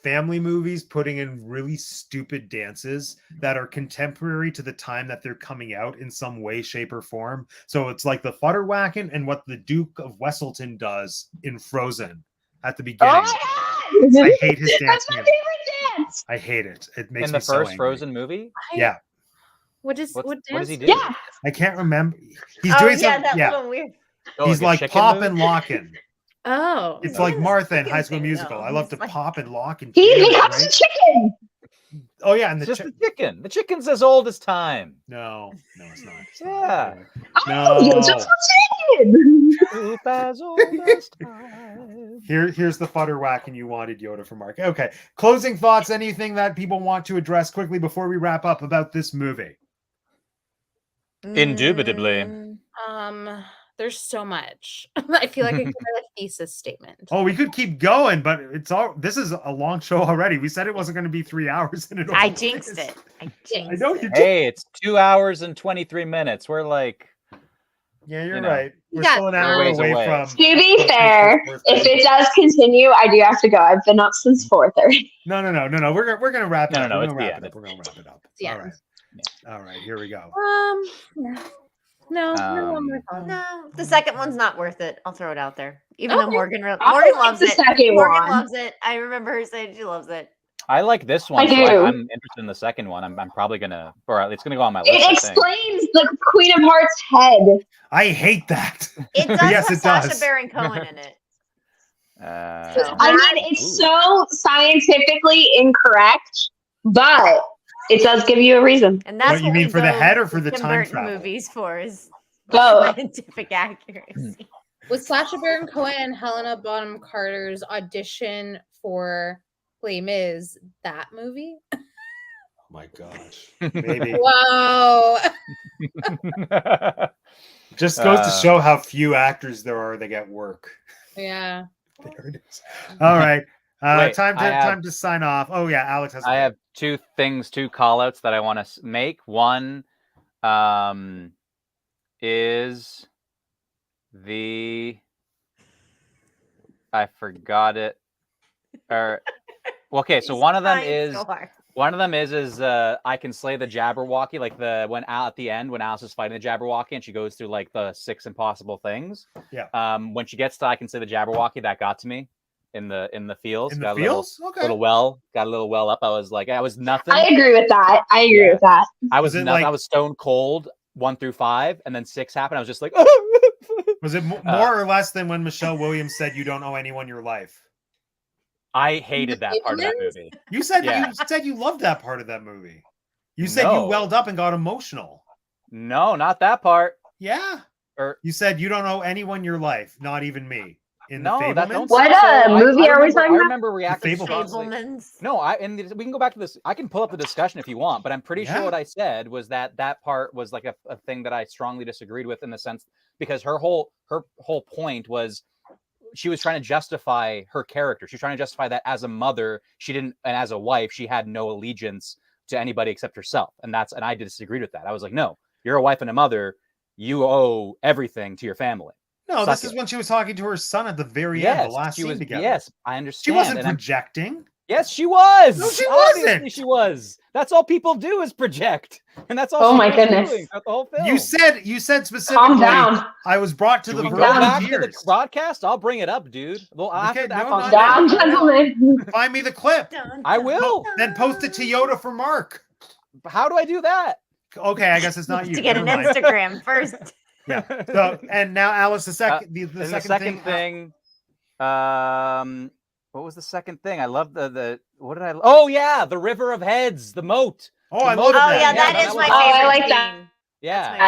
family movies putting in really stupid dances that are contemporary to the time that they're coming out in some way, shape, or form. So it's like the futterwhacking and what the Duke of Wesselton does in Frozen at the beginning.
Oh my God.
I hate his dance
That's my
music.
favorite dance.
I hate it. It makes
in
me
the
so
first
angry.
Frozen movie.
Yeah,
What does
What
dance?
does he do?
Yeah.
I can't remember. He's
Oh
doing
yeah,
some.
that
Yeah,
one weird.
Oh,
he's
a
like
chicken
pop
move?
and locking.
Oh.
It's
He's
like
doing the
Martha in
chicken
High School
thing,
Musical.
though.
I love to
It's like-
pop and lock and.
He
jam,
becomes
right?
a chicken.
Oh yeah, and
It's
the
just the chicken. The chicken's as old as time.
no, it's not. It's
Yeah.
not.
Oh, you're
No.
just a chicken.
It's as old as time.
Here's the futterwhacking you wanted, Yoda from Mark. Okay, closing thoughts. Anything that people want to address quickly before we wrap up about this movie?
Indubitably.
There's so much. I feel like I could write a thesis statement.
Oh, we could keep going, but this is a long show already. We said it wasn't going to be 3 hours, and it
I
almost
jinxed
is.
it. I
I
jinxed
know
it.
you did.
Hey, it's 2 hours and 23 minutes. We're like,
Yeah, you're
You know,
right. We're
Yeah,
still an hour
ways
away
away.
from.
To be fair, if it does continue, I do have to go. I've been up since 4:30.
No. We're gonna wrap it
No,
up.
no,
We're
it's
gonna
the
wrap
end.
it up. We're gonna wrap it up.
the
All
end.
right. All right. Here we go.
Yeah. No, no one more thought.
No, the second one's not worth it. I'll throw it out there. Even though
Okay.
Morgan
I
Morgan
like
loves
the
it.
second
Morgan
one.
loves it. I remember her saying she loves it.
I like this one.
I
so
do.
I'm interested in the second one. I'm probably gonna, or it's gonna go on my list.
It
I think.
explains the Queen of Hearts head.
I hate that.
It does
Yes,
have
it
Sacha
does.
Baron Cohen in it.
I mean, it's so scientifically incorrect, but it does give you a reason.
And that's
What, you mean
we
for the
go
head or for
to
the
Tim
time
Burton
travel?
movies for is
Both.
scientific accuracy.
Was Sacha Baron Cohen and Helena Bonham Carter's audition for Les Mis that movie?
Oh my gosh. Maybe.
Wow.
Just goes to show how few actors there are that get work.
Yeah.
There it is. All right.
Wait,
time to sign off. Oh yeah, Alex has.
I have two call outs that I want to make. One is I forgot it. Or okay, so one of them is I can slay the Jabberwocky, like at the end when Alice is fighting the Jabberwocky and she goes through like the 6 impossible things.
Yeah.
When she gets to I can slay the Jabberwocky, that got to me in the feels.
In the feels? Okay.
Got a little well up. I was nothing.
I agree with that. I
Was it
I was stone cold 1 through 5, and then 6 happened. I was just like,
Was it more or less than when Michelle Williams said you don't owe anyone your life?
I hated that part of that movie.
You said
Yeah.
you said you loved that part of that movie. You said
No.
you welled up and got emotional.
No, not that part.
Yeah.
Or
You said you don't owe anyone your life, not even me. In
no,
the
that
Fablemans?
don't.
What movie are we talking
I
about?
remember reacting
Fablemans.
strongly.
Fablemans.
No, we can go back to this. I can pull up the discussion if you want, but I'm pretty
Yeah.
sure what I said was that part was like a thing that I strongly disagreed with in the sense because her whole point was she was trying to justify her character. She's trying to justify that as a mother, she didn't, and as a wife, she had no allegiance to anybody except herself. And I disagreed with that. I was like, no, you're a wife and a mother. You owe everything to your family.
No,
Suck
this is
it.
when she was talking to her son at the very end, the last
she
scene
was.
together.
Yes, I understand.
She wasn't
and I'm-
projecting.
Yes, she was.
No, she
Obviously
wasn't.
She was. That's all people do is project, and that's all.
Oh
she
my
was
goodness.
doing throughout the whole film.
You said specifically,
Calm down.
I was brought to
Do
the
we go
verge of
back to the
tears.
broadcast? I'll bring it up, dude. Well,
Okay, no,
Calm
not
down,
now.
gentlemen.
Find me the clip.
I will.
Then post it to Yoda for Mark.
How do I do that?
Okay, I guess it's not you.
To get an
Never mind.
Instagram first.
Yeah. So, and now, Alice, the second, the
And
second thing.
what was the second thing? I love the. What did I? Oh yeah, the River of Heads, the moat.
Oh, I
the
love
moat.
Oh
that.
yeah,
Yeah,
that is my
was-
favorite.
Oh, I like that.
scene.
Yeah.
That's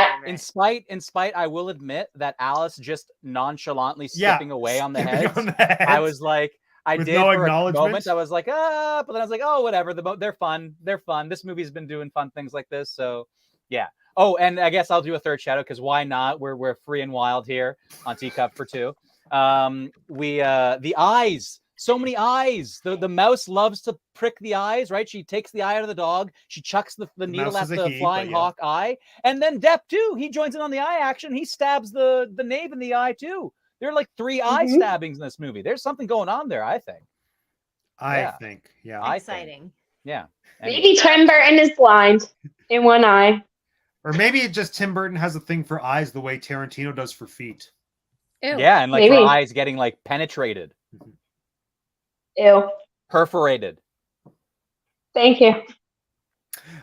my favorite.
In spite, I will admit that Alice just nonchalantly
Yeah,
skipping away on the
skipping
heads.
on the heads.
I was like, I
With
did
no
for a
acknowledgement?
moment. I was like, but then I was like, oh, whatever. They're fun. They're fun. This movie's been doing fun things like this, so yeah. Oh, and I guess I'll do a third shadow because why not? We're free and wild here on Teacup for Two. The eyes. So many eyes. The mouse loves to prick the eyes, right? She takes the eye out of the dog. She chucks the needle
mouse
at
is a
the
he,
flying
but yeah.
hawk eye. And then Depp, too. He joins in on the eye action. He stabs the knave in the eye, too. There are like 3 eye stabbings in this movie. There's something going on there, I think.
I think, yeah.
I think.
Exciting.
Yeah. Anyway.
Maybe Tim Burton is blind in one eye.
Or maybe it just Tim Burton has a thing for eyes the way Tarantino does for feet.
Ew.
Yeah, and like
Maybe.
her eyes getting like penetrated,
Ew.
perforated.
Thank you.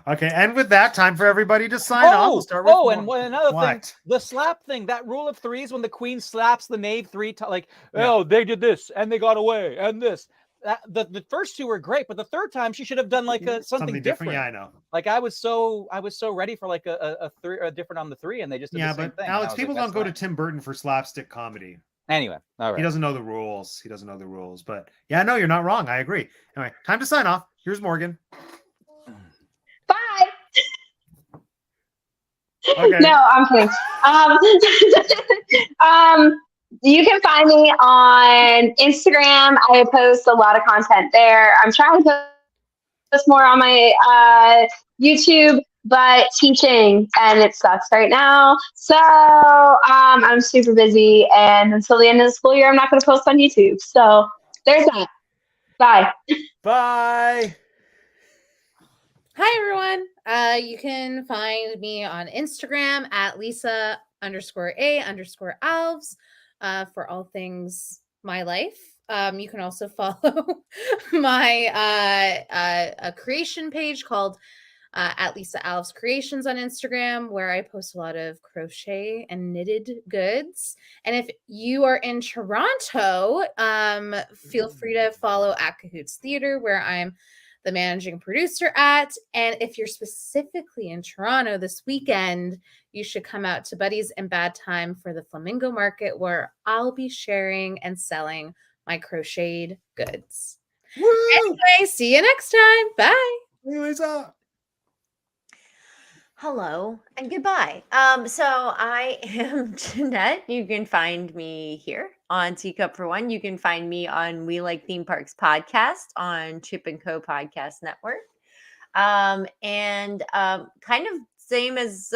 Okay, and with that, time for everybody to sign off. We'll start with
Another thing,
what?
the slap thing, that rule of 3s when the queen slaps the knave 3 times, like,
Yeah.
oh, they did this and they got away and this. The first 2 were great, but the third time she should have done like something different.
Yeah, I know.
Like I was so ready for like a different on the 3, and they just did
Yeah,
the same
but
thing.
Alex,
I was
people
like,
don't go to
that's
Tim Burton for slapstick comedy.
fine. Anyway, all
He
right.
doesn't know the rules. But yeah, no, you're not wrong. I agree. Anyway, time to sign off. Here's Morgan.
Bye.
Okay.
No, I'm kidding. You can find me on Instagram. I post a lot of content there. I'm trying to post more on my YouTube, but teaching and it sucks right now. So I'm super busy, and until the end of the school year, I'm not going to post on YouTube. So there's that. Bye.
Bye.
Hi, everyone. You can find me on Instagram at Lisa_A_Alves for all things my life. You can also follow my a creation page called at Lisa Alves Creations on Instagram, where I post a lot of crochet and knitted goods. And if you are in Toronto, feel free to follow at Cahoots Theater, where I'm the managing producer at. And if you're specifically in Toronto this weekend, you should come out to Buddies in Bad Time for the Flamingo Market, where I'll be sharing and selling my crocheted goods.
Woo!
Anyway, see you next time. Bye.
Anyways,
Hello and goodbye. So I am Jeanette. You can find me here on Teacup for One. You can find me on We Like Theme Parks podcast on Chip and Co Podcast Network. Kind of same as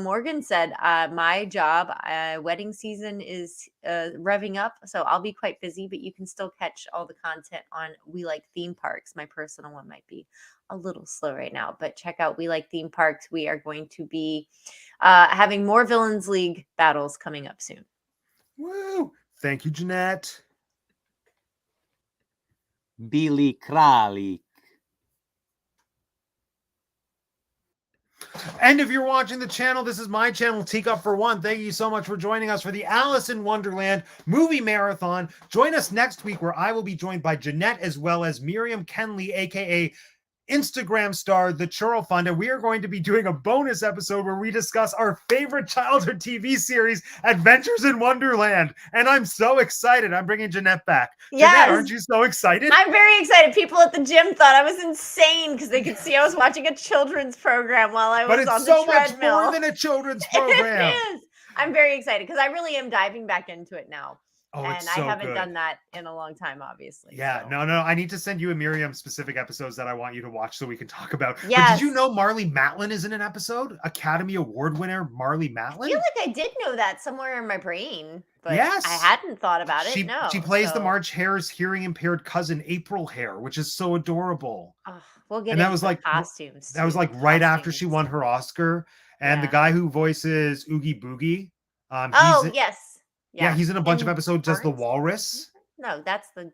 Morgan said, my job, wedding season is revving up, so I'll be quite busy, but you can still catch all the content on We Like Theme Parks. My personal one might be a little slow right now, but check out We Like Theme Parks. We are going to be having more Villains League battles coming up soon.
woo! Thank you, Jeanette.
Billy Kralik.
And if you're watching the channel, this is my channel, Teacup for One. Thank you so much for joining us for the Alice in Wonderland movie marathon. Join us next week, where I will be joined by Jeanette as well as Miriam Kenley, aka Instagram star, the Churro Fund. And we are going to be doing a bonus episode where we discuss our favorite childhood TV series, Adventures in Wonderland. And I'm so excited. I'm bringing Jeanette back.
Yes.
Jeanette, aren't you so excited?
I'm very excited. People at the gym thought I was insane because they could see I was watching a children's program while I was
But
on
it's
the
so much
treadmill.
more than a children's program.
It is. I'm very excited because I really am diving back into it now.
Oh,
and
it's
I
so
haven't
good.
done that in a long time, obviously.
Yeah,
so.
no. I need to send you and Miriam specific episodes that I want you to watch so we can talk about. But
Yes.
did you know Marlee Matlin is in an episode? Academy Award winner Marlee
I
Matlin?
feel like I did know that somewhere in my brain, but
Yes.
I hadn't thought about it.
She,
No.
she plays the
so-
March Hare's hearing impaired cousin April Hare, which is so adorable.
Oh, we'll get
And that
into
was
the
like-
costumes.
That was
too.
like
The
right after she
costumes.
won her Oscar. And the
Yeah.
guy who voices Oogie Boogie,
Oh,
he's
yes.
yeah, he's in a bunch of
And
episodes as the
Barnes?
Walrus.
No, that's the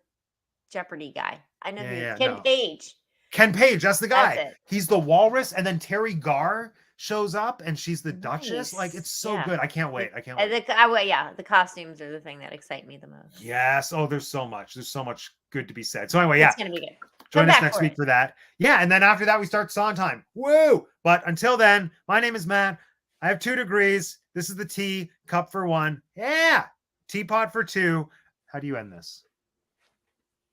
Jeopardy guy. I know
Yeah,
Ken
no.
Page.
Ken Page, that's the guy.
That's it.
He's the Walrus, and then Terry Garr shows up, and she's the Duchess. Like,
Nice.
it's so
Yeah.
good. I can't wait. I can't
And
wait.
the costumes are the thing that excite me the most.
Yes. Oh, there's so much. There's so much good to be said. So anyway, yeah,
It's gonna be good.
join
Come
us
back
next
for
week
it.
for that. Yeah, and then after that we start Sondheim. Woo! But until then, my name is Matt. I have 2 degrees. This is the tea cup for one. Yeah, teapot for 2. How do you end this?